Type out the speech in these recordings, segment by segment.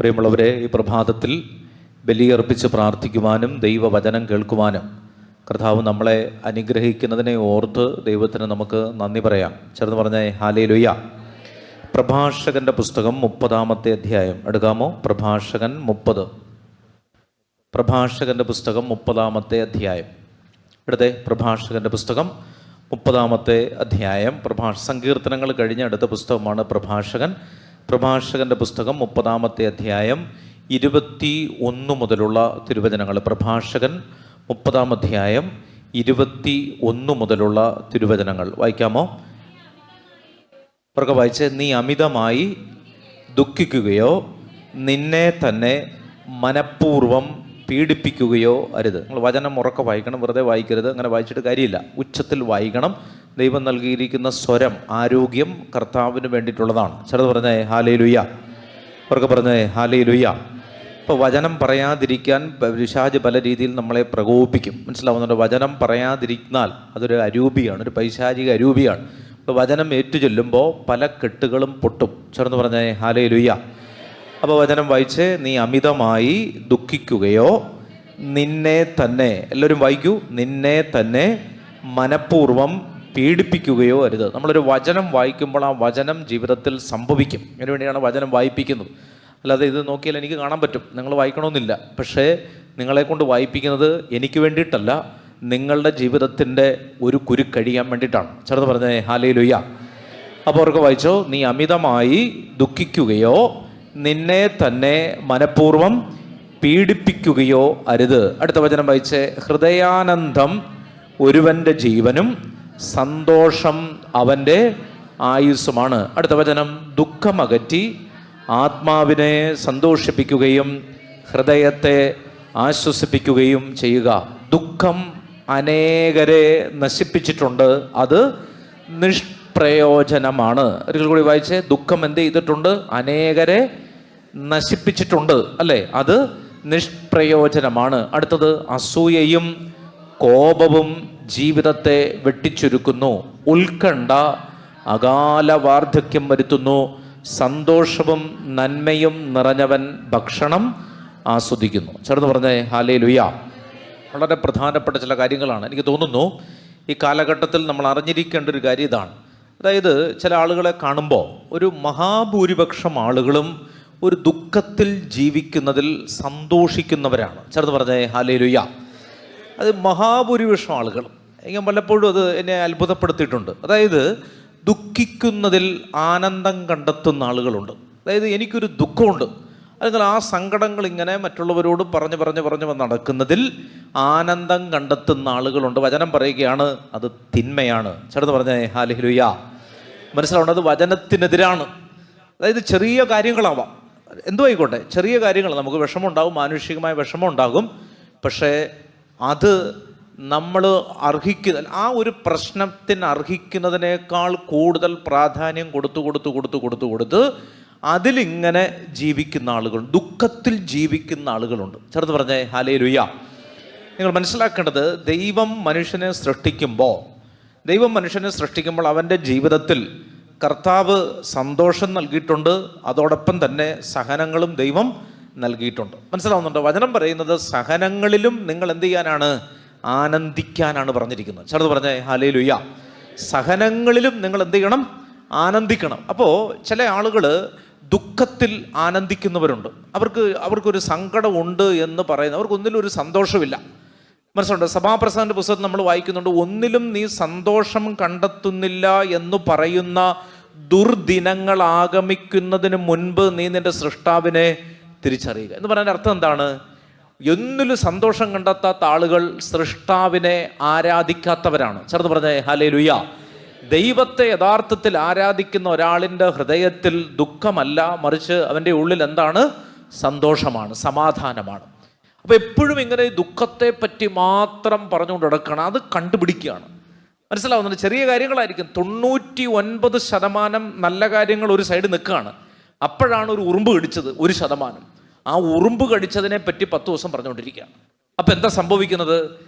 പ്രിയമുള്ളവരെ, ഈ പ്രഭാതത്തിൽ ബലിയർപ്പിച്ച് പ്രാർത്ഥിക്കുവാനും ദൈവവചനം കേൾക്കുവാനും കർത്താവ് നമ്മളെ അനുഗ്രഹിക്കുന്നതിനെ ഓർത്ത് ദൈവത്തിന് നമുക്ക് നന്ദി പറയാം. ചേർന്ന് പറഞ്ഞേ ഹല്ലേലൂയ. പ്രഭാഷകന്റെ പുസ്തകം 30-ാമത്തെ അധ്യായം എടുക്കാമോ? പ്രഭാഷകൻ 30. പ്രഭാഷകന്റെ പുസ്തകം 30-ാമത്തെ അധ്യായം എടുത്തേ. പ്രഭാഷകന്റെ പുസ്തകം 30-ാമത്തെ അധ്യായം. സങ്കീർത്തനങ്ങൾ കഴിഞ്ഞ അടുത്ത പുസ്തകമാണ് പ്രഭാഷകൻ. പ്രഭാഷകന്റെ പുസ്തകം 30-ാമത്തെ അധ്യായം 21 മുതലുള്ള തിരുവചനങ്ങൾ. പ്രഭാഷകൻ 30-ാം അധ്യായം 21 മുതലുള്ള തിരുവചനങ്ങൾ വായിക്കാമോ? പുറകെ വായിച്ച്, നീ അമിതമായി ദുഃഖിക്കുകയോ നിന്നെ തന്നെ മനഃപൂർവ്വം പീഡിപ്പിക്കുകയോ അരുത്. നിങ്ങൾ വചനം ഉറക്കെ വായിക്കണം, വെറുതെ വായിക്കരുത്. അങ്ങനെ വായിച്ചിട്ട് കാര്യമില്ല, ഉച്ചത്തിൽ വായിക്കണം. ദൈവം നൽകിയിരിക്കുന്ന സ്വരം, ആരോഗ്യം കർത്താവിന് വേണ്ടിയിട്ടുള്ളതാണ്. ചിലത് പറഞ്ഞേ ഹല്ലേലൂയ. അവർക്ക് പറഞ്ഞേ ഹല്ലേലൂയ. ഇപ്പോൾ വചനം പറയാതിരിക്കാൻ പിശാച് പല രീതിയിൽ നമ്മളെ പ്രകോപിപ്പിക്കും. മനസ്സിലാവുന്നുണ്ട്? വചനം പറയാതിരുന്നാൽ അതൊരു അരൂപിയാണ്, ഒരു പൈശാചിക അരൂപിയാണ്. ഇപ്പോൾ വചനം ഏറ്റുചൊല്ലുമ്പോൾ പല കെട്ടുകളും പൊട്ടും. ചേർന്ന് പറഞ്ഞേ ഹല്ലേലൂയ. അപ്പോൾ വചനം വായിച്ച്, നീ അമിതമായി ദുഃഖിക്കുകയോ നിന്നെ തന്നെ, എല്ലാവരും വായിക്കൂ, നിന്നെ തന്നെ മനഃപൂർവ്വം പീഡിപ്പിക്കുകയോ അരുത്. നമ്മളൊരു വചനം വായിക്കുമ്പോൾ ആ വചനം ജീവിതത്തിൽ സംഭവിക്കും. അതിനു വേണ്ടിയാണ് വചനം വായിപ്പിക്കുന്നത്. അല്ലാതെ ഇത് നോക്കിയാൽ എനിക്ക് കാണാൻ പറ്റും, നിങ്ങൾ വായിക്കണമെന്നില്ല. പക്ഷേ നിങ്ങളെ കൊണ്ട് വായിപ്പിക്കുന്നത് എനിക്ക് വേണ്ടിയിട്ടല്ല, നിങ്ങളുടെ ജീവിതത്തിൻ്റെ ഒരു കുരുക്കഴിയാൻ വേണ്ടിയിട്ടാണ്. ചേർന്ന് പറഞ്ഞേ ഹല്ലേലൂയ. അപ്പോൾ അവർക്ക് വായിച്ചോ, നീ അമിതമായി ദുഃഖിക്കുകയോ നിന്നെ തന്നെ മനഃപൂർവ്വം പീഡിപ്പിക്കുകയോ അരുത്. അടുത്ത വചനം വായിച്ച്, ഹൃദയാനന്ദം ഒരുവൻ്റെ ജീവനും സന്തോഷം അവൻ്റെ ആയുസ്സുമാണ്. അടുത്ത വചനം, ദുഃഖമകറ്റി ആത്മാവിനെ സന്തോഷിപ്പിക്കുകയും ഹൃദയത്തെ ആശ്വസിപ്പിക്കുകയും ചെയ്യുക. ദുഃഖം അനേകരെ നശിപ്പിച്ചിട്ടുണ്ട്, അത് നിഷ്പ്രയോജനമാണ്. ഒരിക്കൽ കൂടി വായിച്ചേ, ദുഃഖം എന്ത് ചെയ്തിട്ടുണ്ട്? അനേകരെ നശിപ്പിച്ചിട്ടുണ്ട്, അല്ലേ? അത് നിഷ്പ്രയോജനമാണ്. അടുത്തത്, അസൂയയും കോപവും ജീവിതത്തെ വെട്ടിച്ചുരുക്കുന്നു. ഉത്കണ്ഠ അകാല വാർദ്ധക്യം വരുത്തുന്നു. സന്തോഷവും നന്മയും നിറഞ്ഞവൻ ഭക്ഷണം ആസ്വദിക്കുന്നു. ചേർന്ന് പറഞ്ഞേ ഹല്ലേലൂയ. വളരെ പ്രധാനപ്പെട്ട ചില കാര്യങ്ങളാണ്. എനിക്ക് തോന്നുന്നു ഈ കാലഘട്ടത്തിൽ നമ്മൾ അറിഞ്ഞിരിക്കേണ്ട ഒരു കാര്യം ഇതാണ്. അതായത് ചില ആളുകളെ കാണുമ്പോൾ ഒരു മഹാഭൂരിപക്ഷം ആളുകളും ഒരു ദുഃഖത്തിൽ ജീവിക്കുന്നതിൽ സന്തോഷിക്കുന്നവരാണ്. ചേർന്ന് പറഞ്ഞേ ഹല്ലേലൂയ. അത് മഹാഭൂരിപക്ഷം ആളുകളും. ഞാൻ പലപ്പോഴും അത് എന്നെ അത്ഭുതപ്പെടുത്തിയിട്ടുണ്ട്. അതായത് ദുഃഖിക്കുന്നതിൽ ആനന്ദം കണ്ടെത്തുന്ന ആളുകളുണ്ട്. അതായത് എനിക്കൊരു ദുഃഖമുണ്ട്, അല്ലെങ്കിൽ ആ സങ്കടങ്ങൾ ഇങ്ങനെ മറ്റുള്ളവരോട് പറഞ്ഞ് നടക്കുന്നതിൽ ആനന്ദം കണ്ടെത്തുന്ന ആളുകളുണ്ട്. വചനം പറയുകയാണ് അത് തിന്മയാണ്. ചേർന്ന് പറഞ്ഞേ ഹല്ലേലൂയ. മനസ്സിലാവുന്നത്? അത് വചനത്തിനെതിരാണ്. അതായത് ചെറിയ കാര്യങ്ങളാവാം, എന്തോ ആയിക്കോട്ടെ, ചെറിയ കാര്യങ്ങൾ, നമുക്ക് വിഷമമുണ്ടാകും, മാനുഷികമായ വിഷമമുണ്ടാകും. പക്ഷേ അത് നമ്മൾ ആ ഒരു പ്രശ്നത്തിന് അർഹിക്കുന്നതിനേക്കാൾ കൂടുതൽ പ്രാധാന്യം കൊടുത്ത് അതിലിങ്ങനെ ജീവിക്കുന്ന ആളുകൾ, ദുഃഖത്തിൽ ജീവിക്കുന്ന ആളുകളുണ്ട്. ചേർന്ന് പറഞ്ഞേ ഹല്ലേലൂയ. നിങ്ങൾ മനസ്സിലാക്കേണ്ടത്, ദൈവം മനുഷ്യനെ സൃഷ്ടിക്കുമ്പോൾ അവൻ്റെ ജീവിതത്തിൽ കർത്താവ് സന്തോഷം നൽകിയിട്ടുണ്ട്, അതോടൊപ്പം തന്നെ സഹനങ്ങളും ദൈവം നൽകിയിട്ടുണ്ട്. മനസ്സിലാവുന്നുണ്ടോ? വചനം പറയുന്നത് സഹനങ്ങളിലും നിങ്ങൾ എന്ത് ചെയ്യാനാണ്? ആനന്ദിക്കാനാണ് പറഞ്ഞിരിക്കുന്നത്. ചേർന്ന് പറഞ്ഞേ ഹല്ലേലൂയ. സഹനങ്ങളിലും നിങ്ങൾ എന്ത് ചെയ്യണം? ആനന്ദിക്കണം. അപ്പോൾ ചില ആളുകൾ ദുഃഖത്തിൽ ആനന്ദിക്കുന്നവരുണ്ട്. അവർക്കൊരു സങ്കടമുണ്ട് എന്ന് പറയുന്നത്, അവർക്കൊന്നിലും ഒരു സന്തോഷമില്ല. മനസ്സിലുണ്ട്? സഭാപ്രസംഗന്റെ പുസ്തകത്തിൽ നമ്മൾ വായിക്കുന്നുണ്ട്, ഒന്നിലും നീ സന്തോഷം കണ്ടെത്തുന്നില്ല എന്ന് പറയുന്ന ദുർദിനങ്ങൾ ആഗമിക്കുന്നതിന് മുൻപ് നീ നിന്റെ സൃഷ്ടാവിനെ തിരിച്ചറിയുക എന്ന് പറയാൻ അർത്ഥം എന്താണ്? ഒന്നിലും സന്തോഷം കണ്ടെത്താത്ത ആളുകൾ സൃഷ്ടാവിനെ ആരാധിക്കാത്തവരാണ്. ചേർന്ന് പറഞ്ഞേ ഹല്ലേലൂയ. ദൈവത്തെ യഥാർത്ഥത്തിൽ ആരാധിക്കുന്ന ഒരാളിൻ്റെ ഹൃദയത്തിൽ ദുഃഖമല്ല, മറിച്ച് അവൻ്റെ ഉള്ളിൽ എന്താണ്? സന്തോഷമാണ്, സമാധാനമാണ്. അപ്പോൾ എപ്പോഴും ഇങ്ങനെ ദുഃഖത്തെ പറ്റി മാത്രം പറഞ്ഞുകൊണ്ട് നടക്കണം, അത് കണ്ടുപിടിക്കുകയാണ്. മനസ്സിലാവുന്നുണ്ട്? ചെറിയ കാര്യങ്ങളായിരിക്കും. 99% നല്ല കാര്യങ്ങൾ ഒരു സൈഡ് നിൽക്കുകയാണ്. അപ്പോഴാണ് ഒരു ഉറുമ്പ് കടിച്ചത് 1%. ആ ഉറുമ്പ് കടിച്ചതിനെ പറ്റി 10 ദിവസം പറഞ്ഞുകൊണ്ടിരിക്കുകയാണ്. അപ്പം എന്താ സംഭവിക്കുന്നത്?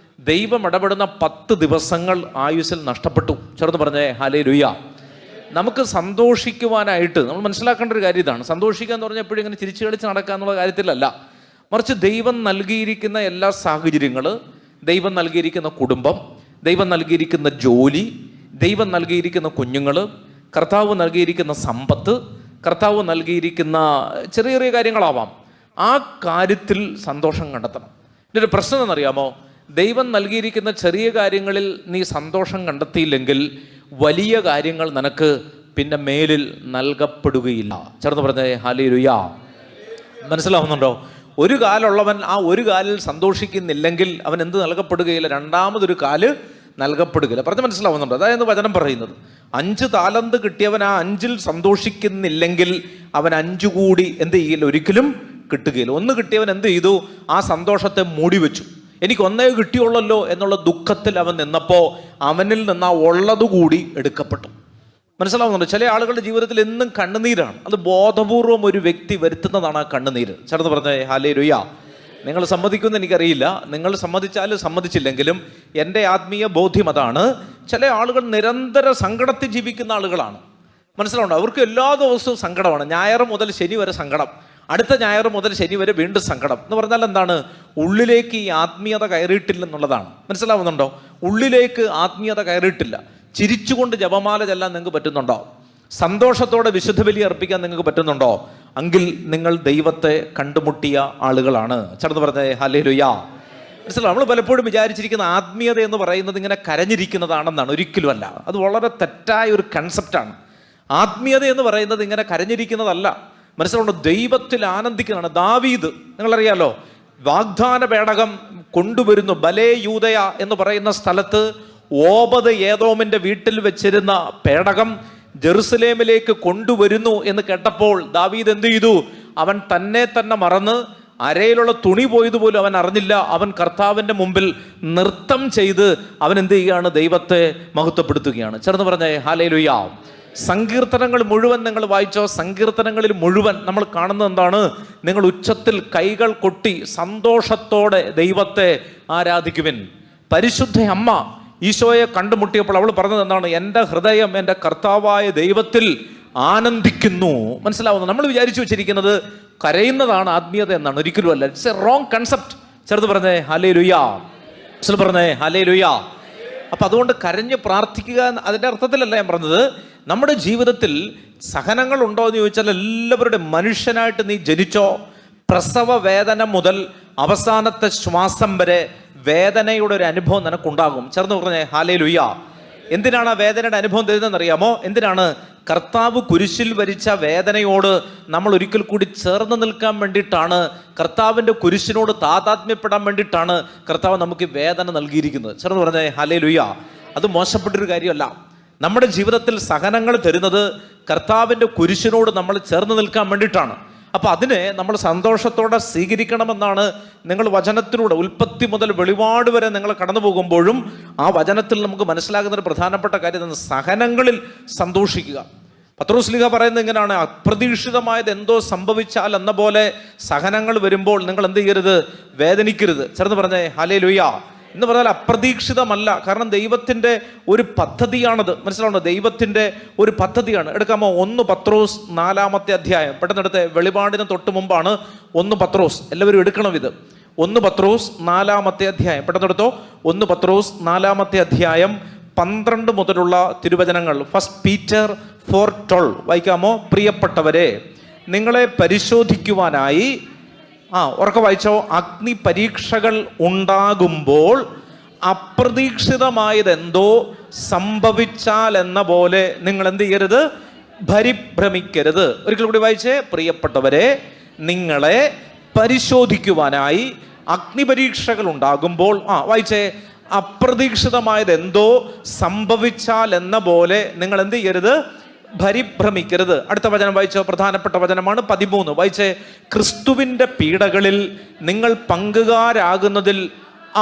ദൈവം ഇടപെടുന്ന 10 ദിവസങ്ങൾ ആയുസ്സിൽ നഷ്ടപ്പെട്ടു. ചേർന്ന് പറഞ്ഞേ ഹല്ലേലൂയ. നമുക്ക് സന്തോഷിക്കുവാനായിട്ട് നമ്മൾ മനസ്സിലാക്കേണ്ട ഒരു കാര്യം ഇതാണ്. സന്തോഷിക്കുക എന്ന് പറഞ്ഞാൽ എപ്പോഴും ഇങ്ങനെ ചിരിച്ചു കളിച്ച് നടക്കുക എന്നുള്ള കാര്യത്തിലല്ല, മറിച്ച് ദൈവം നൽകിയിരിക്കുന്ന എല്ലാ സാഹചര്യങ്ങൾ, ദൈവം നൽകിയിരിക്കുന്ന കുടുംബം, ദൈവം നൽകിയിരിക്കുന്ന ജോലി, ദൈവം നൽകിയിരിക്കുന്ന കുഞ്ഞുങ്ങൾ, കർത്താവ് നൽകിയിരിക്കുന്ന സമ്പത്ത്, കർത്താവ് നൽകിയിരിക്കുന്ന ചെറിയ ചെറിയ കാര്യങ്ങളാവാം, ആ കാര്യത്തിൽ സന്തോഷം കണ്ടെത്തണം. ഇതിൻ്റെ ഒരു പ്രശ്നം എന്നറിയാമോ? ദൈവം നൽകിയിരിക്കുന്ന ചെറിയ കാര്യങ്ങളിൽ നീ സന്തോഷം കണ്ടെത്തിയില്ലെങ്കിൽ വലിയ കാര്യങ്ങൾ നിനക്ക് പിന്നെ മേലിൽ നൽകപ്പെടുകയില്ല. ചേർന്ന് പറഞ്ഞേ ഹല്ലേലൂയ. മനസ്സിലാവുന്നുണ്ടോ? ഒരു കാലുള്ളവൻ ആ ഒരു കാലിൽ സന്തോഷിക്കുന്നില്ലെങ്കിൽ അവൻ എന്ത് നൽകപ്പെടുകയില്ല? രണ്ടാമതൊരു കാല് നൽകപ്പെടുകയില്ല. പറഞ്ഞ് മനസ്സിലാവുന്നുണ്ടോ? അതായത് വചനം പറയുന്നത് 5 താലന്ത് കിട്ടിയവൻ ആ 5-ൽ സന്തോഷിക്കുന്നില്ലെങ്കിൽ അവൻ 5 കൂടി എന്ത് ചെയ്യില്ല? ഒരിക്കലും കിട്ടുകയില്ല. 1 കിട്ടിയവൻ എന്ത് ചെയ്തു? ആ സന്തോഷത്തെ മൂടി വെച്ചു. എനിക്ക് 1 കിട്ടിയുള്ളല്ലോ എന്നുള്ള ദുഃഖത്തിൽ അവൻ നിന്നപ്പോൾ അവനിൽ നിന്ന് ആ ഉള്ളതുകൂടി എടുക്കപ്പെട്ടു. മനസ്സിലാവുന്നുണ്ടോ? ചില ആളുകളുടെ ജീവിതത്തിൽ എന്നും കണ്ണുനീരാണ്. അത് ബോധപൂർവം ഒരു വ്യക്തി വരുത്തുന്നതാണ് ആ കണ്ണുനീര്. ചേർന്ന് പറഞ്ഞേ ഹല്ലേലൂയ. നിങ്ങൾ സമ്മതിക്കുമെന്ന് എനിക്കറിയില്ല, നിങ്ങൾ സമ്മതിച്ചാലും സമ്മതിച്ചില്ലെങ്കിലും എൻ്റെ ആത്മീയ ബോധ്യം അതാണ്. ചില ആളുകൾ നിരന്തര സങ്കടത്തിൽ ജീവിക്കുന്ന ആളുകളാണ്. മനസ്സിലാവുണ്ടോ? അവർക്ക് എല്ലാ ദിവസവും സങ്കടമാണ്. ഞായർ മുതൽ ശനി വരെ സങ്കടം, അടുത്ത ഞായർ മുതൽ ശനി വരെ വീണ്ടും സങ്കടം. എന്ന് പറഞ്ഞാൽ എന്താണ്? ഉള്ളിലേക്ക് ഈ ആത്മീയത കയറിയിട്ടില്ലെന്നുള്ളതാണ്. മനസ്സിലാവുന്നുണ്ടോ? ഉള്ളിലേക്ക് ആത്മീയത കയറിയിട്ടില്ല. ചിരിച്ചുകൊണ്ട് ജപമാല ചെല്ലാൻ നിങ്ങൾക്ക് പറ്റുന്നുണ്ടോ? സന്തോഷത്തോടെ വിശുദ്ധ ബലി അർപ്പിക്കാൻ നിങ്ങൾക്ക് പറ്റുന്നുണ്ടോ? എങ്കിൽ നിങ്ങൾ ദൈവത്തെ കണ്ടുമുട്ടിയ ആളുകളാണ്. ചേർന്ന് പറഞ്ഞേ ഹല്ലേലൂയ. മനസ്സിലാവും? നമ്മൾ പലപ്പോഴും വിചാരിച്ചിരിക്കുന്ന ആത്മീയത എന്ന് പറയുന്നത് ഇങ്ങനെ കരഞ്ഞിരിക്കുന്നതാണെന്നാണ്. ഒരിക്കലും അല്ല. അത് വളരെ തെറ്റായ ഒരു കൺസെപ്റ്റാണ്. ആത്മീയത എന്ന് പറയുന്നത് ഇങ്ങനെ കരഞ്ഞിരിക്കുന്നതല്ല. മനസ്സിലുണ്ട്, ദൈവത്തിൽ ആനന്ദിക്കുന്നതാണ്. ദാവീദ് നിങ്ങളറിയാലോ, വാഗ്ദാന പേടകം കൊണ്ടുവരുന്നു. ബലേ യൂദയ എന്ന് പറയുന്ന സ്ഥലത്ത് ഓബദ് ഏദോമിന്റെ വീട്ടിൽ വെച്ചിരുന്ന പേടകം ജെറുസലേമിലേക്ക് കൊണ്ടുവരുന്നു എന്ന് കേട്ടപ്പോൾ ദാവീദ് എന്ത് ചെയ്തു? അവൻ തന്നെ മറന്ന് അരയിലുള്ള തുണി പോയതുപോലും അവൻ അറിഞ്ഞില്ല. അവൻ കർത്താവിൻ്റെ മുമ്പിൽ നൃത്തം ചെയ്ത് അവൻ എന്ത് ചെയ്യുകയാണ്? ദൈവത്തെ മഹത്വപ്പെടുത്തുകയാണ്. ചേർന്ന് പറഞ്ഞേ ഹല്ലേലൂയ. സങ്കീർത്തനങ്ങൾ മുഴുവൻ നിങ്ങൾ വായിച്ചോ? സങ്കീർത്തനങ്ങളിൽ മുഴുവൻ നമ്മൾ കാണുന്നത് എന്താണ്? നിങ്ങൾ ഉച്ചത്തിൽ കൈകൾ കൊട്ടി സന്തോഷത്തോടെ ദൈവത്തെ ആരാധിക്കുവിൻ. പരിശുദ്ധ അമ്മ ഈശോയെ കണ്ടുമുട്ടിയപ്പോൾ അവൾ പറഞ്ഞത് എന്താണ്? എൻ്റെ ഹൃദയം എൻ്റെ കർത്താവായ ദൈവത്തിൽ ആനന്ദിക്കുന്നു. മനസ്സിലാവുന്നു? നമ്മൾ വിചാരിച്ചു വെച്ചിരിക്കുന്നത് കരയുന്നതാണ് ആത്മീയത എന്നാണ്. ഒരിക്കലും അല്ല. It's A wrong concept. ചെറുത് പറഞ്ഞേ ഹല്ലേലൂയ. പറഞ്ഞേ ഹല്ലേലൂയ. അപ്പം അതുകൊണ്ട് കരഞ്ഞ് പ്രാർത്ഥിക്കുക അതിൻ്റെ അർത്ഥത്തിലല്ല ഞാൻ പറഞ്ഞത്. നമ്മുടെ ജീവിതത്തിൽ സഹനങ്ങൾ ഉണ്ടോ എന്ന് ചോദിച്ചാൽ എല്ലാവരുടെ മനുഷ്യനായിട്ട് നീ ജനിച്ചോ, പ്രസവ വേദന മുതൽ അവസാനത്തെ ശ്വാസം വരെ വേദനയുടെ ഒരു അനുഭവം നിനക്കുണ്ടാകും. ചേർന്ന് പറഞ്ഞേ ഹല്ലേലൂയ. എന്തിനാണ് ആ വേദനയുടെ അനുഭവം തരുന്നതെന്ന് അറിയാമോ? എന്തിനാണ്? കർത്താവ് കുരിശിൽ വരിച്ച വേദനയോട് നമ്മൾ ഒരിക്കൽ കൂടി ചേർന്ന് നിൽക്കാൻ വേണ്ടിയിട്ടാണ്. കർത്താവിൻ്റെ കുരിശിനോട് താതാത്മ്യപ്പെടാൻ വേണ്ടിയിട്ടാണ് കർത്താവ് നമുക്ക് വേദന നൽകിയിരിക്കുന്നത്. ചേർന്ന് പറഞ്ഞേ ഹല്ലേലൂയ. അത് മോശപ്പെട്ടൊരു കാര്യമല്ല. നമ്മുടെ ജീവിതത്തിൽ സഹനങ്ങൾ തരുന്നത് കർത്താവിൻ്റെ കുരിശിനോട് നമ്മൾ ചേർന്ന് നിൽക്കാൻ വേണ്ടിയിട്ടാണ്. അപ്പോൾ അതിനെ നമ്മൾ സന്തോഷത്തോടെ സ്വീകരിക്കണമെന്നാണ് നിങ്ങൾ വചനത്തിലൂടെ ഉൽപ്പത്തി മുതൽ വെളിപാട് വരെ നിങ്ങൾ കടന്നു പോകുമ്പോഴും ആ വചനത്തിൽ നമുക്ക് മനസ്സിലാകുന്ന ഒരു പ്രധാനപ്പെട്ട കാര്യം സഹനങ്ങളിൽ സന്തോഷിക്കുക. പത്രോസ്ലീഹ പറയുന്നത് ഇങ്ങനെയാണ്: അപ്രതീക്ഷിതമായത് എന്തോ സംഭവിച്ചാൽ എന്ന പോലെ സഹനങ്ങൾ വരുമ്പോൾ നിങ്ങൾ എന്ത് ചെയ്യരുത്? വേദനിക്കരുത്. ചേർന്ന് പറഞ്ഞേ ഹല്ലേലൂയ. എന്ന് പറഞ്ഞാൽ അപ്രതീക്ഷിതമല്ല, കാരണം ദൈവത്തിൻ്റെ ഒരു പദ്ധതിയാണത്. മനസ്സിലാവുന്നത്? ദൈവത്തിൻ്റെ ഒരു പദ്ധതിയാണ്. എടുക്കാമോ? 1 പത്രോസ് 4-ാമത്തെ അധ്യായം. പെട്ടെന്നെടുത്ത്, വെളിപാടിന് തൊട്ട് മുമ്പാണ് 1 പത്രോസ്. എല്ലാവരും എടുക്കണം ഇത്. 1 പത്രോസ് 4-ാമത്തെ അധ്യായം. പെട്ടെന്നെടുത്തോ. 1 പത്രോസ് 4-ാമത്തെ അധ്യായം 12 മുതലുള്ള തിരുവചനങ്ങൾ. 1 Peter 4:12 വായിക്കാമോ? പ്രിയപ്പെട്ടവരെ, നിങ്ങളെ പരിശോധിക്കുവാനായി ഉറക്കെ വായിച്ചോ. അഗ്നി പരീക്ഷകൾ ഉണ്ടാകുമ്പോൾ അപ്രതീക്ഷിതമായതെന്തോ സംഭവിച്ചാൽ എന്ന പോലെ നിങ്ങൾ എന്ത് ചെയ്യരുത്? പരിഭ്രമിക്കരുത്. ഒരിക്കൽ കൂടി വായിച്ചേ. പ്രിയപ്പെട്ടവരെ, നിങ്ങളെ പരിശോധിക്കുവാനായി അഗ്നിപരീക്ഷകൾ ഉണ്ടാകുമ്പോൾ വായിച്ചേ. അപ്രതീക്ഷിതമായതെന്തോ സംഭവിച്ചാൽ എന്ന പോലെ നിങ്ങൾ എന്ത് ചെയ്യരുത്? പരിഭ്രമിക്കരുത്. അടുത്ത വചനം വായിച്ചോ. പ്രധാനപ്പെട്ട വചനമാണ് 13. വായിച്ചേ. ക്രിസ്തുവിൻ്റെ പീഡകളിൽ നിങ്ങൾ പങ്കുകാരാകുന്നതിൽ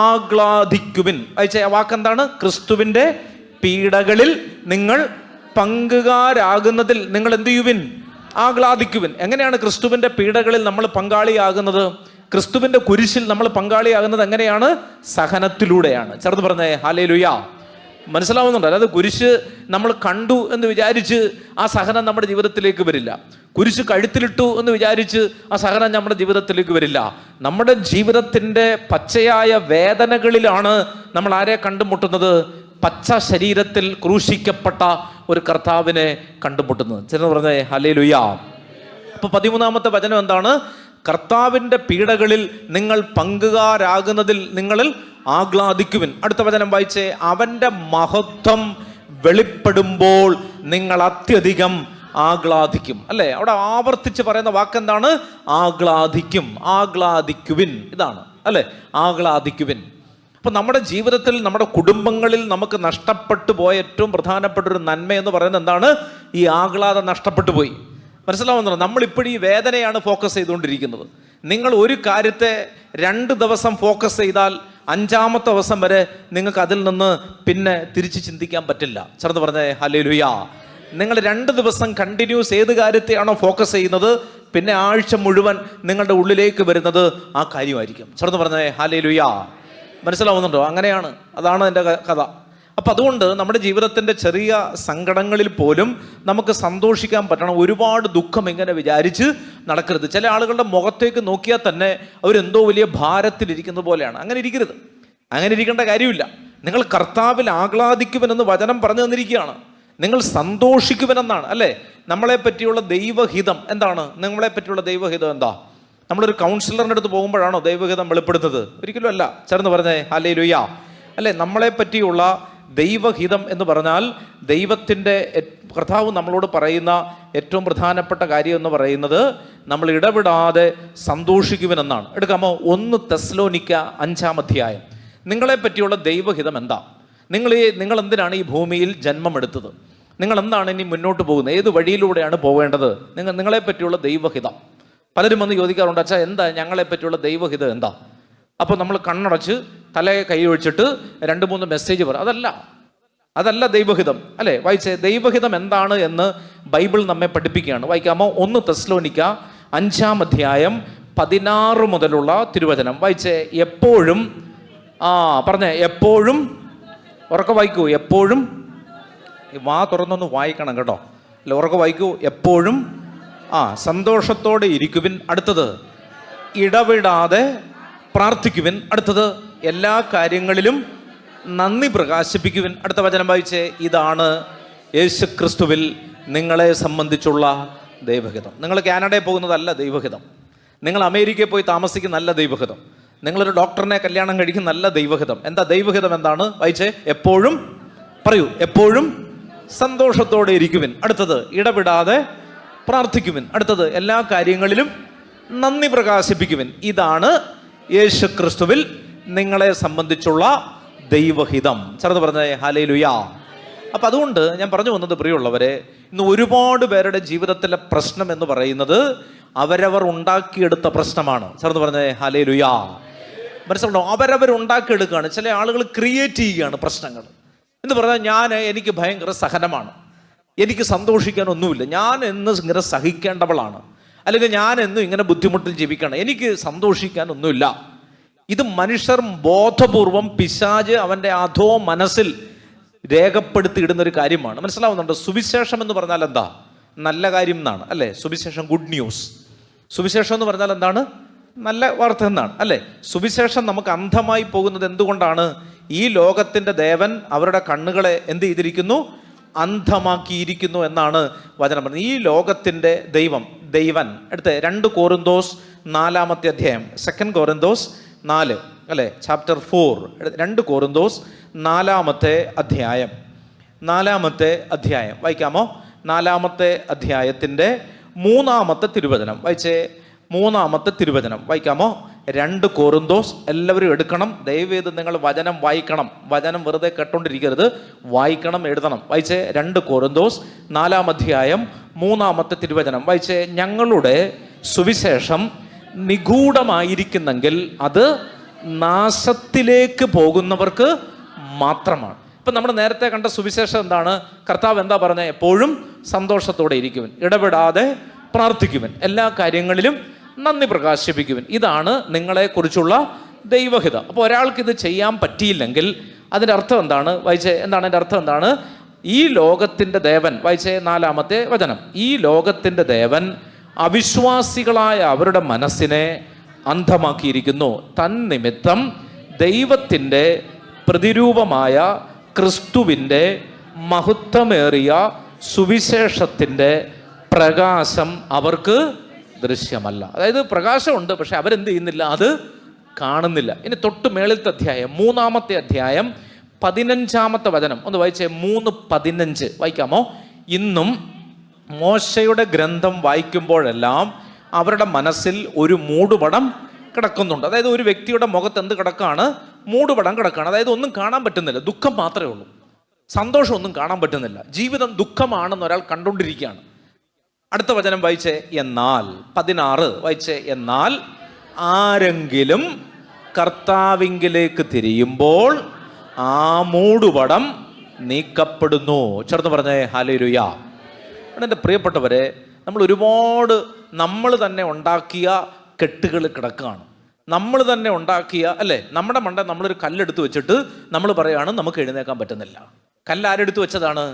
ആഹ്ലാദിക്കുവിൻ. വായിച്ചേ. ആ വാക്കെന്താണ്? ക്രിസ്തുവിൻ്റെ പീഡകളിൽ നിങ്ങൾ പങ്കുകാരാകുന്നതിൽ നിങ്ങൾ എന്ത് ചെയ്യുവിൻ? ആഹ്ലാദിക്കുവിൻ. എങ്ങനെയാണ് ക്രിസ്തുവിൻ്റെ പീഡകളിൽ നമ്മൾ പങ്കാളിയാകുന്നത്? ക്രിസ്തുവിൻ്റെ കുരിശിൽ നമ്മൾ പങ്കാളിയാകുന്നത് എങ്ങനെയാണ്? സഹനത്തിലൂടെയാണ്. ചേർന്ന് പറഞ്ഞേ ഹല്ലേലൂയ. മനസ്സിലാവുന്നുണ്ട്? അല്ലാതെ കുരിശ് നമ്മൾ കണ്ടു എന്ന് വിചാരിച്ച് ആ സഹനം നമ്മുടെ ജീവിതത്തിലേക്ക് വരില്ല. കുരിശ് കഴുത്തിലിട്ടു എന്ന് വിചാരിച്ച് ആ സഹനം നമ്മുടെ ജീവിതത്തിലേക്ക് വരില്ല. നമ്മുടെ ജീവിതത്തിൻ്റെ പച്ചയായ വേദനകളിലാണ് നമ്മൾ ആരെ കണ്ടുമുട്ടുന്നത്? പച്ച ശരീരത്തിൽ ക്രൂശിക്കപ്പെട്ട ഒരു കർത്താവിനെ കണ്ടുമുട്ടുന്നത്. ചിലർ പറഞ്ഞേ ഹല്ലേലൂയ. അപ്പൊ 13-ാമത്തെ വചനം എന്താണ്? കർത്താവിൻ്റെ പീഡകളിൽ നിങ്ങൾ പങ്കുകാരാകുന്നതിൽ നിങ്ങളിൽ ആഹ്ലാദിക്കുവിൻ. അടുത്ത വചനം വായിച്ചേ. അവൻ്റെ മഹത്വം വെളിപ്പെടുമ്പോൾ നിങ്ങൾ അത്യധികം ആഹ്ലാദിക്കും. അല്ലേ? അവിടെ ആവർത്തിച്ച് പറയുന്ന വാക്കെന്താണ്? ആഹ്ലാദിക്കും, ആഹ്ലാദിക്കുവിൻ. ഇതാണ് അല്ലേ, ആഹ്ലാദിക്കുവിൻ. അപ്പൊ നമ്മുടെ ജീവിതത്തിൽ, നമ്മുടെ കുടുംബങ്ങളിൽ നമുക്ക് നഷ്ടപ്പെട്ടു പോയ ഏറ്റവും പ്രധാനപ്പെട്ട ഒരു നന്മ എന്ന് പറയുന്നത് എന്താണ്? ഈ ആഹ്ലാദം നഷ്ടപ്പെട്ടു പോയി. മനസ്സിലാവുന്നുണ്ടോ? നമ്മളിപ്പോഴും ഈ വേദനയാണ് ഫോക്കസ് ചെയ്തുകൊണ്ടിരിക്കുന്നത്. നിങ്ങൾ ഒരു കാര്യത്തെ 2 ദിവസം ഫോക്കസ് ചെയ്താൽ 5-ാമത്തെ ദിവസം വരെ നിങ്ങൾക്ക് അതിൽ നിന്ന് പിന്നെ തിരിച്ച് ചിന്തിക്കാൻ പറ്റില്ല. ചേർന്ന് പറഞ്ഞേ ഹല്ലേലൂയ. നിങ്ങൾ 2 ദിവസം കണ്ടിന്യൂസ് ഏത് കാര്യത്തെയാണോ ഫോക്കസ് ചെയ്യുന്നത്, പിന്നെ ആഴ്ച മുഴുവൻ നിങ്ങളുടെ ഉള്ളിലേക്ക് വരുന്നത് ആ കാര്യമായിരിക്കും. ചേർന്ന് പറഞ്ഞേ ഹല്ലേലൂയ. മനസ്സിലാവുന്നുണ്ടോ? അങ്ങനെയാണ്, അതാണ് എൻ്റെ കഥ. അപ്പം അതുകൊണ്ട് നമ്മുടെ ജീവിതത്തിൻ്റെ ചെറിയ സങ്കടങ്ങളിൽ പോലും നമുക്ക് സന്തോഷിക്കാൻ പറ്റണം. ഒരുപാട് ദുഃഖം ഇങ്ങനെ വിചാരിച്ച് നടക്കരുത്. ചില ആളുകളുടെ മുഖത്തേക്ക് നോക്കിയാൽ തന്നെ അവരെന്തോ വലിയ ഭാരത്തിലിരിക്കുന്ന പോലെയാണ്. അങ്ങനെ ഇരിക്കരുത്, അങ്ങനെ ഇരിക്കേണ്ട കാര്യമില്ല. നിങ്ങൾ കർത്താവിൽ ആഹ്ലാദിക്കുവനെന്ന് വചനം പറഞ്ഞു തന്നിരിക്കുകയാണ്. നിങ്ങൾ സന്തോഷിക്കുവനെന്നാണ്. അല്ലേ? നമ്മളെ പറ്റിയുള്ള ദൈവഹിതം എന്താണ്? നമ്മളെ പറ്റിയുള്ള ദൈവഹിതം എന്താ? നമ്മളൊരു കൗൺസിലറിൻ്റെ അടുത്ത് പോകുമ്പോഴാണോ ദൈവഹിതം വെളിപ്പെടുത്തുന്നത്? ഒരിക്കലും അല്ല. ചേർന്ന് പറഞ്ഞേ ഹല്ലേലൂയ. അല്ലേ? നമ്മളെ പറ്റിയുള്ള ദൈവഹിതം എന്ന് പറഞ്ഞാൽ ദൈവത്തിൻ്റെ കർത്താവ് നമ്മളോട് പറയുന്ന ഏറ്റവും പ്രധാനപ്പെട്ട കാര്യം എന്ന് പറയുന്നത് നമ്മൾ ഇടപെടാതെ സന്തോഷിക്കുവനെന്നാണ്. എടുക്കാമോ? 1 തെസ്സലോനിക്ക 5-ാം അധ്യായം. നിങ്ങളെ പറ്റിയുള്ള ദൈവഹിതം എന്താ? നിങ്ങൾ എന്തിനാണ് ഈ ഭൂമിയിൽ ജന്മമെടുത്തത്? നിങ്ങൾ എന്താണ് ഇനി മുന്നോട്ട് പോകുന്നത്? ഏത് വഴിയിലൂടെയാണ് പോവേണ്ടത്? നിങ്ങളെ പറ്റിയുള്ള ദൈവഹിതം. പലരും വന്ന് ചോദിക്കാറുണ്ട്, അച്ഛാ എന്താ ഞങ്ങളെ പറ്റിയുള്ള ദൈവഹിതം എന്താ? അപ്പോൾ നമ്മൾ കണ്ണടച്ച് തലയെ കൈ ഒഴിച്ചിട്ട് 2-3 മെസ്സേജ് പറ. അതല്ല ദൈവഹിതം. അല്ലേ? വായിച്ചേ. ദൈവഹിതം എന്താണ് എന്ന് ബൈബിൾ നമ്മെ പഠിപ്പിക്കുകയാണ്. വായിക്കാമോ? 1 തെസ്സലോനിക്ക 5-ാം അധ്യായം 16 മുതലുള്ള തിരുവചനം വായിച്ചേ. എപ്പോഴും പറഞ്ഞേ, എപ്പോഴും ഉറക്കെ വായിക്കൂ. എപ്പോഴും വാ തുറന്നൊന്ന് വായിക്കണം കേട്ടോ. അല്ല, ഉറക്കെ വായിക്കൂ. എപ്പോഴും സന്തോഷത്തോടെ ഇരിക്കുവിൻ. അടുത്തത് ഇടവിടാതെ പ്രാർത്ഥിക്കുവിൻ. അടുത്തത് എല്ലാ കാര്യങ്ങളിലും നന്ദി പ്രകാശിപ്പിക്കുവിൻ. അടുത്ത വചനം വായിച്ചേ. ഇതാണ് യേശുക്രിസ്തുവിൽ നിങ്ങളെ സംബന്ധിച്ചുള്ള ദൈവഹിതം. നിങ്ങൾ കാനഡയിൽ പോകുന്നതല്ല ദൈവഹിതം. നിങ്ങൾ അമേരിക്കയിൽ പോയി താമസിക്കുന്നതല്ല ദൈവഹിതം. നിങ്ങളൊരു ഡോക്ടറിനെ കല്യാണം കഴിക്കുന്നതല്ല ദൈവഹിതം. എന്താ ദൈവഹിതം? എന്താണ്? വായിച്ചേ. എപ്പോഴും പറയൂ. എപ്പോഴും സന്തോഷത്തോടെ ഇരിക്കുവിൻ. അടുത്തത് ഇടപെടാതെ പ്രാർത്ഥിക്കുവിൻ. അടുത്തത് എല്ലാ കാര്യങ്ങളിലും നന്ദി പ്രകാശിപ്പിക്കുവിൻ. ഇതാണ് യേശുക്രിസ്തുവിൽ നിങ്ങളെ സംബന്ധിച്ചുള്ള ദൈവഹിതം. ചേർന്ന് പറഞ്ഞേ ഹല്ലേലൂയ. അപ്പം അതുകൊണ്ട് ഞാൻ പറഞ്ഞു വന്നത്, പ്രിയമുള്ളവരെ, ഇന്ന് ഒരുപാട് പേരുടെ ജീവിതത്തിലെ പ്രശ്നം എന്ന് പറയുന്നത് അവരവർ ഉണ്ടാക്കിയെടുത്ത പ്രശ്നമാണ്. ചേർന്ന് പറഞ്ഞേ ഹല്ലേലൂയ. മനസ്സിലുണ്ടോ? അവരവർ ഉണ്ടാക്കിയെടുക്കുകയാണ്. ചില ആളുകൾ ക്രിയേറ്റ് ചെയ്യുകയാണ് പ്രശ്നങ്ങൾ എന്ന് പറഞ്ഞാൽ എനിക്ക് ഭയങ്കര സഹനമാണ്, എനിക്ക് സന്തോഷിക്കാനൊന്നുമില്ല, ഞാൻ എന്ന് ഇങ്ങനെ സഹിക്കേണ്ടവളാണ്, അല്ലെങ്കിൽ ഞാൻ എന്നും ഇങ്ങനെ ബുദ്ധിമുട്ടിൽ ജീവിക്കണം, എനിക്ക് സന്തോഷിക്കാനൊന്നുമില്ല. ഇത് മനുഷ്യർ ബോധപൂർവം പിശാച് അവൻ്റെ അധോ മനസ്സിൽ രേഖപ്പെടുത്തിയിടുന്നൊരു കാര്യമാണ്. മനസ്സിലാവുന്നുണ്ട്? സുവിശേഷം എന്ന് പറഞ്ഞാൽ എന്താ? നല്ല കാര്യം എന്നാണ്. അല്ലേ? സുവിശേഷം ഗുഡ് ന്യൂസ്. സുവിശേഷം എന്ന് പറഞ്ഞാൽ എന്താണ്? നല്ല വാർത്ത എന്നാണ്. അല്ലേ? സുവിശേഷം നമുക്ക് അന്ധമായി പോകുന്നത് എന്തുകൊണ്ടാണ്? ഈ ലോകത്തിൻ്റെ ദേവൻ അവരുടെ കണ്ണുകളെ എന്ത് ചെയ്തിരിക്കുന്നു? അന്ധമാക്കിയിരിക്കുന്നു എന്നാണ് വചനം പറയുന്നത്. ഈ ലോകത്തിൻ്റെ ദൈവൻ എടുത്ത് 2 കോറിന്തോസ് 4-ാമത്തെ അധ്യായം, 2 കോറിന്തോസ് 4, അല്ലേ? ചാപ്റ്റർ 4, 2 കോറിന്തോസ് 4-ാമത്തെ അധ്യായം വായിക്കാമോ? 4-ാമത്തെ അധ്യായത്തിൻ്റെ 3-ാമത്തെ തിരുവചനം വായിച്ചേ. 3-ാമത്തെ തിരുവചനം വായിക്കാമോ? 2 കോറിന്തോസ്. എല്ലാവരും എടുക്കണം, ദയവേത് നിങ്ങൾ വചനം വായിക്കണം. വചനം വെറുതെ കേട്ടോണ്ടിരിക്കരുത്, വായിക്കണം, എഴുതണം. വായിച്ചേ. 2 കോറിന്തോസ് 4-ാം അധ്യായം 3-ാമത്തെ തിരുവചനം വായിച്ചേ. ഞങ്ങളുടെ സുവിശേഷം നിഗൂഢമായിരിക്കുന്നെങ്കിൽ അത് നാശത്തിലേക്ക് പോകുന്നവർക്ക് മാത്രമാണ്. ഇപ്പം നമ്മൾ നേരത്തെ കണ്ട സുവിശേഷം എന്താണ്? കർത്താവ് എന്താ പറഞ്ഞത്? എപ്പോഴും സന്തോഷത്തോടെ ഇരിക്കുവൻ, ഇടപെടാതെ പ്രാർത്ഥിക്കുവൻ, എല്ലാ കാര്യങ്ങളിലും നന്ദി പ്രകാശിപ്പിക്കുവൻ. ഇതാണ് നിങ്ങളെക്കുറിച്ചുള്ള ദൈവഹിതം. അപ്പോൾ ഒരാൾക്ക് ഇത് ചെയ്യാൻ പറ്റിയില്ലെങ്കിൽ അതിൻ്റെ അർത്ഥം എന്താണ്? വായിച്ചേ, എന്താണ് അതിൻ്റെ അർത്ഥം? എന്താണ്? ഈ ലോകത്തിൻ്റെ ദേവൻ, വായിച്ചേ 4-ാമത്തെ വചനം, ഈ ലോകത്തിൻ്റെ ദേവൻ അവിശ്വാസികളായ അവരുടെ മനസ്സിനെ അന്ധമാക്കിയിരിക്കുന്നു. തന്നിമിത്തം ദൈവത്തിൻ്റെ പ്രതിരൂപമായ ക്രിസ്തുവിൻ്റെ മഹത്വമേറിയ സുവിശേഷത്തിൻ്റെ പ്രകാശം അവർക്ക് ദൃശ്യമല്ല. അതായത് പ്രകാശമുണ്ട്, പക്ഷെ അവരെന്ത് ചെയ്യുന്നില്ല? അത് കാണുന്നില്ല. ഇനി തൊട്ട് മേളിലത്തെ അധ്യായം 3-ാമത്തെ അധ്യായം 15-ാമത്തെ വചനം ഒന്ന് വായിച്ചേ. 3:15 വായിക്കാമോ? ഇന്നും മോശയുടെ ഗ്രന്ഥം വായിക്കുമ്പോഴെല്ലാം അവരുടെ മനസ്സിൽ ഒരു മൂടുപടം കിടക്കുന്നുണ്ട്. അതായത് ഒരു വ്യക്തിയുടെ മുഖത്ത് എന്ത് കിടക്കാണ്? മൂടുപടം കിടക്കാണ്. അതായത് ഒന്നും കാണാൻ പറ്റുന്നില്ല, ദുഃഖം മാത്രമേ ഉള്ളൂ, സന്തോഷമൊന്നും കാണാൻ പറ്റുന്നില്ല. ജീവിതം ദുഃഖമാണെന്ന് ഒരാൾ കണ്ടുകൊണ്ടിരിക്കുകയാണ്. അടുത്ത വചനം വായിച്ചേ. എന്നാൽ 16 വായിച്ചേ. എന്നാൽ ആരെങ്കിലും കർത്താവിങ്കിലേക്ക് തിരിയുമ്പോൾ ആ മൂടുപടം നീക്കപ്പെടുന്നു. ചേർന്ന് പറഞ്ഞേ ഹല്ലേലൂയ. എൻ്റെ പ്രിയപ്പെട്ടവരെ, നമ്മൾ തന്നെ ഉണ്ടാക്കിയ കെട്ടുകൾ കിടക്കുകയാണ്. നമ്മൾ തന്നെ ഉണ്ടാക്കിയ, അല്ലേ, നമ്മുടെ മണ്ട നമ്മളൊരു കല്ലെടുത്ത് വെച്ചിട്ട് നമ്മൾ പറയുകയാണ് നമുക്ക് എഴുന്നേക്കാൻ പറ്റുന്നില്ല. കല്ല് ആരെടുത്ത് വെച്ചതാണ്?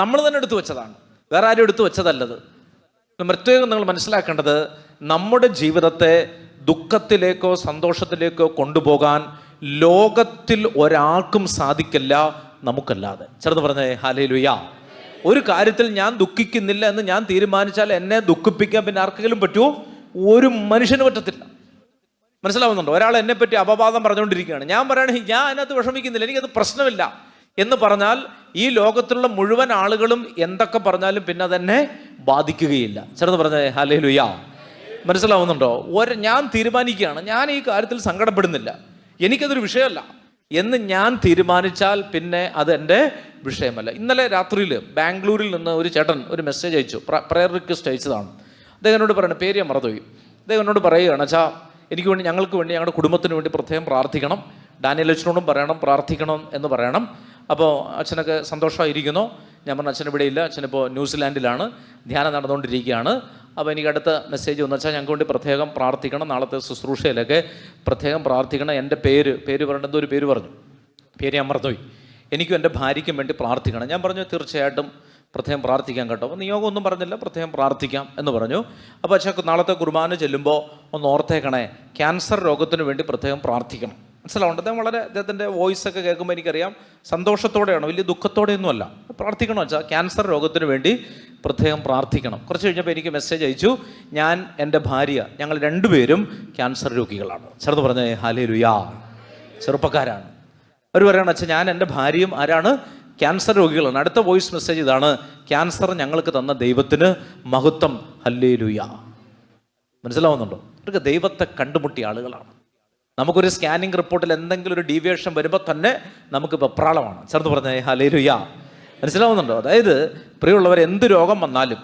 നമ്മൾ തന്നെ എടുത്തു വെച്ചതാണ്, വേറെ ആരും എടുത്തു വെച്ചതല്ലത്. പ്രത്യേകം നിങ്ങൾ മനസ്സിലാക്കേണ്ടത്, നമ്മുടെ ജീവിതത്തെ ദുഃഖത്തിലേക്കോ സന്തോഷത്തിലേക്കോ കൊണ്ടുപോകാൻ ലോകത്തിൽ ഒരാൾക്കും സാധിക്കില്ല, നമുക്കല്ലാതെ. ചേർന്ന് പറഞ്ഞേ ഹല്ലേലൂയ. ഒരു കാര്യത്തിൽ ഞാൻ ദുഃഖിക്കുന്നില്ല എന്ന് ഞാൻ തീരുമാനിച്ചാൽ എന്നെ ദുഃഖിപ്പിക്കാൻ പിന്നെ ആർക്കെങ്കിലും പറ്റുമോ? ഒരു മനുഷ്യന് പറ്റത്തില്ല. മനസ്സിലാവുന്നുണ്ടോ? ഒരാൾ എന്നെപ്പറ്റി അപവാദം പറഞ്ഞുകൊണ്ടിരിക്കുകയാണ്, ഞാൻ പറയുകയാണെങ്കിൽ ഞാൻ അതിനകത്ത് വിഷമിക്കുന്നില്ല, എനിക്കത് പ്രശ്നമില്ല എന്ന് പറഞ്ഞാൽ ഈ ലോകത്തിലുള്ള മുഴുവൻ ആളുകളും എന്തൊക്കെ പറഞ്ഞാലും പിന്നെ അതെന്നെ ബാധിക്കുകയില്ല. ചേർന്ന് പറഞ്ഞേ ഹല്ലേലൂയ. മനസ്സിലാവുന്നുണ്ടോ? ഞാൻ തീരുമാനിക്കുകയാണ്, ഞാൻ ഈ കാര്യത്തിൽ സങ്കടപ്പെടുന്നില്ല, എനിക്കതൊരു വിഷയമല്ല എന്ന് ഞാൻ തീരുമാനിച്ചാൽ പിന്നെ അത് എൻ്റെ വിഷയമല്ല. ഇന്നലെ രാത്രിയിൽ ബാംഗ്ലൂരിൽ നിന്ന് ഒരു ചേട്ടൻ ഒരു മെസ്സേജ് അയച്ചു, പ്രയർ റിക്വസ്റ്റ് അയച്ചതാണ്. അദ്ദേഹം എന്നോട് പറയണം, പേര് ഞാൻ മറന്നുപോയി. അദ്ദേഹം എന്നോട് പറയുകയാണ്, അച്ഛാ എനിക്ക് വേണ്ടി, ഞങ്ങൾക്ക് വേണ്ടി, ഞങ്ങളുടെ കുടുംബത്തിന് വേണ്ടി പ്രത്യേകം പ്രാർത്ഥിക്കണം, ഡാനിയൽ അച്ഛനോടും പറയണം, പ്രാർത്ഥിക്കണം എന്ന് പറയണം. അപ്പോൾ അച്ഛനൊക്കെ സന്തോഷമായിരിക്കുന്നു. ഞാൻ പറഞ്ഞു, അച്ഛൻ ഇവിടെ ഇല്ല, അച്ഛനിപ്പോൾ ന്യൂസിലാൻഡിലാണ്, ധ്യാനം നടന്നുകൊണ്ടിരിക്കുകയാണ്. അപ്പോൾ എനിക്ക് അടുത്ത മെസ്സേജ് വന്നു, വെച്ചാൽ ഞങ്ങൾക്ക് വേണ്ടി പ്രത്യേകം പ്രാർത്ഥിക്കണം, നാളത്തെ ശുശ്രൂഷയിലൊക്കെ പ്രത്യേകം പ്രാർത്ഥിക്കണം. എൻ്റെ പേര് പറയേണ്ട എന്തോ ഒരു പേര് പറഞ്ഞു, പേര് ഞാൻ മറന്നുപോയി. എനിക്കും എൻ്റെ ഭാര്യയ്ക്കും വേണ്ടി പ്രാർത്ഥിക്കണം. ഞാൻ പറഞ്ഞു തീർച്ചയായിട്ടും പ്രത്യേകം പ്രാർത്ഥിക്കാം കേട്ടോ. അപ്പോൾ നിയോഗം ഒന്നും പറഞ്ഞില്ല, പ്രത്യേകം പ്രാർത്ഥിക്കാം എന്ന് പറഞ്ഞു. അപ്പോൾ അച്ഛൻ നാളത്തെ കുർബാന ചെല്ലുമ്പോൾ ഒന്ന് ഓർത്തേക്കണേ, ക്യാൻസർ രോഗത്തിന് വേണ്ടി പ്രത്യേകം പ്രാർത്ഥിക്കണം. മനസ്സിലാവുണ്ട്? അദ്ദേഹം വളരെ, അദ്ദേഹത്തിൻ്റെ വോയിസൊക്കെ കേൾക്കുമ്പോൾ എനിക്കറിയാം സന്തോഷത്തോടെയാണ്, വലിയ ദുഃഖത്തോടെയൊന്നുമല്ല. പ്രാർത്ഥിക്കണം വെച്ചാൽ ക്യാൻസർ രോഗത്തിന് വേണ്ടി പ്രത്യേകം പ്രാർത്ഥിക്കണം. കുറച്ച് കഴിഞ്ഞപ്പോൾ എനിക്ക് മെസ്സേജ് അയച്ചു, ഞാൻ, എൻ്റെ ഭാര്യ, ഞങ്ങൾ രണ്ടുപേരും ക്യാൻസർ രോഗികളാണ്. ചേർന്ന് പറഞ്ഞേ ഹല്ലേലൂയ. ചെറുപ്പക്കാരാണ്. അവർ പറയുകയാണ്, അച്ഛൻ ഞാൻ, എൻ്റെ ഭാര്യയും ആരാണ്? ക്യാൻസർ രോഗികളാണ്. അടുത്ത വോയിസ് മെസ്സേജ് ഇതാണ്, ക്യാൻസർ ഞങ്ങൾക്ക് തന്ന ദൈവത്തിന് മഹത്വം, ഹല്ലേലൂയ. മനസ്സിലാവുന്നുണ്ടോ? ഇവർക്ക് ദൈവത്തെ കണ്ടുമുട്ടിയ ആളുകളാണ്. നമുക്കൊരു സ്കാനിങ് റിപ്പോർട്ടിൽ എന്തെങ്കിലും ഒരു ഡീവിയേഷൻ വരുമ്പോൾ തന്നെ നമുക്ക് വെപ്രാളമാണ്. ചേർന്ന് പറഞ്ഞേ ഹല്ലേലൂയ. മനസ്സിലാവുന്നുണ്ടോ? അതായത് പ്രിയമുള്ളവർ, എന്ത് രോഗം വന്നാലും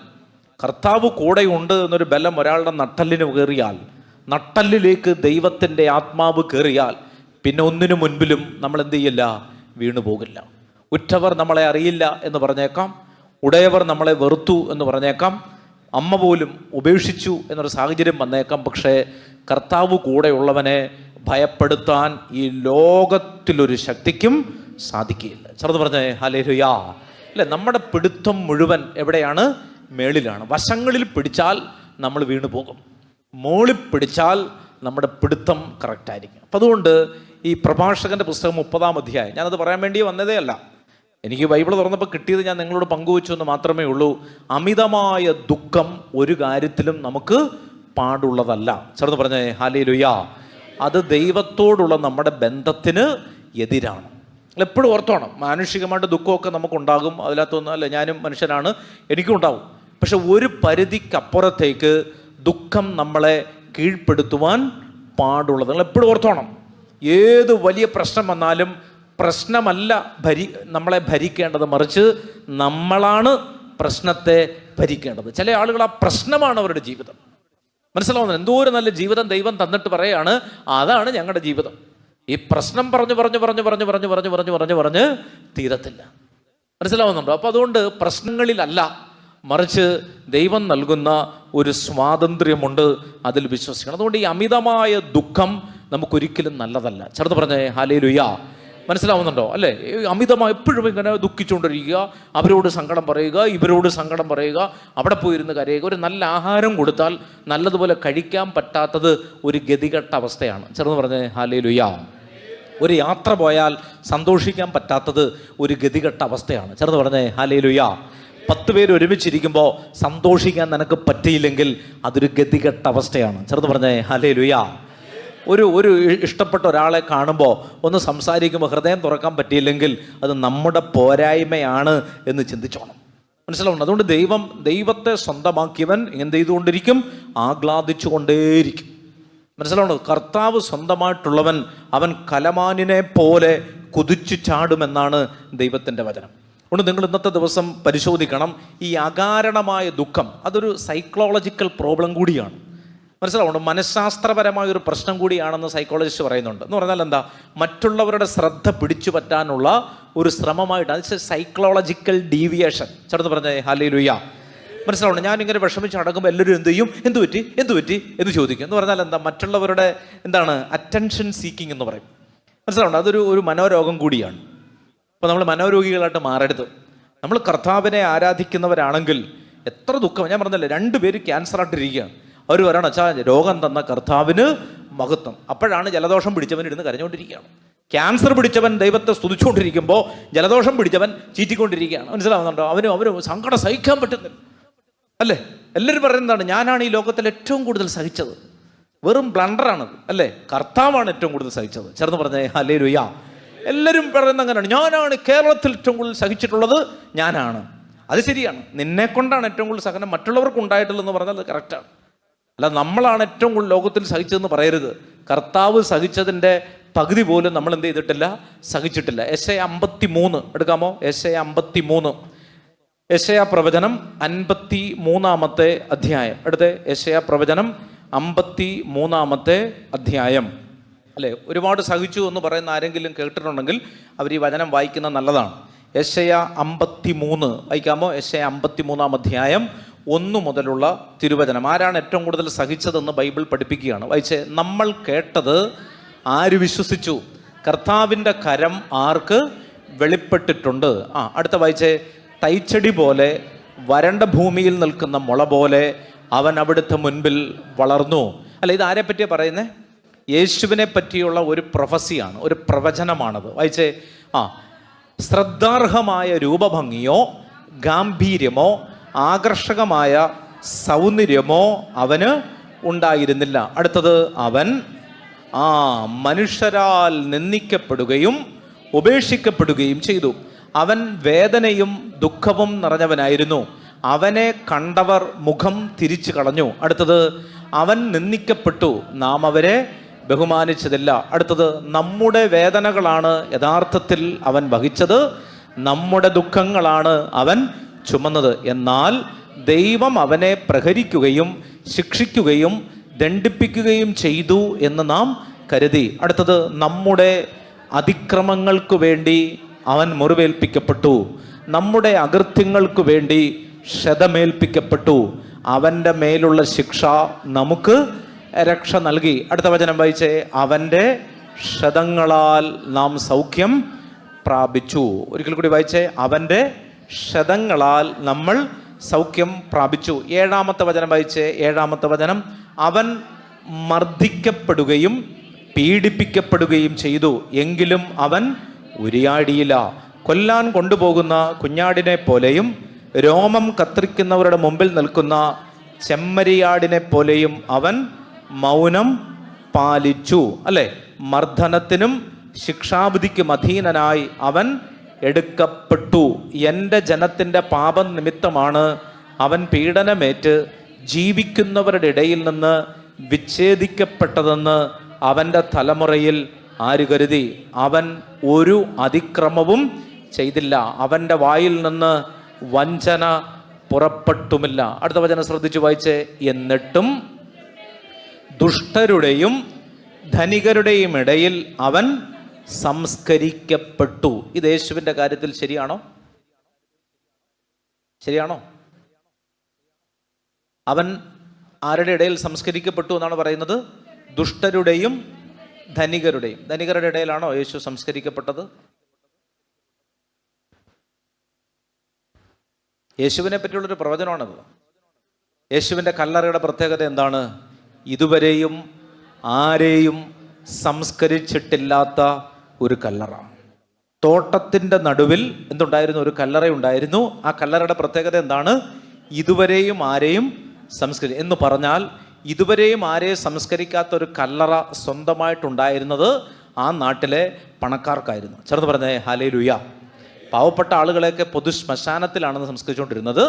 കർത്താവ് കൂടെയുണ്ട് എന്നൊരു ബലം ഒരാളുടെ നട്ടലിന് കയറിയാൽ, നട്ടലിലേക്ക് ദൈവത്തിൻ്റെ ആത്മാവ് കയറിയാൽ പിന്നെ ഒന്നിനു മുൻപിലും നമ്മൾ എന്ത് ചെയ്യില്ല? വീണു പോകില്ല. ഉറ്റവർ നമ്മളെ അറിയില്ല എന്ന് പറഞ്ഞേക്കാം, ഉടയവർ നമ്മളെ വെറുത്തു എന്ന് പറഞ്ഞേക്കാം, അമ്മ പോലും ഉപേക്ഷിച്ചു എന്നൊരു സാഹചര്യം വന്നേക്കാം. പക്ഷേ കർത്താവ് കൂടെയുള്ളവനെ ഭയപ്പെടുത്താൻ ഈ ലോകത്തിലൊരു ശക്തിക്കും സാധിക്കുകയില്ല. ചെറുത് പറഞ്ഞേ ഹല്ലേലൂയ. അല്ലേ, നമ്മുടെ പിടുത്തം മുഴുവൻ എവിടെയാണ്? മേളിലാണ്. വശങ്ങളിൽ പിടിച്ചാൽ നമ്മൾ വീണു പോകും, മോളിൽ പിടിച്ചാൽ നമ്മുടെ പിടുത്തം കറക്റ്റായിരിക്കും. അപ്പം അതുകൊണ്ട് ഈ പ്രഭാഷകൻ്റെ പുസ്തകം 30-ാം അധ്യായം, ഞാനത് പറയാൻ വേണ്ടി വന്നതേ അല്ല, എനിക്ക് ബൈബിൾ തുറന്നപ്പോൾ കിട്ടിയത് ഞാൻ നിങ്ങളോട് പങ്കുവച്ചു എന്ന് മാത്രമേ ഉള്ളൂ. അമിതമായ ദുഃഖം ഒരു കാര്യത്തിലും നമുക്ക് പാടുള്ളതല്ല. ചേർന്ന് പറഞ്ഞേ ഹല്ലേലൂയ. അത് ദൈവത്തോടുള്ള നമ്മുടെ ബന്ധത്തിന് എതിരാണ്. എപ്പോഴും ഓർത്തോണം, മാനുഷികമായിട്ട് ദുഃഖമൊക്കെ നമുക്കുണ്ടാകും, അതിനകത്തൊന്നും അല്ല, ഞാനും മനുഷ്യനാണ്, എനിക്കും ഉണ്ടാവും. പക്ഷെ ഒരു പരിധിക്കപ്പുറത്തേക്ക് ദുഃഖം നമ്മളെ കീഴ്പ്പെടുത്തുവാൻ പാടുള്ളത് നിങ്ങൾ എപ്പോഴും ഓർത്തോണം. ഏത് വലിയ പ്രശ്നം വന്നാലും പ്രശ്നമല്ല നമ്മളെ ഭരിക്കേണ്ടത്, മറിച്ച് നമ്മളാണ് പ്രശ്നത്തെ ഭരിക്കേണ്ടത്. ചില ആളുകൾ ആ പ്രശ്നമാണ് അവരുടെ ജീവിതം. മനസ്സിലാവുന്നത്? എന്തോ ഒരു നല്ല ജീവിതം ദൈവം തന്നിട്ട് പറയാണ്, അതാണ് ഞങ്ങളുടെ ജീവിതം. ഈ പ്രശ്നം പറഞ്ഞ് തീരത്തില്ല. മനസ്സിലാവുന്നുണ്ടോ? അപ്പോൾ അതുകൊണ്ട് പ്രശ്നങ്ങളിലല്ല, മറിച്ച് ദൈവം നൽകുന്ന ഒരു സ്വാതന്ത്ര്യമുണ്ട്, അതിൽ വിശ്വസിക്കണം. അതുകൊണ്ട് ഈ അമിതമായ ദുഃഖം നമുക്കൊരിക്കലും നല്ലതല്ല. ചേർന്ന് പറഞ്ഞേ ഹല്ലേലൂയ. മനസ്സിലാവുന്നുണ്ടോ അല്ലേ? അമിതമായി എപ്പോഴും ഇങ്ങനെ ദുഃഖിച്ചുകൊണ്ടിരിക്കുക, അവരോട് സങ്കടം പറയുക, ഇവരോട് സങ്കടം പറയുക, അവിടെ പോയിരുന്ന് കരയുക. ഒരു നല്ല ആഹാരം കൊടുത്താൽ നല്ലതുപോലെ കഴിക്കാൻ പറ്റാത്തത് ഒരു ഗതികെട്ട അവസ്ഥയാണ്. ചെറുന്ന് പറഞ്ഞേ ഹല്ലേലൂയ. ഒരു യാത്ര പോയാൽ സന്തോഷിക്കാൻ പറ്റാത്തത് ഒരു ഗതികെട്ട അവസ്ഥയാണ്. ചെറുന്ന് പറഞ്ഞേ ഹല്ലേലൂയ. 10 പേര് ഒരുമിച്ചിരിക്കുമ്പോൾ സന്തോഷിക്കാൻ നിനക്ക് പറ്റിയില്ലെങ്കിൽ അതൊരു ഗതികെട്ട അവസ്ഥയാണ്. ചെറുന്ന് പറഞ്ഞേ ഹല്ലേലൂയ. ഒരു ഇഷ്ടപ്പെട്ട ഒരാളെ കാണുമ്പോൾ ഒന്ന് സംസാരിക്കുമ്പോൾ ഹൃദയം തുറക്കാൻ പറ്റിയില്ലെങ്കിൽ അത് നമ്മുടെ പോരായ്മയാണ് എന്ന് ചിന്തിച്ചോണം. മനസ്സിലാവുന്നു? അതുകൊണ്ട് ദൈവത്തെ സ്വന്തമാക്കിയവൻ എന്ത് ചെയ്തുകൊണ്ടിരിക്കും? ആഹ്ലാദിച്ചു കൊണ്ടേയിരിക്കും. മനസ്സിലാവുന്നു? കർത്താവ് സ്വന്തമായിട്ടുള്ളവൻ അവൻ കലമാനിനെ പോലെ കുതിച്ചു ചാടുമെന്നാണ് ദൈവത്തിൻ്റെ വചനം. അതുകൊണ്ട് നിങ്ങൾ ഇന്നത്തെ ദിവസം പരിശോധിക്കണം. ഈ അകാരണമായ ദുഃഖം അതൊരു സൈക്കോളജിക്കൽ പ്രോബ്ലം കൂടിയാണ്. മനസ്സിലാവുന്നുണ്ട്? മനഃശാസ്ത്രപരമായ ഒരു പ്രശ്നം കൂടിയാണെന്ന് സൈക്കോളജിസ്റ്റ് പറയുന്നുണ്ട്. എന്ന് പറഞ്ഞാൽ എന്താ? മറ്റുള്ളവരുടെ ശ്രദ്ധ പിടിച്ചു പറ്റാനുള്ള ഒരു ശ്രമമായിട്ട്. അത് സൈക്കോളജിക്കൽ ഡീവിയേഷൻ. ചേർന്ന് പറഞ്ഞേ ഹല്ലേലൂയ. മനസ്സിലാവുന്നുണ്ട്? ഞാനിങ്ങനെ വിഷമിച്ച് നടക്കുമ്പോൾ എല്ലാവരും എന്ത് പറ്റി എന്ന് ചോദിക്കും. എന്ന് പറഞ്ഞാൽ എന്താ? മറ്റുള്ളവരുടെ അറ്റൻഷൻ സീക്കിംഗ് എന്ന് പറയും. മനസ്സിലാവുന്നുണ്ട്? അതൊരു മനോരോഗം കൂടിയാണ്. അപ്പോൾ നമ്മൾ മനോരോഗികളായിട്ട് മാറരുത്. നമ്മൾ കർത്താവിനെ ആരാധിക്കുന്നവരാണെങ്കിൽ എത്ര ദുഃഖം. ഞാൻ പറഞ്ഞല്ലേ, 2 പേര് ക്യാൻസറായിട്ടിരിക്കുകയാണ്. അവർ പറയണം, അച്ഛാ രോഗം തന്ന കർത്താവിന് മഹത്വം. അപ്പോഴാണ് ജലദോഷം പിടിച്ചവൻ ഇരുന്ന് കരഞ്ഞുകൊണ്ടിരിക്കുകയാണ്. ക്യാൻസർ പിടിച്ചവൻ ദൈവത്തെ സ്തുതിച്ചുകൊണ്ടിരിക്കുമ്പോൾ ജലദോഷം പിടിച്ചവൻ ചീറ്റിക്കൊണ്ടിരിക്കുകയാണ്. മനസ്സിലാവുന്നുണ്ടോ? അവന് സങ്കടം സഹിക്കാൻ പറ്റുന്നില്ല അല്ലേ? എല്ലാവരും പറയുന്നതാണ്, ഞാനാണ് ഈ ലോകത്തിൽ ഏറ്റവും കൂടുതൽ സഹിച്ചത്. വെറും ബ്ലണ്ടറാണത് അല്ലേ? കർത്താവാണ് ഏറ്റവും കൂടുതൽ സഹിച്ചത്. ചേർന്ന് പറഞ്ഞേ ഹല്ലേലൂയ. എല്ലാവരും പറയുന്നത് അങ്ങനെയാണ്. ഞാനാണ് കേരളത്തിൽ ഏറ്റവും കൂടുതൽ സഹിച്ചിട്ടുള്ളത്, ഞാനാണ്. അത് ശരിയാണ്, നിന്നെ കൊണ്ടാണ് ഏറ്റവും കൂടുതൽ സഹനം മറ്റുള്ളവർക്ക് ഉണ്ടായിട്ടുള്ളതെന്ന് പറഞ്ഞാൽ അത് കറക്റ്റാണ്. അല്ല, നമ്മളാണ് ഏറ്റവും കൂടുതൽ ലോകത്തിൽ സഹിച്ചതെന്ന് പറയരുത്. കർത്താവ് സഹിച്ചതിൻ്റെ പകുതി പോലും നമ്മൾ എന്ത് ചെയ്തിട്ടില്ല? സഹിച്ചിട്ടില്ല. യെശയ്യാ 53 എടുക്കാമോ? യെശയ്യാ 53, യെശയ്യാ പ്രവചനം 53-ാമത്തെ അധ്യായം എടുത്ത്. യെശയ്യാ പ്രവചനം 53-ാമത്തെ അധ്യായം അല്ലേ? ഒരുപാട് സഹിച്ചു എന്ന് പറയുന്ന ആരെങ്കിലും കേട്ടിട്ടുണ്ടെങ്കിൽ അവർ ഈ വചനം വായിക്കുന്നത് നല്ലതാണ്. യെശയ്യാ 53 വായിക്കാമോ? യെശയ്യാ 53-ാം അധ്യായം 1 മുതലുള്ള തിരുവചനം. ആരാണ് ഏറ്റവും കൂടുതൽ സഹിച്ചതെന്ന് ബൈബിൾ പഠിപ്പിക്കുകയാണ്. വായിച്ചേ. നമ്മൾ കേട്ടത് ആര് വിശ്വസിച്ചു? കർത്താവിൻ്റെ കരം ആർക്ക് വെളിപ്പെട്ടിട്ടുണ്ട്? അടുത്ത വായിച്ചേ. തൈച്ചെടി പോലെ വരണ്ട ഭൂമിയിൽ നിൽക്കുന്ന മുള പോലെ അവൻ അവിടുത്തെ മുൻപിൽ വളർന്നു. അല്ല, ഇത് ആരെ പറ്റിയാണ് പറയുന്നത്? യേശുവിനെ പറ്റിയുള്ള ഒരു പ്രൊഫസിയാണ്, ഒരു പ്രവചനമാണത്. വായിച്ചേ. ശ്രദ്ധാർഹമായ രൂപഭംഗിയോ ഗാംഭീര്യമോ ആകർഷകമായ സൗന്ദര്യമോ അവന് ഉണ്ടായിരുന്നില്ല. അടുത്തത്, അവൻ മനുഷ്യരാൽ നിന്ദിക്കപ്പെടുകയും ഉപേക്ഷിക്കപ്പെടുകയും ചെയ്തു. അവൻ വേദനയും ദുഃഖവും നിറഞ്ഞവനായിരുന്നു. അവനെ കണ്ടവർ മുഖം തിരിച്ചു കളഞ്ഞു. അടുത്തത്, അവൻ നിന്ദിക്കപ്പെട്ടു, നാം അവരെ ബഹുമാനിച്ചതില്ല. അടുത്തത്, നമ്മുടെ വേദനകളാണ് യഥാർത്ഥത്തിൽ അവൻ വഹിച്ചത്, നമ്മുടെ ദുഃഖങ്ങളാണ് അവൻ ചുമന്നത്. എന്നാൽ ദൈവം അവനെ പ്രഹരിക്കുകയും ശിക്ഷിക്കുകയും ദണ്ഡിപ്പിക്കുകയും ചെയ്തു എന്ന് നാം കരുതി. അടുത്തത്, നമ്മുടെ അതിക്രമങ്ങൾക്ക് വേണ്ടി അവൻ മുറിവേൽപ്പിക്കപ്പെട്ടു, നമ്മുടെ അകൃത്യങ്ങൾക്ക് വേണ്ടി ക്ഷതമേൽപ്പിക്കപ്പെട്ടു, അവൻ്റെ മേലുള്ള ശിക്ഷ നമുക്ക് രക്ഷ നൽകി. അടുത്ത വചനം വായിച്ചേ. അവൻ്റെ ക്ഷതങ്ങളാൽ നാം സൗഖ്യം പ്രാപിച്ചു. ഒരിക്കൽ കൂടി വായിച്ചേ. അവൻ്റെ ക്ഷതങ്ങളാൽ നമ്മൾ സൗഖ്യം പ്രാപിച്ചു. 7-ാമത്തെ വചനം വായിച്ചേ. 7-ാമത്തെ വചനം. അവൻ മർദ്ദിക്കപ്പെടുകയും പീഡിപ്പിക്കപ്പെടുകയും ചെയ്തു, എങ്കിലും അവൻ ഉരിയാടിയില്ല. കൊല്ലാൻ കൊണ്ടുപോകുന്ന കുഞ്ഞാടിനെ പോലെയും രോമം കത്തിരിക്കുന്നവരുടെ മുമ്പിൽ നിൽക്കുന്ന ചെമ്മരിയാടിനെ പോലെയും അവൻ മൗനം പാലിച്ചു. അല്ലേ? മർദ്ദനത്തിനും ശിക്ഷാവിധിക്കും അധീനനായി അവൻ എടുക്കപ്പെട്ടു. എൻ്റെ ജനത്തിൻ്റെ പാപം നിമിത്തമാണ് അവൻ പീഡനമേറ്റ് ജീവിക്കുന്നവരുടെ ഇടയിൽ നിന്ന് വിച്ഛേദിക്കപ്പെട്ടതെന്ന് അവൻ്റെ തലമുറയിൽ ആര് കരുതി? അവൻ ഒരു അതിക്രമവും ചെയ്തില്ല, അവൻ്റെ വായിൽ നിന്ന് വഞ്ചന പുറപ്പെട്ടുമില്ല. അടുത്ത വചനം ശ്രദ്ധിച്ചു വായിച്ചേ. എന്നിട്ടും ദുഷ്ടരുടെയും ധനികരുടെയും ഇടയിൽ അവൻ സംസ്കരിക്കപ്പെട്ടു. ഇത് യേശുവിൻ്റെ കാര്യത്തിൽ ശരിയാണോ? അവൻ ആരുടെ ഇടയിൽ സംസ്കരിക്കപ്പെട്ടു എന്നാണ് പറയുന്നത്? ദുഷ്ടരുടെയും ധനികരുടെയും. ധനികരുടെ ഇടയിലാണോ യേശു സംസ്കരിക്കപ്പെട്ടത്? യേശുവിനെ പറ്റിയുള്ളൊരു പ്രവചനമാണത്. യേശുവിൻ്റെ കല്ലറയുടെ പ്രത്യേകത എന്താണ്? ഇതുവരെയും ആരെയും സംസ്കരിച്ചിട്ടില്ലാത്ത ഒരു കല്ലറ. തോട്ടത്തിൻ്റെ നടുവിൽ എന്തുണ്ടായിരുന്നു? ഒരു കല്ലറയുണ്ടായിരുന്നു. ആ കല്ലറയുടെ പ്രത്യേകത എന്താണ്? ഇതുവരെയും ആരെയും എന്ന് പറഞ്ഞാൽ ഇതുവരെയും ആരെയും സംസ്കരിക്കാത്ത ഒരു കല്ലറ സ്വന്തമായിട്ടുണ്ടായിരുന്നത് ആ നാട്ടിലെ പണക്കാർക്കായിരുന്നു. ചേർന്ന് പറഞ്ഞേ ഹല്ലേലൂയ. പാവപ്പെട്ട ആളുകളെയൊക്കെ പൊതു ശ്മശാനത്തിലാണെന്ന് സംസ്കരിച്ചുകൊണ്ടിരുന്നത്.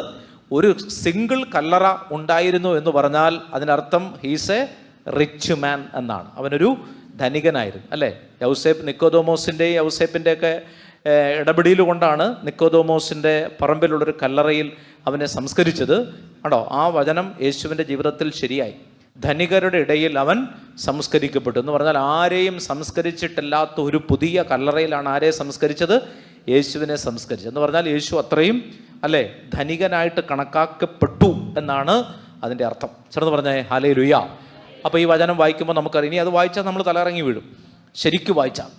ഒരു സിംഗിൾ കല്ലറ ഉണ്ടായിരുന്നു എന്ന് പറഞ്ഞാൽ അതിനർത്ഥം ഹീസ് എ റിച്ച് മാൻ എന്നാണ്. അവനൊരു ധനികനായിരുന്നു, അല്ലേ? നിക്കോദോമോസിൻ്റെയും യൗസേപ്പിൻ്റെയൊക്കെ ഇടപെടൽ കൊണ്ടാണ് നിക്കോദോമോസിൻ്റെ പറമ്പിലുള്ളൊരു കല്ലറയിൽ അവനെ സംസ്കരിച്ചത്. ആണോ? ആ വചനം യേശുവിൻ്റെ ജീവിതത്തിൽ ശരിയായി. ധനികരുടെ ഇടയിൽ അവൻ സംസ്കരിക്കപ്പെട്ടു എന്ന് പറഞ്ഞാൽ ആരെയും സംസ്കരിച്ചിട്ടില്ലാത്ത ഒരു പുതിയ കല്ലറയിലാണ് ആരെ സംസ്കരിച്ചത്? യേശുവിനെ സംസ്കരിച്ചത് എന്ന് പറഞ്ഞാൽ യേശു അത്രയും, അല്ലേ, ധനികനായിട്ട് കണക്കാക്കപ്പെട്ടു എന്നാണ് അതിൻ്റെ അർത്ഥം. ചേർന്ന് പറഞ്ഞേ ഹല്ലേലൂയ. അപ്പോൾ ഈ വചനം വായിക്കുമ്പോൾ നമുക്കറിയാം, ഇനി അത് വായിച്ചാൽ നമ്മൾ തലയിറങ്ങി വീഴും. ശരിക്കും വായിച്ചാൽ,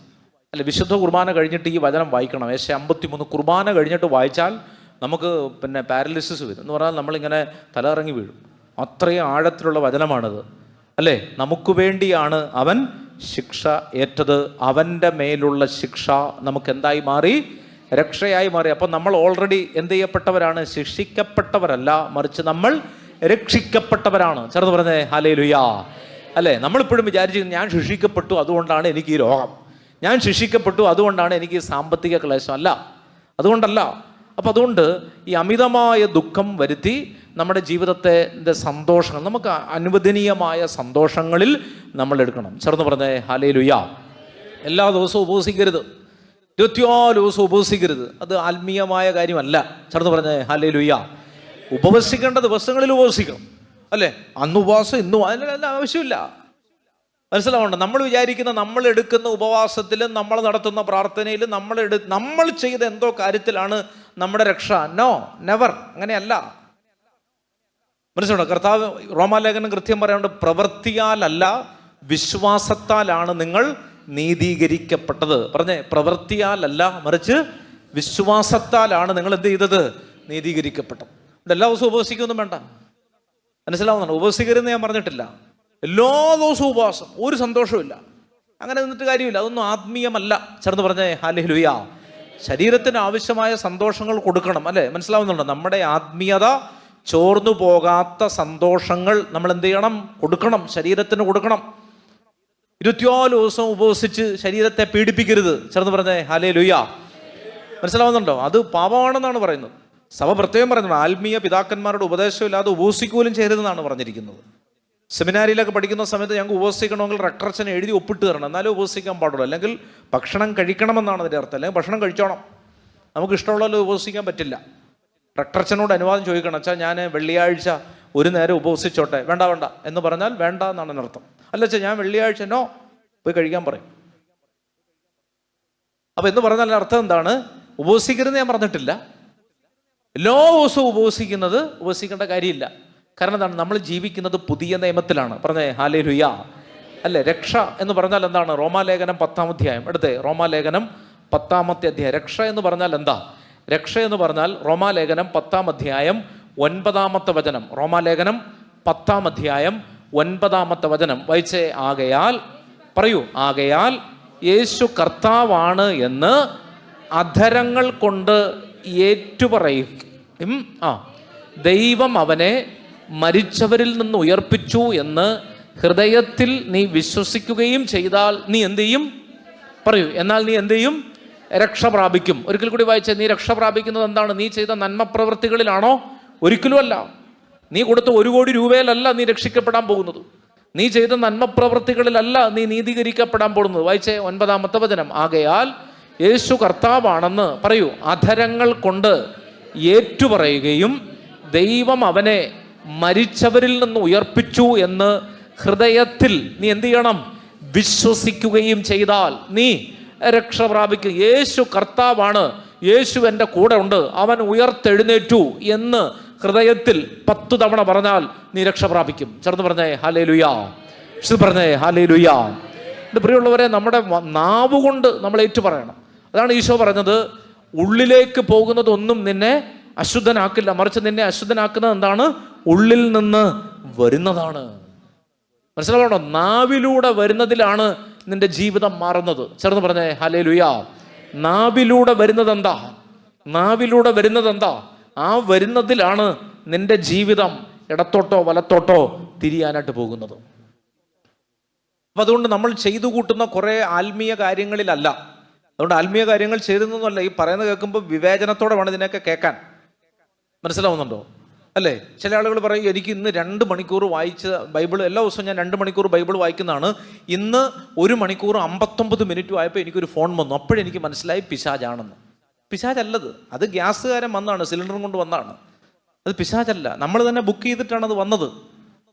അല്ലെ, വിശുദ്ധ കുർബാന കഴിഞ്ഞിട്ട് ഈ വചനം വായിക്കണം. ഏശയ്യാ 53 കുർബാന കഴിഞ്ഞിട്ട് വായിച്ചാൽ നമുക്ക് പാരലിസിസ് വരും എന്ന് പറഞ്ഞാൽ നമ്മളിങ്ങനെ തലയിറങ്ങി വീഴും. അത്രയും ആഴത്തിലുള്ള വചനമാണിത്, അല്ലേ? നമുക്ക് വേണ്ടിയാണ് അവൻ ശിക്ഷ ഏറ്റത്. അവൻ്റെ മേലുള്ള ശിക്ഷ നമുക്ക് എന്തായി മാറി? രക്ഷയായി മാറി. അപ്പം നമ്മൾ ഓൾറെഡി എന്ത് ചെയ്യപ്പെട്ടവരാണ്? ശിക്ഷിക്കപ്പെട്ടവരല്ല, മറിച്ച് നമ്മൾ രക്ഷിക്കപ്പെട്ടവരാണ്. ചേർന്ന് പറഞ്ഞേ ഹല്ലേലൂയ. അല്ലേ? നമ്മളിപ്പോഴും വിചാരിച്ചിരിക്കുന്നത് ഞാൻ ശിക്ഷിക്കപ്പെട്ടു അതുകൊണ്ടാണ് എനിക്ക് ഈ രോഗം, ഞാൻ ശിക്ഷിക്കപ്പെട്ടു അതുകൊണ്ടാണ് എനിക്ക് സാമ്പത്തിക ക്ലേശം. അല്ല, അതുകൊണ്ടല്ല. അപ്പം അതുകൊണ്ട് ഈ അമിതമായ ദുഃഖം വരുത്തി നമ്മുടെ ജീവിതത്തെ സന്തോഷങ്ങൾ, നമുക്ക് അനുവദനീയമായ സന്തോഷങ്ങളിൽ നമ്മൾ എടുക്കണം. ചേർന്ന് പറഞ്ഞേ ഹല്ലേലൂയ. എല്ലാ ദിവസവും ഉപവസിക്കരുത്, 24 ദിവസം ഉപവസിക്കരുത്. അത് ആത്മീയമായ കാര്യമല്ല. ചേർന്ന് പറഞ്ഞേ ഹല്ലേലൂയ. ഉപവസിക്കേണ്ട ദിവസങ്ങളിൽ ഉപവസിക്കണം, അല്ലേ? അന്ന് ഉപവാസം ഇന്നും അതിനെല്ലാം ആവശ്യമില്ല. മനസ്സിലാവണ്ട. നമ്മൾ വിചാരിക്കുന്ന നമ്മൾ എടുക്കുന്ന ഉപവാസത്തിലും നമ്മൾ നടത്തുന്ന പ്രാർത്ഥനയിലും നമ്മൾ ചെയ്ത എന്തോ കാര്യത്തിലാണ് നമ്മുടെ രക്ഷ. No, never. അങ്ങനെയല്ല. മനസ്സിലുണ്ടോ? കർത്താവ് റോമാലേഖനം കൃത്യം പറയാണ്ട്, പ്രവൃത്തിയാലല്ല വിശ്വാസത്താലാണ് നിങ്ങൾ നീതീകരിക്കപ്പെട്ടത്. പറഞ്ഞേ, പ്രവൃത്തിയാലല്ല മറിച്ച് വിശ്വാസത്താലാണ് നിങ്ങൾ എന്ത് ചെയ്തത്? നീതീകരിക്കപ്പെട്ടത്. എല്ലാ ദിവസവും ഉപവസിക്കൊന്നും വേണ്ട. മനസ്സിലാവുന്നുണ്ടോ? ഉപവസിക്കരുതെന്ന് ഞാൻ പറഞ്ഞിട്ടില്ല. എല്ലാ ദിവസവും ഉപവാസം, ഒരു സന്തോഷമില്ല. അങ്ങനെ നിന്നിട്ട് കാര്യമില്ല. അതൊന്നും ആത്മീയമല്ല. ചേർന്ന് പറഞ്ഞേ ഹല്ലേലൂയ. ശരീരത്തിന് ആവശ്യമായ സന്തോഷങ്ങൾ കൊടുക്കണം, അല്ലേ? മനസ്സിലാവുന്നുണ്ടോ? നമ്മുടെ ആത്മീയത ചോർന്നു പോകാത്ത സന്തോഷങ്ങൾ നമ്മൾ എന്ത് ചെയ്യണം? കൊടുക്കണം, ശരീരത്തിന് കൊടുക്കണം. 24 ദിവസം ഉപവസിച്ച് ശരീരത്തെ പീഡിപ്പിക്കരുത്. ചേർന്ന് പറഞ്ഞേ ഹല്ലേലൂയ. മനസ്സിലാവുന്നുണ്ടോ? അത് പാപമാണെന്നാണ് പറയുന്നത്. സഭ പ്രത്യേകം പറയുന്നത് ആത്മീയ പിതാക്കന്മാരുടെ ഉപദേശമില്ലാതെ ഉപവസിക്കുകയും ചെയ്യരുതെന്നാണ് പറഞ്ഞിരിക്കുന്നത്. സെമിനാരിയിലൊക്കെ പഠിക്കുന്ന സമയത്ത് ഞങ്ങൾക്ക് ഉപവസിക്കണമെങ്കിൽ റെക്ടറച്ചനെ എഴുതി ഒപ്പിട്ട് തരണം, എന്നാലും ഉപവസിക്കാൻ പാടുള്ളൂ. അല്ലെങ്കിൽ ഭക്ഷണം കഴിക്കണമെന്നാണ് അതിൻ്റെ അർത്ഥം. അല്ലെങ്കിൽ ഭക്ഷണം കഴിച്ചോണം. നമുക്ക് ഇഷ്ടമുള്ളല്ലോ ഉപവസിക്കാൻ പറ്റില്ല. റെക്ടറച്ചനോട് അനുവാദം ചോദിക്കണം. വെച്ചാൽ ഞാൻ വെള്ളിയാഴ്ച ഒരു നേരം ഉപവസിച്ചോട്ടെ. വേണ്ട എന്ന് പറഞ്ഞാൽ വേണ്ട എന്നാണ് അതിനർത്ഥം. അല്ല വെച്ചാൽ ഞാൻ വെള്ളിയാഴ്ച പോയി കഴിക്കാൻ പറയും. അപ്പം എന്ന് പറഞ്ഞാൽ അർത്ഥം എന്താണ്? ഉപവസിക്കരുതെന്ന് ഞാൻ പറഞ്ഞിട്ടില്ല. എല്ലാ ദിവസവും ഉപവസിക്കേണ്ട കാര്യമില്ല. കാരണം എന്താണ്? നമ്മൾ ജീവിക്കുന്നത് പുതിയ നിയമത്തിലാണ്. പറഞ്ഞേ ഹല്ലേലൂയ. അല്ലേ? രക്ഷ എന്ന് പറഞ്ഞാൽ എന്താണ്? റോമാലേഖനം 10-ാം അധ്യായം എടുത്തേ. റോമാലേഖനം 10-ാമത്തെ അധ്യായം. രക്ഷ എന്ന് പറഞ്ഞാൽ എന്താ? രക്ഷ എന്ന് പറഞ്ഞാൽ റോമാലേഖനം 10-ാം അധ്യായം 9-ാമത്തെ വചനം. റോമാലേഖനം 10-ാം അധ്യായം 9-ാമത്തെ വചനം വായിച്ചേ. ആകയാൽ യേശു കർത്താവാണ് എന്ന് അധരങ്ങൾ കൊണ്ട് ഏറ്റുപറയും, ദൈവം അവനെ മരിച്ചവരിൽ നിന്ന് ഉയർപ്പിച്ചു എന്ന് ഹൃദയത്തിൽ നീ വിശ്വസിക്കുകയും ചെയ്താൽ നീ എന്ത് ചെയ്യും? പറയൂ. എന്നാൽ നീ എന്ത് ചെയ്യും? രക്ഷ പ്രാപിക്കും. ഒരിക്കൽ കൂടി വായിച്ചേ. നീ രക്ഷ പ്രാപിക്കുന്നത് എന്താണ്? നീ ചെയ്ത നന്മ പ്രവൃത്തികളിലാണോ? ഒരിക്കലും അല്ല. നീ കൊടുത്ത 1 കോടി രൂപയിലല്ല നീ രക്ഷിക്കപ്പെടാൻ പോകുന്നത്. നീ ചെയ്ത നന്മ പ്രവൃത്തികളിലല്ല നീ നീതീകരിക്കപ്പെടാൻ പോകുന്നത്. വായിച്ചേ 9-ാമത്തെ വചനം. ആകയാൽ യേശു കർത്താവാണെന്ന് പറയൂ. അധരങ്ങൾ കൊണ്ട് ഏറ്റുപറയുകയും ദൈവം അവനെ മരിച്ചവരിൽ നിന്ന് ഉയർപ്പിച്ചു എന്ന് ഹൃദയത്തിൽ നീ എന്ത് ചെയ്യണം? വിശ്വസിക്കുകയും ചെയ്താൽ നീ രക്ഷ പ്രാപിക്കും. യേശു കർത്താവാണ്, യേശു എൻ്റെ കൂടെ ഉണ്ട്, അവൻ ഉയർത്തെഴുന്നേറ്റു എന്ന് ഹൃദയത്തിൽ 10 തവണ പറഞ്ഞാൽ നീ രക്ഷ പ്രാപിക്കും. ചേർന്ന് പറഞ്ഞേ ഹല്ലേലൂയ. പറഞ്ഞേ ഹല്ലേലൂയ. എൻ്റെ പ്രിയമുള്ളവരെ, നമ്മുടെ നാവ് കൊണ്ട് നമ്മൾ ഏറ്റുപറയണം. അതാണ് ഈശോ പറഞ്ഞത്, ഉള്ളിലേക്ക് പോകുന്നതൊന്നും നിന്നെ അശുദ്ധനാക്കില്ല, മറിച്ച് നിന്നെ അശുദ്ധനാക്കുന്നത് എന്താണ്? ഉള്ളിൽ നിന്ന് വരുന്നതാണ്. മനസ്സിലാവണോ? നാവിലൂടെ വരുന്നതിലാണ് നിന്റെ ജീവിതം മാറുന്നത്. ചേർന്ന് പറഞ്ഞേ ഹല്ലേലൂയ. നാവിലൂടെ വരുന്നത് എന്താ? നാവിലൂടെ വരുന്നത് എന്താ? ആ വരുന്നതിലാണ് നിന്റെ ജീവിതം ഇടത്തോട്ടോ വലത്തോട്ടോ തിരിയാനായിട്ട് പോകുന്നത്. അപ്പം അതുകൊണ്ട് നമ്മൾ ചെയ്തു കൂട്ടുന്ന കുറേ ആത്മീയ കാര്യങ്ങളിലല്ല. അതുകൊണ്ട് ആത്മീയ കാര്യങ്ങൾ ചെയ്തെന്നൊന്നുമല്ല, ഈ പറയുന്നത് കേൾക്കുമ്പോൾ വിവേചനത്തോടെ വേണം ഇതിനൊക്കെ കേൾക്കാൻ. മനസ്സിലാവുന്നുണ്ടോ? അല്ലേ? ചില ആളുകൾ പറയും, എനിക്ക് ഇന്ന് 2 മണിക്കൂർ വായിച്ച ബൈബിൾ, എല്ലാ ദിവസവും ഞാൻ 2 മണിക്കൂർ ബൈബിൾ വായിക്കുന്നതാണ്, ഇന്ന് 1 മണിക്കൂർ 59 മിനിറ്റ് ആയപ്പോൾ എനിക്കൊരു ഫോൺ വന്നു, അപ്പോഴെനിക്ക് മനസ്സിലായി പിശാചാണെന്ന്. പിശാചല്ലത്, അത് ഗ്യാസുകാരൻ വന്നാണ്, സിലിണ്ടറും കൊണ്ട് വന്നാണ്. അത് പിശാചല്ല, നമ്മൾ തന്നെ ബുക്ക് ചെയ്തിട്ടാണ് അത് വന്നത്.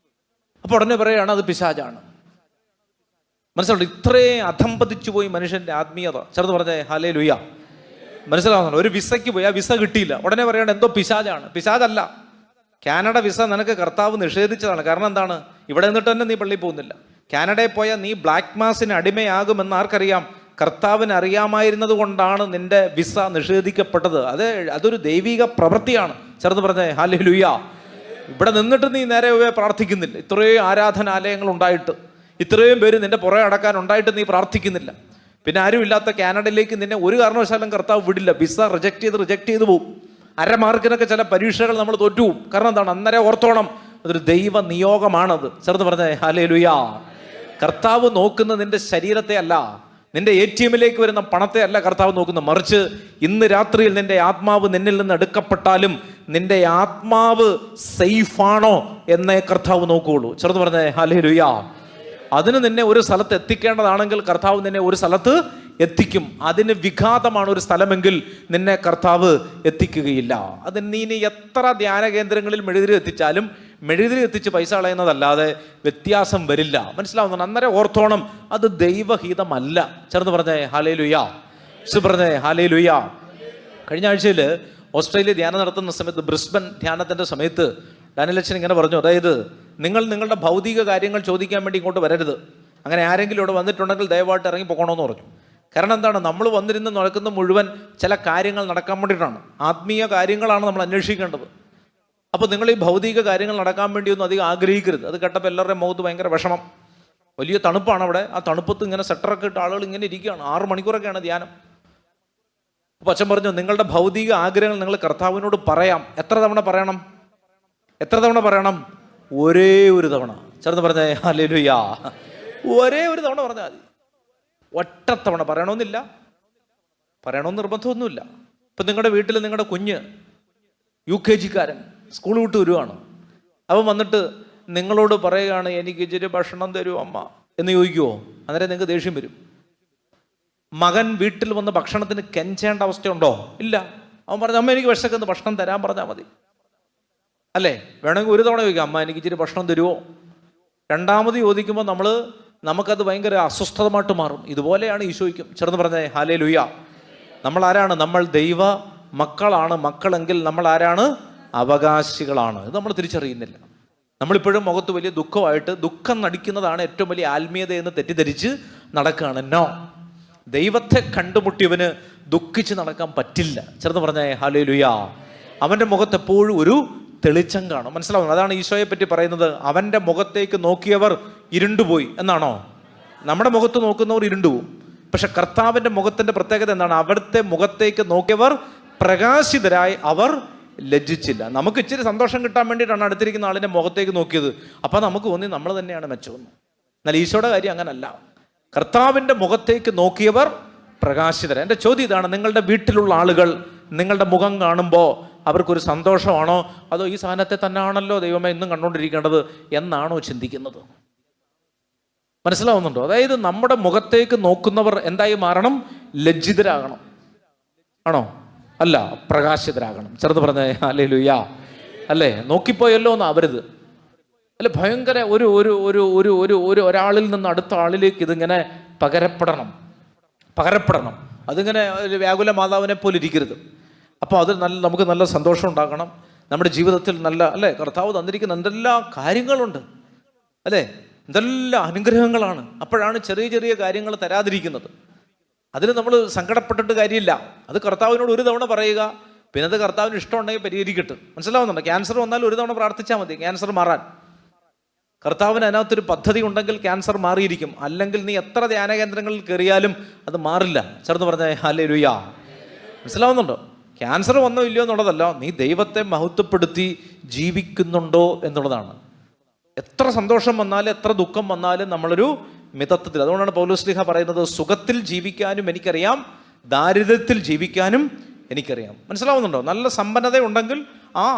അപ്പോൾ ഉടനെ പറയുകയാണ് അത് പിശാചാണ്. മനസ്സിലാവും? ഇത്രയും അധംപതിച്ചു പോയി മനുഷ്യൻ്റെ ആത്മീയത. ചെറുത് പറഞ്ഞേ ഹല്ലേലൂയ. മനസ്സിലാവുന്നുണ്ടോ? ഒരു വിസയ്ക്ക് പോയി, ആ വിസ കിട്ടിയില്ല, ഉടനെ പറയണം എന്തോ പിശാചാണ്. പിശാചല്ല. കാനഡ വിസ നിനക്ക് കർത്താവ് നിഷേധിച്ചതാണ്. കാരണം എന്താണ്? ഇവിടെ നിന്നിട്ട് തന്നെ നീ പള്ളിയിൽ പോകുന്നില്ല. കാനഡയിൽ പോയാൽ നീ ബ്ലാക്ക് മാസിന് അടിമയാകുമെന്ന് ആർക്കറിയാം? കർത്താവിന് അറിയാമായിരുന്നത് കൊണ്ടാണ് നിന്റെ വിസ നിഷേധിക്കപ്പെട്ടത്. അതൊരു ദൈവിക പ്രവൃത്തിയാണ്. ചെറുത് പറഞ്ഞേ ഹല്ലേലൂയ. ഇവിടെ നിന്നിട്ട് നീ നേരെ പ്രാർത്ഥിക്കുന്നില്ല. ഇത്രയും ആരാധനാലയങ്ങൾ ഉണ്ടായിട്ട്, ഇത്രയും പേര് നിന്റെ പുറകെ അടക്കാൻ ഉണ്ടായിട്ട് നീ പ്രാർത്ഥിക്കുന്നില്ല. പിന്നെ ആരും ഇല്ലാത്ത കാനഡയിലേക്ക് നിന്നെ ഒരു കാരണവശാലും കർത്താവ് വിടില്ല. വിസ റിജക്ട് ചെയ്ത് പോകും. 1/2 മാർക്കിനൊക്കെ ചില പരീക്ഷകൾ നമ്മൾ തോറ്റുപോകും. കാരണം എന്താണ്? അന്നേരം ഓർത്തോണം, അതൊരു ദൈവ നിയോഗമാണത്. ചെറുത് പറഞ്ഞേ ഹല്ലേലൂയ. കർത്താവ് നോക്കുന്നത് നിന്റെ ശരീരത്തെ അല്ല, നിന്റെ ATM-ലേക്ക് വരുന്ന പണത്തെ അല്ല കർത്താവ് നോക്കുന്നത്, മറിച്ച് ഇന്ന് രാത്രിയിൽ നിന്റെ ആത്മാവ് നിന്നിൽ നിന്ന് എടുക്കപ്പെട്ടാലും നിന്റെ ആത്മാവ് സേഫാണോ എന്നേ കർത്താവ് നോക്കുകയുള്ളൂ. ചെറുത് പറഞ്ഞേ ഹല്ലേലൂയ. അതിന് നിന്നെ ഒരു സ്ഥലത്ത് എത്തിക്കേണ്ടതാണെങ്കിൽ കർത്താവ് നിന്നെ ഒരു സ്ഥലത്ത് എത്തിക്കും. അതിന് വിഘാതമാണ് ഒരു സ്ഥലമെങ്കിൽ നിന്നെ കർത്താവ് എത്തിക്കുകയില്ല. അത് നീ എത്ര ധ്യാന കേന്ദ്രങ്ങളിൽ മെഴുതിരി എത്തിച്ചാലും മെഴുതിരി എത്തിച്ച് പൈസ കളയുന്നതല്ലാതെ വ്യത്യാസം വരില്ല. മനസ്സിലാവുന്നു? അന്നേരം ഓർത്തോണം, അത് ദൈവഹിതമല്ല. ചേർന്ന് പറഞ്ഞേ ഹല്ലേലൂയ. പറഞ്ഞേ ഹല്ലേലൂയ. കഴിഞ്ഞ ആഴ്ചയിൽ ഓസ്ട്രേലിയ ധ്യാനം നടത്തുന്ന സമയത്ത്, ബ്രിസ്ബൻ ധ്യാനത്തിൻ്റെ സമയത്ത് ഡാനിയൽ അച്ഛൻ ഇങ്ങനെ പറഞ്ഞു, അതായത് നിങ്ങൾ നിങ്ങളുടെ ഭൗതിക കാര്യങ്ങൾ ചോദിക്കാൻ വേണ്ടി ഇങ്ങോട്ട് വരരുത്. അങ്ങനെ ആരെങ്കിലും ഇവിടെ വന്നിട്ടുണ്ടെങ്കിൽ ദയവായിട്ട് ഇറങ്ങി പോകണമെന്ന് പറഞ്ഞു. കാരണം എന്താണ്? നമ്മൾ വന്നിരുന്ന് നടക്കുന്ന മുഴുവൻ ചില കാര്യങ്ങൾ നടക്കാൻ വേണ്ടിയിട്ടാണ്. ആത്മീയ കാര്യങ്ങളാണ് നമ്മൾ അന്വേഷിക്കേണ്ടത്. അപ്പോൾ നിങ്ങൾ ഈ ഭൗതിക കാര്യങ്ങൾ നടക്കാൻ വേണ്ടിയൊന്നും അധികം ആഗ്രഹിക്കരുത്. അത് കേട്ടപ്പോൾ എല്ലാവരുടെയും മുഖത്ത് ഭയങ്കര വിഷമം. വലിയ തണുപ്പാണ് അവിടെ. ആ തണുപ്പത്ത് ഇങ്ങനെ സെറ്ററൊക്കെ ഇട്ട് ആളുകൾ ഇങ്ങനെ ഇരിക്കുകയാണ്. 6 മണിക്കൂറൊക്കെയാണ് ധ്യാനം. അപ്പോൾ അച്ഛൻ പറഞ്ഞു, നിങ്ങളുടെ ഭൗതിക ആഗ്രഹങ്ങൾ നിങ്ങൾ കർത്താവിനോട് പറയാം. എത്ര തവണ പറയണം? ഒരേ ഒരു തവണ. ചേർന്ന് പറഞ്ഞേ ഹല്ലേലൂയ. ഒരേ ഒരു തവണ പറഞ്ഞാൽ മതി. ഒറ്റത്തവണ പറയണമെന്നില്ല, പറയണമെന്ന് നിർബന്ധമൊന്നുമില്ല. ഇപ്പം നിങ്ങളുടെ വീട്ടിൽ നിങ്ങളുടെ കുഞ്ഞ് UKG-കാരൻ സ്കൂൾ വിട്ട് വരുവാണ്. അവൻ വന്നിട്ട് നിങ്ങളോട് പറയുകയാണ്, എനിക്ക് ഇച്ചിരി ഭക്ഷണം തരൂ അമ്മ എന്ന് ചോദിക്കുമോ? അന്നേരം നിങ്ങൾക്ക് ദേഷ്യം വരും. മകൻ വീട്ടിൽ വന്ന് ഭക്ഷണത്തിന് കെഞ്ചേണ്ട അവസ്ഥയുണ്ടോ? ഇല്ല. അവൻ പറഞ്ഞു, അമ്മ എനിക്ക് വിശക്കുന്ന ഭക്ഷണം തരാൻ പറഞ്ഞാൽ മതി. അല്ലേ? വേണമെങ്കിൽ ഒരു തവണ ചോദിക്കാം, അമ്മ എനിക്ക് ഇച്ചിരി ഭക്ഷണം തരുമോ? രണ്ടാമത് ചോദിക്കുമ്പോൾ നമുക്കത് ഭയങ്കര അസ്വസ്ഥതമായിട്ട് മാറും. ഇതുപോലെയാണ് ഈശോയ്ക്കും. ചേർന്ന് പറഞ്ഞേ ഹല്ലേലൂയ. നമ്മൾ ആരാണ്? നമ്മൾ ദൈവ മക്കളാണ്. മക്കളെങ്കിൽ നമ്മൾ ആരാണ്? അവകാശികളാണ്. ഇത് നമ്മൾ തിരിച്ചറിയുന്നില്ല. നമ്മളിപ്പോഴും മുഖത്ത് വലിയ ദുഃഖമായിട്ട്, ദുഃഖം നടിക്കുന്നതാണ് ഏറ്റവും വലിയ ആത്മീയതയെന്ന് തെറ്റിദ്ധരിച്ച് നടക്കുകയാണ്. നോ, ദൈവത്തെ കണ്ടുമുട്ടിയവന് ദുഃഖിച്ച് നടക്കാൻ പറ്റില്ല. ചേർന്ന് പറഞ്ഞേ ഹല്ലേലൂയ. അവൻ്റെ മുഖത്ത് എപ്പോഴും ഒരു തെളിച്ചം കാണും. മനസ്സിലാവുന്നു? അതാണ് ഈശോയെ പറ്റി പറയുന്നത്, അവൻ്റെ മുഖത്തേക്ക് നോക്കിയവർ ഇരുണ്ടുപോയി എന്നാണോ? നമ്മുടെ മുഖത്ത് നോക്കുന്നവർ ഇരുണ്ടുപോകും. പക്ഷെ കർത്താവിൻ്റെ മുഖത്തിൻ്റെ പ്രത്യേകത എന്താണ്? അവിടുത്തെ മുഖത്തേക്ക് നോക്കിയവർ പ്രകാശിതരായി അവർ ലജ്ജിച്ചില്ല. നമുക്ക് ഇച്ചിരി സന്തോഷം കിട്ടാൻ വേണ്ടിയിട്ടാണ് അടുത്തിരിക്കുന്ന ആളിൻ്റെ മുഖത്തേക്ക് നോക്കിയത്. അപ്പം നമുക്ക് തോന്നി നമ്മൾ തന്നെയാണ് മെച്ചമെന്ന്. എന്നാൽ ഈശോയുടെ കാര്യം അങ്ങനല്ല. കർത്താവിൻ്റെ മുഖത്തേക്ക് നോക്കിയവർ പ്രകാശിതരായി. എൻ്റെ ചോദ്യം ഇതാണ്, നിങ്ങളുടെ വീട്ടിലുള്ള ആളുകൾ നിങ്ങളുടെ മുഖം കാണുമ്പോൾ അവർക്കൊരു സന്തോഷമാണോ, അതോ ഈ സാധനത്തെ തന്നെയാണല്ലോ ദൈവമേ ഇന്നും കണ്ടുകൊണ്ടിരിക്കേണ്ടത് എന്നാണോ ചിന്തിക്കുന്നത്? മനസ്സിലാവുന്നുണ്ടോ? അതായത് നമ്മുടെ മുഖത്തേക്ക് നോക്കുന്നവർ എന്തായി മാറണം? ലജ്ജിതരാകണം. ആണോ? അല്ല, പ്രകാശിതരാകണം. ചെറുത് പറഞ്ഞേ ഹല്ലേലൂയ. അല്ലേ? നോക്കിപ്പോയല്ലോ എന്ന് ആവരുത്. അല്ലെ? ഭയങ്കര ഒരാളിൽ നിന്ന് അടുത്ത ആളിലേക്ക് ഇതിങ്ങനെ പകരപ്പെടണം. അതിങ്ങനെ ഒരു വ്യാകുല മാതാവിനെ പോലെ ഇരിക്കരുത്. അപ്പോൾ അത് നമുക്ക് നല്ല സന്തോഷം ഉണ്ടാക്കണം. നമ്മുടെ ജീവിതത്തിൽ നല്ല, അല്ലേ, കർത്താവ് തന്നിരിക്കുന്ന എന്തെല്ലാം കാര്യങ്ങളുണ്ട്, അല്ലേ? എന്തെല്ലാം അനുഗ്രഹങ്ങളാണ്. അപ്പോഴാണ് ചെറിയ ചെറിയ കാര്യങ്ങൾ തരാതിരിക്കുന്നത്. അതിന് നമ്മൾ സങ്കടപ്പെട്ടിട്ട് കാര്യമില്ല. അത് കർത്താവിനോട് ഒരു തവണ പറയുക, പിന്നെ അത് കർത്താവിന് ഇഷ്ടമുണ്ടെങ്കിൽ പരിഹരിക്കട്ടെ. മനസ്സിലാവുന്നുണ്ട്? ക്യാൻസർ വന്നാൽ ഒരു തവണ പ്രാർത്ഥിച്ചാൽ മതി ക്യാൻസർ മാറാൻ. കർത്താവിന് അതിനകത്തൊരു പദ്ധതി ഉണ്ടെങ്കിൽ ക്യാൻസർ മാറിയിരിക്കും. അല്ലെങ്കിൽ നീ എത്ര ധ്യാന കേന്ദ്രങ്ങളിൽ കയറിയാലും അത് മാറില്ല. ചേർന്ന് പറഞ്ഞേ ഹല്ലേലൂയ. മനസ്സിലാവുന്നുണ്ടോ? ക്യാൻസർ വന്നോ ഇല്ലയോ എന്നുള്ളതല്ല, നീ ദൈവത്തെ മഹത്വപ്പെടുത്തി ജീവിക്കുന്നുണ്ടോ എന്നുള്ളതാണ്. എത്ര സന്തോഷം വന്നാലും എത്ര ദുഃഖം വന്നാലും നമ്മളൊരു മിതത്വത്തിൽ. അതുകൊണ്ടാണ് പൗലോസ്ലീഹ പറയുന്നത്, സുഖത്തിൽ ജീവിക്കാനും എനിക്കറിയാം, ദാരിദ്ര്യത്തിൽ ജീവിക്കാനും എനിക്കറിയാം. മനസ്സിലാവുന്നുണ്ടോ? നല്ല സമ്പന്നത ഉണ്ടെങ്കിൽ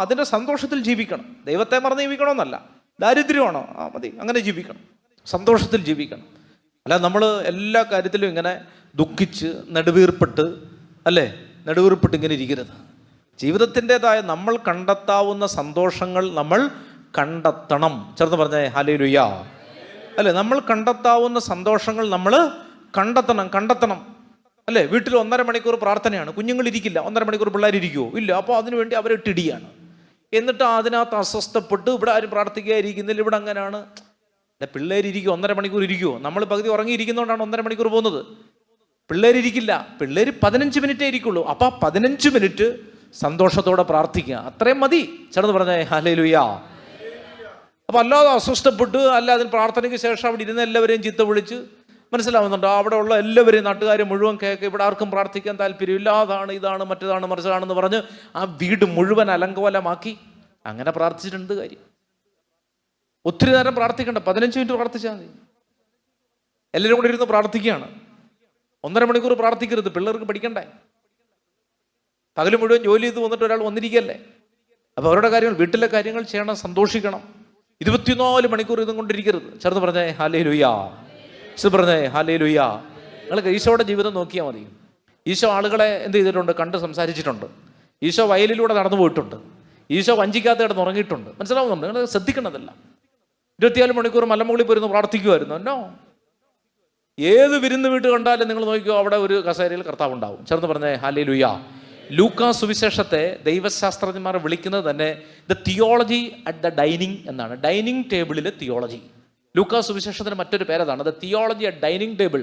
അതിൻ്റെ സന്തോഷത്തിൽ ജീവിക്കണം. ദൈവത്തെ മറന്ന് ജീവിക്കണമെന്നല്ല. ദാരിദ്ര്യമാണോ? മതി, അങ്ങനെ ജീവിക്കണം, സന്തോഷത്തിൽ ജീവിക്കണം. അല്ല നമ്മൾ എല്ലാ കാര്യത്തിലും ഇങ്ങനെ ദുഃഖിച്ച് നെടുവീർപ്പിട്ട് ഇങ്ങനെ ഇരിക്കരുത്. ജീവിതത്തിൻ്റെതായ നമ്മൾ കണ്ടെത്താവുന്ന സന്തോഷങ്ങൾ നമ്മൾ കണ്ടെത്തണം. ചേർന്ന് പറഞ്ഞേ ഹല്ലേലൂയ. നമ്മൾ കണ്ടെത്താവുന്ന സന്തോഷങ്ങൾ നമ്മൾ കണ്ടെത്തണം. വീട്ടിൽ 1.5 മണിക്കൂർ പ്രാർത്ഥനയാണ്, കുഞ്ഞുങ്ങളിരിക്കില്ല. 1.5 മണിക്കൂർ പിള്ളേരിയ്ക്കുമോ? ഇല്ല. അപ്പോൾ അതിനുവേണ്ടി അവരെ ഇടിയാണ്. എന്നിട്ട് അതിനകത്ത് അസ്വസ്ഥപ്പെട്ട് ഇവിടെ ആരും പ്രാർത്ഥിക്കാതിരിക്കുന്നില്ല, ഇവിടെ അങ്ങനെയാണ്. പിള്ളേരിയ്ക്കുമോ? 1.5 മണിക്കൂർ ഇരിക്കുമോ? നമ്മൾ പകുതി ഉറങ്ങിയിരിക്കുന്നതുകൊണ്ടാണ് 1.5 മണിക്കൂർ പോകുന്നത്. പിള്ളേരിയ്ക്കില്ല. പിള്ളേർ 15 മിനിറ്റേ ഇരിക്കുള്ളൂ. അപ്പോൾ 15 മിനിറ്റ് സന്തോഷത്തോടെ പ്രാർത്ഥിക്കുക, അത്രയും മതി. ചേർന്ന് പറഞ്ഞേ ഹല്ലേലൂയ. അപ്പോൾ അല്ലാതെ അസ്വസ്ഥപ്പെട്ട് അതിന് പ്രാർത്ഥനയ്ക്ക് ശേഷം അവിടെ ഇരുന്ന് എല്ലാവരെയും ചീത്ത വിളിച്ച്, മനസ്സിലാവുന്നുണ്ടോ? അവിടെ ഉള്ള എല്ലാവരെയും നാട്ടുകാർ മുഴുവൻ കേൾക്കുക, ഇവിടെ ആർക്കും പ്രാർത്ഥിക്കാൻ താല്പര്യമില്ല, അതാണ് ഇതാണ് മറ്റേതാണ് മറിച്ചതാണെന്ന് പറഞ്ഞ് ആ വീട് മുഴുവൻ അലങ്കോലമാക്കി. അങ്ങനെ പ്രാർത്ഥിച്ചിട്ടുണ്ട് കാര്യം. ഒത്തിരി നേരം പ്രാർത്ഥിക്കണ്ട, 15 മിനിറ്റ് പ്രാർത്ഥിച്ചാൽ മതി. എല്ലാവരും കൂടെ ഇരുന്ന് പ്രാർത്ഥിക്കുകയാണ്. 1.5 മണിക്കൂർ പ്രാർത്ഥിക്കരുത്, പിള്ളേർക്ക് പഠിക്കണ്ടേ? പകൽ മുഴുവൻ ജോലി ചെയ്ത് വന്നിട്ട് ഒരാൾ വന്നിരിക്കുകയല്ലേ. അപ്പോൾ അവരുടെ കാര്യങ്ങൾ, വീട്ടിലെ കാര്യങ്ങൾ ചെയ്യണം, സന്തോഷിക്കണം. 24 മണിക്കൂർ ഇതും കൊണ്ടിരിക്കരുത്. ചേർന്ന് പറഞ്ഞേ ഹല്ലേലൂയ. പറഞ്ഞേ ഹല്ലേലൂയ. നിങ്ങൾ ഈശോയുടെ ജീവിതം നോക്കിയാൽ മതി. ഈശോ ആളുകളെ എന്ത് ചെയ്തിട്ടുണ്ട്? കണ്ട് സംസാരിച്ചിട്ടുണ്ട്. ഈശോ വയലിലൂടെ നടന്നു പോയിട്ടുണ്ട്. ഈശോ വഞ്ചിക്കാത്ത കിടന്ന് ഉറങ്ങിയിട്ടുണ്ട്. മനസ്സിലാവുന്നുണ്ട്? നിങ്ങൾ ശ്രദ്ധിക്കണതല്ല. 24 മണിക്കൂർ മലമുകളിൽ പോയിരുന്നു പ്രാർത്ഥിക്കുമായിരുന്നു. എന്നോ ഏത് വിരുന്ന് വീട്ട് കണ്ടാലും നിങ്ങൾ നോക്കിയോ, അവിടെ ഒരു കസേരയിൽ കർത്താവ് ഉണ്ടാവും. ചേർന്ന് പറഞ്ഞേ ഹല്ലേലൂയ. ലൂക്കാ സുവിശേഷത്തെ ദൈവശാസ്ത്രജ്ഞന്മാർ വിളിക്കുന്നത് തന്നെ the theology at the dining എന്നാണ്. ഡൈനിങ് ടേബിളിലെ തിയോളജി. ലൂക്കാ സുവിശേഷത്തിന് മറ്റൊരു പേരതാണ്, the theology at dining table.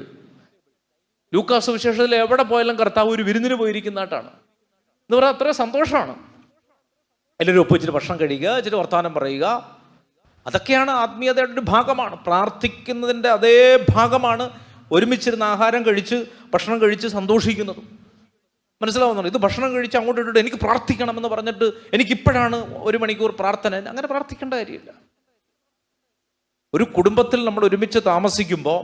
ലൂക്കാ സുവിശേഷത്തിൽ എവിടെ പോയാലും കർത്താവ് ഒരു വിരുന്നിന് പോയിരിക്കുന്നതായിട്ടാണ്. എന്ന് പറഞ്ഞാൽ അത്രയും സന്തോഷമാണ്. എല്ലാവരും ഒപ്പിച്ചിട്ട് ഭക്ഷണം കഴിയുക, ഇച്ചിരി വർത്തമാനം പറയുക, അതൊക്കെയാണ് ആത്മീയതയുടെ ഒരു ഭാഗമാണ്. പ്രാർത്ഥിക്കുന്നതിൻ്റെ അതേ ഭാഗമാണ് ഒരുമിച്ചിരുന്ന് ആഹാരം കഴിച്ച് ഭക്ഷണം കഴിച്ച് സന്തോഷിക്കുന്നതും. മനസ്സിലാവുന്നുണ്ട്? ഇത് ഭക്ഷണം കഴിച്ച് അങ്ങോട്ട് ഇട്ടിട്ട് എനിക്ക് പ്രാർത്ഥിക്കണമെന്ന് പറഞ്ഞിട്ട് എനിക്കിപ്പോഴാണ് 1 മണിക്കൂർ പ്രാർത്ഥന, അങ്ങനെ പ്രാർത്ഥിക്കേണ്ട കാര്യമില്ല. ഒരു കുടുംബത്തിൽ നമ്മൾ ഒരുമിച്ച് താമസിക്കുമ്പോൾ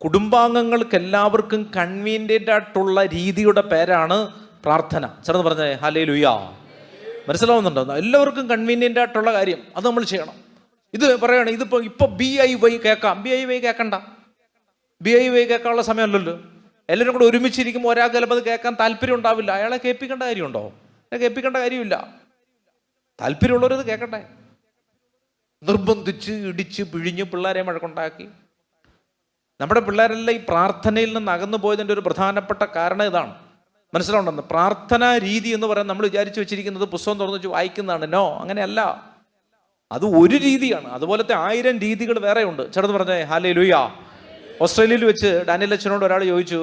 കുടുംബാംഗങ്ങൾക്ക് എല്ലാവർക്കും കൺവീനിയൻ്റ് ആയിട്ടുള്ള രീതിയുടെ പേരാണ് പ്രാർത്ഥന. ചേർന്ന് പറഞ്ഞേ ഹല്ലേലൂയ. മനസ്സിലാവുന്നുണ്ടോ? എല്ലാവർക്കും കൺവീനിയൻ്റ് ആയിട്ടുള്ള കാര്യം അത് നമ്മൾ ചെയ്യണം. ഇത് പറയുകയാണ്, ഇപ്പോൾ BIY കേൾക്കാം. BIY കേൾക്കണ്ട. BIY കേൾക്കാനുള്ള സമയമല്ലല്ലോ. എല്ലാവരും കൂടെ ഒരുമിച്ചിരിക്കുമ്പോൾ ഒരാൾക്ക് ചിലപ്പോൾ അത് കേൾക്കാൻ താല്പര്യം ഉണ്ടാവില്ല. അയാളെ കേൾപ്പിക്കേണ്ട കാര്യമുണ്ടോ? കേൾപ്പിക്കേണ്ട കാര്യമില്ല. താല്പര്യമുള്ളവരത് കേൾക്കട്ടെ. നിർബന്ധിച്ച് ഇടിച്ച് പിഴിഞ്ഞ് പിള്ളേരെ മഴക്കുണ്ടാക്കി. നമ്മുടെ പിള്ളേരെല്ലാം ഈ പ്രാർത്ഥനയിൽ നിന്ന് അകന്നു പോയതിൻ്റെ ഒരു പ്രധാനപ്പെട്ട കാരണം ഇതാണ്. മനസ്സിലാവുണ്ടെന്ന്? പ്രാർത്ഥനാ രീതി എന്ന് പറയാൻ നമ്മൾ വിചാരിച്ചു വെച്ചിരിക്കുന്നത് പുസ്തകം തുറന്നു വെച്ച് വായിക്കുന്നതാണ്. നോ, അങ്ങനെയല്ല. അത് ഒരു രീതിയാണ്. അതുപോലത്തെ 1000 രീതികൾ വേറെ ഉണ്ട്. ചേർന്ന് പറഞ്ഞേ ഹല്ലേലൂയ. ഓസ്ട്രേലിയയിൽ വെച്ച് ഡാനിയൽ അച്ഛനോട് ഒരാൾ ചോദിച്ചു,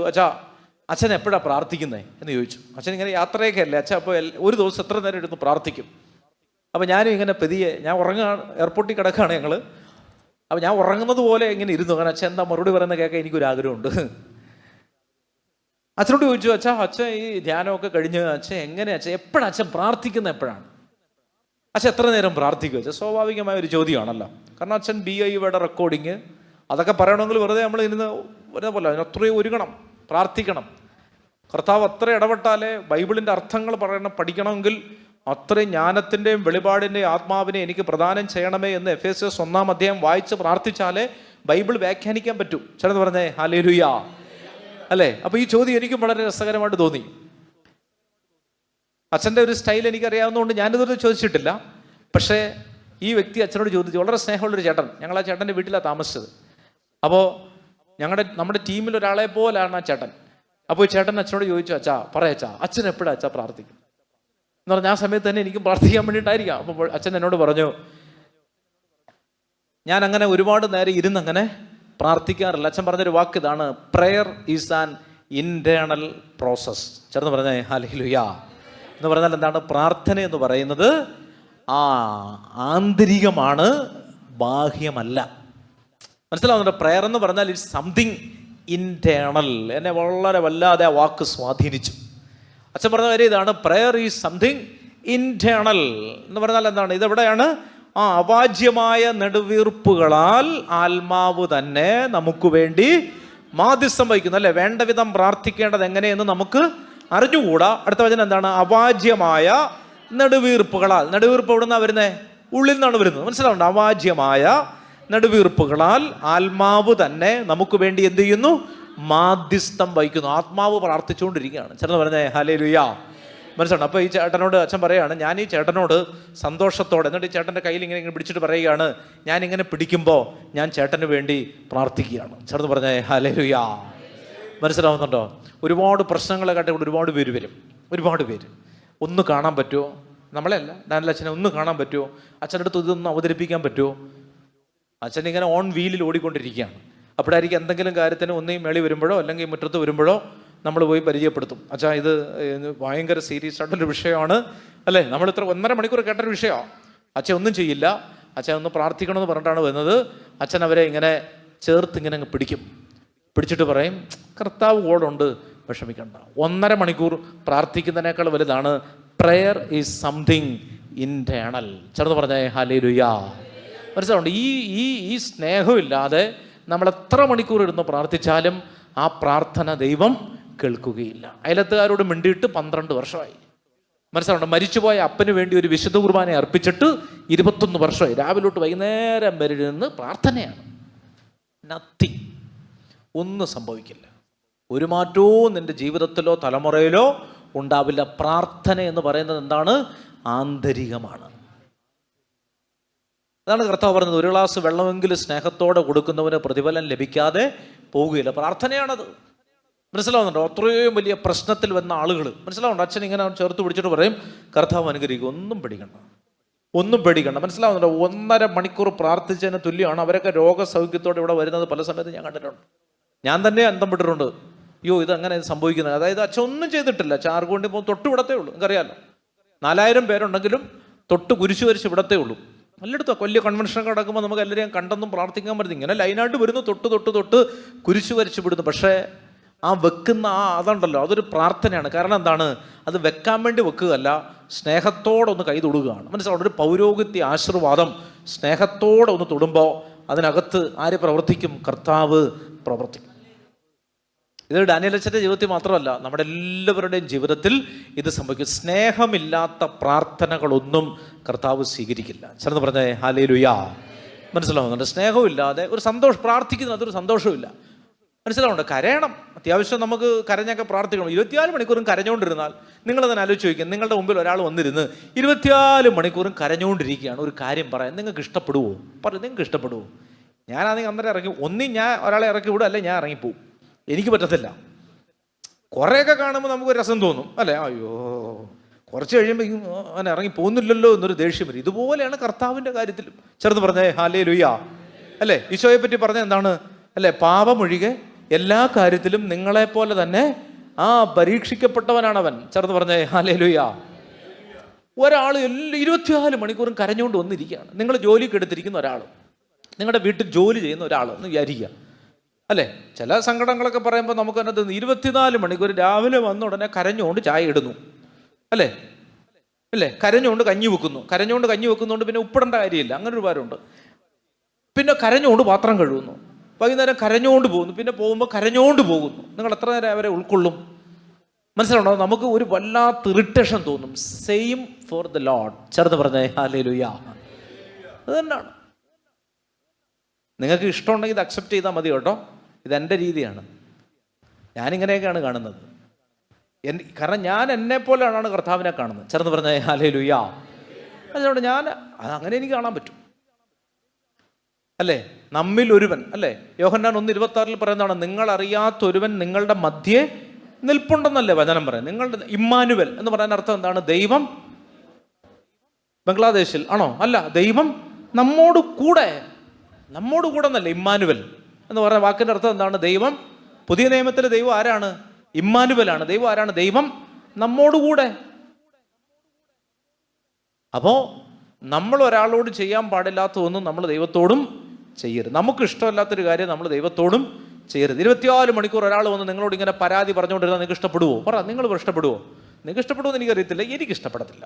അച്ഛൻ എപ്പോഴാണ് പ്രാർത്ഥിക്കുന്നത് എന്ന് ചോദിച്ചു. അച്ഛൻ ഇങ്ങനെ യാത്രയൊക്കെ അല്ലേ അച്ഛൻ, അപ്പോൾ ഒരു ദിവസം എത്ര നേരം എടുത്ത് പ്രാർത്ഥിക്കും? അപ്പോൾ ഞാനും ഇങ്ങനെ ഞാൻ ഉറങ്ങുകയാണ്, എയർപോർട്ടിൽ കിടക്കുകയാണ് ഞങ്ങൾ. അപ്പോൾ ഞാൻ ഉറങ്ങുന്നത് പോലെ ഇങ്ങനെ ഇരുന്നു. കാരണം അച്ഛൻ എന്താ മറുപടി പറയുന്നത് കേൾക്കാൻ എനിക്കൊരാഗ്രഹമുണ്ട്. അച്ഛനോട് ചോദിച്ചു, അച്ഛൻ ഈ ധ്യാനമൊക്കെ കഴിഞ്ഞ് എങ്ങനെ എപ്പോഴാണ് അച്ഛൻ പ്രാർത്ഥിക്കുന്നത്? എപ്പോഴാണ് അച്ഛൻ എത്ര നേരം പ്രാർത്ഥിക്കും? സ്വാഭാവികമായ ഒരു ചോദ്യമാണല്ലോ. കാരണം അച്ഛൻ BIYയുടെ റെക്കോർഡിങ് അതൊക്കെ പറയണമെങ്കിൽ വെറുതെ നമ്മൾ ഇരുന്ന് വരുന്ന പോലെ അതിനത്രയും ഒരുങ്ങണം, പ്രാർത്ഥിക്കണം. കർത്താവ് അത്ര ഇടപെട്ടാലേ ബൈബിളിൻ്റെ അർത്ഥങ്ങൾ പഠിക്കണമെങ്കിൽ അത്രയും ജ്ഞാനത്തിൻ്റെയും വെളിപാടിൻ്റെയും ആത്മാവിനെ എനിക്ക് പ്രദാനം ചെയ്യണമേ എന്ന് എഫേസ്യസ് 1-ാം അധ്യായം വായിച്ച് പ്രാർത്ഥിച്ചാലേ ബൈബിൾ വ്യാഖ്യാനിക്കാൻ പറ്റൂ. ചേർന്ന് പറഞ്ഞേ ഹല്ലേലൂയ. അല്ലേ? അപ്പോൾ ഈ ചോദ്യം എനിക്കും വളരെ രസകരമായിട്ട് തോന്നി. അച്ഛൻ്റെ ഒരു സ്റ്റൈൽ എനിക്കറിയാവുന്നതുകൊണ്ട് ഞാനിതൊരു ചോദിച്ചിട്ടില്ല. പക്ഷേ ഈ വ്യക്തി അച്ഛനോട് ചോദിച്ചു. വളരെ സ്നേഹമുള്ളൊരു ചേട്ടൻ. ഞങ്ങൾ ആ ചേട്ടൻ്റെ വീട്ടിലാണ് താമസിച്ചത്. അപ്പോൾ നമ്മുടെ ടീമിൽ ഒരാളെ പോലാണ് ആ ചേട്ടൻ. അപ്പോൾ ഈ ചേട്ടൻ അച്ഛനോട് ചോദിച്ചു, അച്ഛൻ എപ്പോഴാണ് പ്രാർത്ഥിക്കും എന്ന് പറഞ്ഞാൽ ആ സമയത്ത് തന്നെ എനിക്കും പ്രാർത്ഥിക്കാൻ വേണ്ടിയിട്ടായിരിക്കാം. അപ്പോൾ അച്ഛൻ എന്നോട് പറഞ്ഞു, ഞാൻ അങ്ങനെ ഒരുപാട് നേരം ഇരുന്നങ്ങനെ പ്രാർത്ഥിക്കാറില്ല. അച്ഛൻ പറഞ്ഞൊരു വാക്ക് ഇതാണ്, prayer is an internal process. ചേർന്ന് പറഞ്ഞേ ഹല്ലേലൂയ. എന്ന് പറഞ്ഞാൽ എന്താണ്? പ്രാർത്ഥന എന്ന് പറയുന്നത് ആന്തരികമാണ്, ബാഹ്യമല്ല. മനസ്സിലാവുന്നുണ്ടോ? പ്രെയർ എന്ന് പറഞ്ഞാൽ ഇറ്റ്സ് സംതിങ് ഇൻറ്റേർണൽ. എന്നെ വളരെ വല്ലാതെ ആ വാക്ക് സ്വാധീനിച്ചു. അച്ഛൻ പറഞ്ഞ കാര്യം ഇതാണ്, പ്രെയർ ഈസ് സംതിങ് ഇൻറ്റേർണൽ എന്ന് പറഞ്ഞാൽ എന്താണ്? ഇതെവിടെയാണ്? അവാച്യമായ നെടുവീർപ്പുകളാൽ ആത്മാവ് തന്നെ നമുക്ക് വേണ്ടി മാധ്യസ്ഥം വഹിക്കുന്നു, അല്ലെ? വേണ്ട വിധം പ്രാർത്ഥിക്കേണ്ടത് എങ്ങനെയെന്ന് നമുക്ക് അറിഞ്ഞുകൂടാ. അടുത്ത വചനം എന്താണ്? അവാച്യമായ നെടുവീർപ്പുകളാൽ. നെടുവീർപ്പ് എവിടെ നിന്നാണ് വരുന്നത്? ഉള്ളിൽ നിന്നാണ് വരുന്നത്. മനസ്സിലാവുണ്ട്? അവാച്യമായ നെടുവീർപ്പുകളാൽ ആത്മാവ് തന്നെ നമുക്ക് വേണ്ടി എന്ത് ചെയ്യുന്നു? മാധ്യസ്ഥം വഹിക്കുന്നു. ആത്മാവ് പ്രാർത്ഥിച്ചുകൊണ്ടിരിക്കുകയാണ്. ചേട്ടൻ പറഞ്ഞേ ഹല്ലേലൂയ. മനസ്സിലാണ്? അപ്പോൾ ഈ ചേട്ടനോട് അച്ഛൻ പറയുകയാണ്, ഞാൻ ഈ ചേട്ടനോട് സന്തോഷത്തോടെ, എന്നിട്ട് ഈ ചേട്ടൻ്റെ കയ്യിൽ ഇങ്ങനെ പിടിച്ചിട്ട് പറയുകയാണ്, ഞാനിങ്ങനെ പിടിക്കുമ്പോൾ ഞാൻ ചേട്ടന് വേണ്ടി പ്രാർത്ഥിക്കുകയാണ്. ചേട്ടൻ പറഞ്ഞേ ഹല്ലേലൂയ. മനസ്സിലാവുന്നുണ്ടോ? ഒരുപാട് പ്രശ്നങ്ങളെ കാട്ടി ഒരുപാട് പേര് വരും. ഒരുപാട് പേര് ഒന്ന് കാണാൻ പറ്റുമോ? നമ്മളെയല്ല, ഡാനിയൽ അച്ഛനെ ഒന്ന് കാണാൻ പറ്റുമോ? അച്ഛൻ്റെ അടുത്ത് ഇതൊന്ന് അവതരിപ്പിക്കാൻ പറ്റുമോ? അച്ഛൻ ഇങ്ങനെ ഓൺ വീലിൽ ഓടിക്കൊണ്ടിരിക്കുകയാണ്. അപ്പോഴായിരിക്കും എന്തെങ്കിലും കാര്യത്തിന് ഒന്നീ മേളി വരുമ്പോഴോ അല്ലെങ്കിൽ മുറ്റത്ത് വരുമ്പോഴോ നമ്മൾ പോയി പരിചയപ്പെടുത്തും. അച്ഛാ, ഇത് ഭയങ്കര സീരിയസ് ആയിട്ടൊരു വിഷയമാണ്, അല്ലേ? നമ്മളിത്ര 1.5 മണിക്കൂർ കേട്ടൊരു വിഷയമാണ്. അച്ഛൻ ഒന്നും ചെയ്യില്ല, അച്ഛൻ ഒന്ന് പ്രാർത്ഥിക്കണമെന്ന് പറഞ്ഞിട്ടാണ് വരുന്നത്. അച്ഛൻ അവരെ ഇങ്ങനെ ചേർത്ത് ഇങ്ങനെ അങ്ങ് പിടിച്ചിട്ട് പറയും, കർത്താവ് കൂടെ വിഷമിക്കണ്ട. 1.5 മണിക്കൂർ പ്രാർത്ഥിക്കുന്നതിനേക്കാൾ വലുതാണ് പ്രെയർ ഈസ് സംതിങ് ഇൻറ്റേർണൽ. ചേർന്ന് പറഞ്ഞേ ഹല്ലേലൂയ. മനസ്സിലാവുണ്ട്? ഈ സ്നേഹമില്ലാതെ നമ്മൾ എത്ര മണിക്കൂർ ഇരുന്ന് പ്രാർത്ഥിച്ചാലും ആ പ്രാർത്ഥന ദൈവം കേൾക്കുകയില്ല. അയലത്തുകാരോട് മിണ്ടിയിട്ട് 12 വർഷമായി. മനസ്സിലാവുണ്ട്? മരിച്ചുപോയ അപ്പന് വേണ്ടി ഒരു വിശുദ്ധ കുർബാന അർപ്പിച്ചിട്ട് 21 വർഷമായി. രാവിലെ തൊട്ട് വൈകുന്നേരം വരെ നിന്ന് പ്രാർത്ഥനയാണ്. നത്തിങ്. ഒന്നും സംഭവിക്കില്ല. ഒരു മാറ്റവും നിന്റെ ജീവിതത്തിലോ തലമുറയിലോ ഉണ്ടാവില്ല. പ്രാർത്ഥന എന്ന് പറയുന്നത് എന്താണ്? ആന്തരികമാണ്. അതാണ് കർത്താവ് പറഞ്ഞത്, ഒരു ഗ്ലാസ് വെള്ളമെങ്കിലും സ്നേഹത്തോടെ കൊടുക്കുന്നവന് പ്രതിഫലം ലഭിക്കാതെ പോവുകയില്ല. പ്രാർത്ഥനയാണത്. മനസ്സിലാവുന്നുണ്ടോ? അത്രയും വലിയ പ്രശ്നത്തിൽ വന്ന ആളുകൾ, മനസ്സിലാവുന്നുണ്ടോ? അച്ഛൻ ഇങ്ങനെ ചേർത്ത് പിടിച്ചിട്ട് പറയും, കർത്താവ് അനുഗ്രഹിക്കും, ഒന്നും പേടിക്കണ്ട. മനസ്സിലാവുന്നുണ്ടോ? 1.5 മണിക്കൂർ പ്രാർത്ഥിച്ചതിന് തുല്യമാണ്. അവരൊക്കെ രോഗസൗഖ്യത്തോടെ ഇവിടെ വരുന്നത് പല സമയത്ത് ഞാൻ കണ്ടിട്ടുണ്ട്. ഞാൻ തന്നെ അന്തം വിട്ടിട്ടുണ്ട്. അയ്യോ, ഇതങ്ങനെ സംഭവിക്കുന്നത്. അതായത് അച്ഛൻ ഒന്നും ചെയ്തിട്ടില്ല. ചാർക്ക് കൊണ്ട് ഇപ്പോൾ തൊട്ട് വിടത്തേ ഉള്ളൂ. നിങ്ങൾക്കറിയാമല്ലോ, 4000 പേരുണ്ടെങ്കിലും തൊട്ട് കുരിശു വരച്ച് വിടത്തേ ഉള്ളൂ. എല്ലായിടത്തും വലിയ കൺവെൻഷനൊക്കെ നടക്കുമ്പോൾ നമുക്ക് എല്ലാവരെയും കണ്ടെന്നും പ്രാർത്ഥിക്കാൻ പറ്റും. ഇങ്ങനെ ലൈനായിട്ട് വരുന്നു, തൊട്ട് കുരിശു വരച്ച് വിടുന്നു. പക്ഷേ ആ വെക്കുന്ന അതുണ്ടല്ലോ, അതൊരു പ്രാർത്ഥനയാണ്. കാരണം എന്താണ്? അത് വെക്കാൻ വേണ്ടി വെക്കുകയല്ല, സ്നേഹത്തോടെ ഒന്ന് കൈ തൊടുകയാണ്. മനസ്സിലാവും? ഒരു പൗരോഹിത്യ ആശീർവാദം സ്നേഹത്തോടെ ഒന്ന് തൊടുമ്പോൾ അതിനകത്ത് ആര് പ്രവർത്തിക്കും? കർത്താവ് പ്രവർത്തിക്കും. ഇത് ഡാനിയൽ അച്ഛൻ്റെ ജീവിതത്തിൽ മാത്രമല്ല, നമ്മുടെ എല്ലാവരുടെയും ജീവിതത്തിൽ ഇത് സംഭവിക്കും. സ്നേഹമില്ലാത്ത പ്രാർത്ഥനകളൊന്നും കർത്താവ് സ്വീകരിക്കില്ല. ചേർന്ന് പറഞ്ഞേ ഹല്ലേലൂയ. മനസ്സിലാവുന്നുണ്ട്? സ്നേഹമില്ലാതെ ഒരു സന്തോഷം പ്രാർത്ഥിക്കുന്നത്, അതൊരു സന്തോഷമില്ല. മനസ്സിലാവുന്നുണ്ട്? കരയണം. അത്യാവശ്യം നമുക്ക് കരഞ്ഞൊക്കെ പ്രാർത്ഥിക്കണം. 24 മണിക്കൂറും കരഞ്ഞുകൊണ്ടിരുന്നാൽ നിങ്ങളതിനെ ആലോചിച്ച് ചോദിക്കും, നിങ്ങളുടെ മുമ്പിൽ ഒരാൾ വന്നിരുന്ന് 24 മണിക്കൂറും കരഞ്ഞുകൊണ്ടിരിക്കുകയാണ്, ഒരു കാര്യം പറയാൻ നിങ്ങൾക്ക് ഇഷ്ടപ്പെടുവോ? പറയും, നിങ്ങൾക്ക് ഇഷ്ടപ്പെടുവോ? ഞാനാണെങ്കിൽ അന്നേരം ഇറങ്ങി, ഞാൻ ഒരാളെ ഇറക്കി വിടും, അല്ലെ ഞാൻ ഇറങ്ങിപ്പോവും. എനിക്ക് പറ്റത്തില്ല. കുറേയൊക്കെ കാണുമ്പോൾ നമുക്കൊരു രസം തോന്നും, അല്ലേ? അയ്യോ, കുറച്ച് കഴിയുമ്പോൾ അങ്ങനെ ഇറങ്ങി പോകുന്നില്ലല്ലോ എന്നൊരു ദേഷ്യം വരും. ഇതുപോലെയാണ് കർത്താവിൻ്റെ കാര്യത്തിലും. ചേർന്ന് പറഞ്ഞേ ഹല്ലേലൂയ. അല്ലേ? ഈശോയെ പറ്റി പറഞ്ഞ എന്താണ്? അല്ലേ? പാപമൊഴികെ എല്ലാ കാര്യത്തിലും നിങ്ങളെപ്പോലെ തന്നെ പരീക്ഷിക്കപ്പെട്ടവനാണവൻ. ചേർന്ന് പറഞ്ഞേ ഹല്ലേലൂയ. ഒരാൾ 24 മണിക്കൂറും കരഞ്ഞുകൊണ്ട് വന്നിരിക്കുകയാണ്. നിങ്ങൾ ജോലിക്ക് എടുത്തിരിക്കുന്ന ഒരാൾ, നിങ്ങളുടെ വീട്ടിൽ ജോലി ചെയ്യുന്ന ഒരാൾ എന്ന് വിചാരിക്കുക, അല്ലേ? ചില സങ്കടങ്ങളൊക്കെ പറയുമ്പോൾ നമുക്ക് അതിനകത്ത് 24 മണിക്കൂർ രാവിലെ വന്ന ഉടനെ കരഞ്ഞുകൊണ്ട് ചായ ഇടുന്നു, അല്ലേ? കരഞ്ഞുകൊണ്ട് കഞ്ഞി വെക്കുന്നതുകൊണ്ട് പിന്നെ ഉപ്പിടേണ്ട കാര്യമില്ല. അങ്ങനെ ഒരു ഭാരമുണ്ട്. പിന്നെ കരഞ്ഞുകൊണ്ട് പാത്രം കഴുകുന്നു, വൈകുന്നേരം കരഞ്ഞുകൊണ്ട് പോകുന്നു, പിന്നെ പോകുമ്പോൾ കരഞ്ഞുകൊണ്ട് പോകുന്നു. നിങ്ങൾ എത്ര നേരം അവരെ ഉൾക്കൊള്ളും? മനസ്സിലുണ്ടോ? നമുക്ക് ഒരു വല്ലാത്ത ഇറിറ്റേഷൻ തോന്നും. Same for the Lord. ചേർന്ന് പറഞ്ഞേ ഹല്ലേലൂയ. അത് തന്നെയാണ്. നിങ്ങൾക്ക് ഇഷ്ടമുണ്ടെങ്കിൽ ഇത് അക്സെപ്റ്റ് ചെയ്താൽ മതി കേട്ടോ. ഇതെൻ്റെ രീതിയാണ്. ഞാനിങ്ങനെയൊക്കെയാണ് കാണുന്നത്. കാരണം ഞാൻ എന്നെപ്പോലെയാണ് കർത്താവിനെ കാണുന്നത്. ചേർന്ന് പറഞ്ഞ ഹല്ലേലൂയ. അതുകൊണ്ട് അങ്ങനെ എനിക്ക് കാണാൻ പറ്റും, അല്ലേ? നമ്മിൽ ഒരുവൻ, അല്ലേ? യോഹന്നാൻ 1:26 പറയുന്നതാണ്, നിങ്ങൾ അറിയാത്തൊരുവൻ നിങ്ങളുടെ മധ്യേ നിൽപ്പുണ്ടെന്നല്ലേ വചനം പറയാം. നിങ്ങളുടെ ഇമ്മാനുവൽ എന്ന് പറയാൻ അർത്ഥം എന്താണ്? ദൈവം ബംഗ്ലാദേശിൽ ആണോ? അല്ല, ദൈവം നമ്മോട് കൂടെ. നമ്മോട് കൂടെ എന്നല്ല, ഇമ്മാനുവൽ എന്ന് പറഞ്ഞ വാക്കിൻ്റെ അർത്ഥം എന്താണ്? ദൈവം. പുതിയ നിയമത്തിലെ ദൈവം ആരാണ്? ഇമ്മാനുവലാണ്. ദൈവം ആരാണ്? ദൈവം നമ്മോടുകൂടെ. അപ്പോൾ നമ്മൾ ഒരാളോട് ചെയ്യാൻ പാടില്ലാത്തതൊന്നും നമ്മൾ ദൈവത്തോടും ചെയ്യരുത്. നമുക്ക് ഇഷ്ടമല്ലാത്തൊരു കാര്യം നമ്മൾ ദൈവത്തോടും ചെയ്യരുത്. 24 മണിക്കൂർ ഒരാൾ വന്ന് നിങ്ങളോട് ഇങ്ങനെ പരാതി പറഞ്ഞുകൊണ്ടിരുന്നാൽ നിങ്ങൾക്ക് ഇഷ്ടപ്പെടുവോ? നിങ്ങൾ ഇഷ്ടപ്പെടുവോ? നിങ്ങൾക്ക് ഇഷ്ടപ്പെടുമോ എനിക്കറിയത്തില്ല, എനിക്ക് ഇഷ്ടപ്പെടത്തില്ല.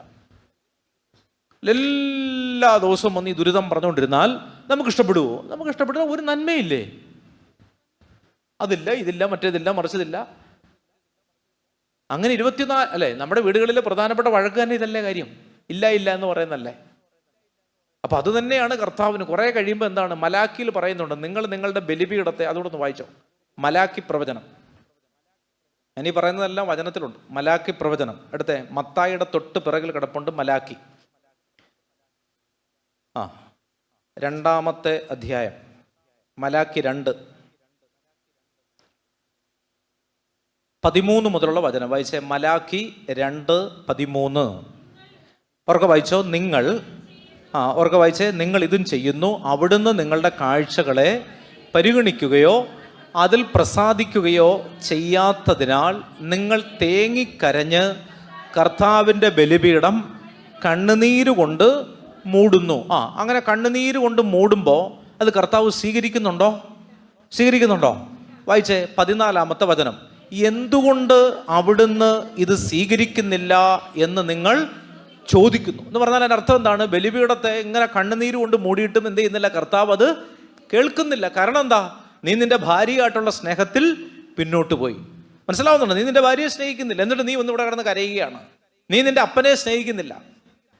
എല്ലാ ദിവസവും വന്ന് ഈ ദുരിതം പറഞ്ഞുകൊണ്ടിരുന്നാൽ നമുക്ക് ഇഷ്ടപ്പെടുവോ? നമുക്ക് ഇഷ്ടപ്പെടുന്ന ഒരു നന്മയില്ലേ? അതില്ല, ഇതില്ല, മറ്റേതില്ല, മറിച്ചതില്ല. അങ്ങനെ 24 അല്ലേ? നമ്മുടെ വീടുകളിലെ പ്രധാനപ്പെട്ട വഴക്ക് തന്നെ ഇതല്ലേ കാര്യം? ഇല്ല ഇല്ല എന്ന് പറയുന്നല്ലേ. അപ്പൊ അത് തന്നെയാണ് കർത്താവിന്. കുറെ കഴിയുമ്പോൾ എന്താണ്? മലാക്കിയിൽ പറയുന്നുണ്ട്, നിങ്ങൾ നിങ്ങളുടെ ബലിപീഠത്തെ, അതുകൂടെ ഒന്ന് വായിച്ചോ, മലാക്കി പ്രവചനം. ഞാനീ പറയുന്നതെല്ലാം വചനത്തിലുണ്ട്. മലാക്കി പ്രവചനം എടുത്തേ, മത്തായിയുടെ തൊട്ട് പിറകിൽ കിടപ്പുണ്ട് മലാക്കി. 2-ാമത്തെ അധ്യായം, മലാക്കി 2:13 മുതലുള്ള വചനം വായിച്ചേ. മലാക്കി 2:13 ഓർക്ക വായിച്ചോ. ഓർക്ക വായിച്ചേ. നിങ്ങൾ ഇതും ചെയ്യുന്നു, അവിടുന്ന് നിങ്ങളുടെ കാഴ്ചകളെ പരിഗണിക്കുകയോ അതിൽ പ്രസാദിക്കുകയോ ചെയ്യാത്തതിനാൽ നിങ്ങൾ തേങ്ങിക്കരഞ്ഞ് കർത്താവിൻ്റെ ബലിപീഠം കണ്ണുനീരുകൊണ്ട് മൂടുന്നു. അങ്ങനെ കണ്ണുനീരുകൊണ്ട് മൂടുമ്പോൾ അത് കർത്താവ് സ്വീകരിക്കുന്നുണ്ടോ? വായിച്ചേ 14-ാമത്തെ വചനം. എന്തുകൊണ്ട് അവിടുന്ന് ഇത് സ്വീകരിക്കുന്നില്ല എന്ന് നിങ്ങൾ ചോദിക്കുന്നു എന്ന് പറഞ്ഞാൽ അതിൻ്റെ അർത്ഥം എന്താണ്? ബലിപീഠത്തെ ഇങ്ങനെ കണ്ണുനീര് കൊണ്ട് മൂടിയിട്ടും എന്ത് ചെയ്യുന്നില്ല? കർത്താവ് അത് കേൾക്കുന്നില്ല. കാരണം എന്താ? നീ നിന്റെ ഭാര്യയായിട്ടുള്ള സ്നേഹത്തിൽ പിന്നോട്ട് പോയി. മനസ്സിലാവുന്നുണ്ടോ? നീ നിന്റെ ഭാര്യയെ സ്നേഹിക്കുന്നില്ല, എന്നിട്ട് നീ ഒന്നിവിടെ കിടന്ന് കരയുകയാണ്. നീ നിന്റെ അപ്പനെ സ്നേഹിക്കുന്നില്ല,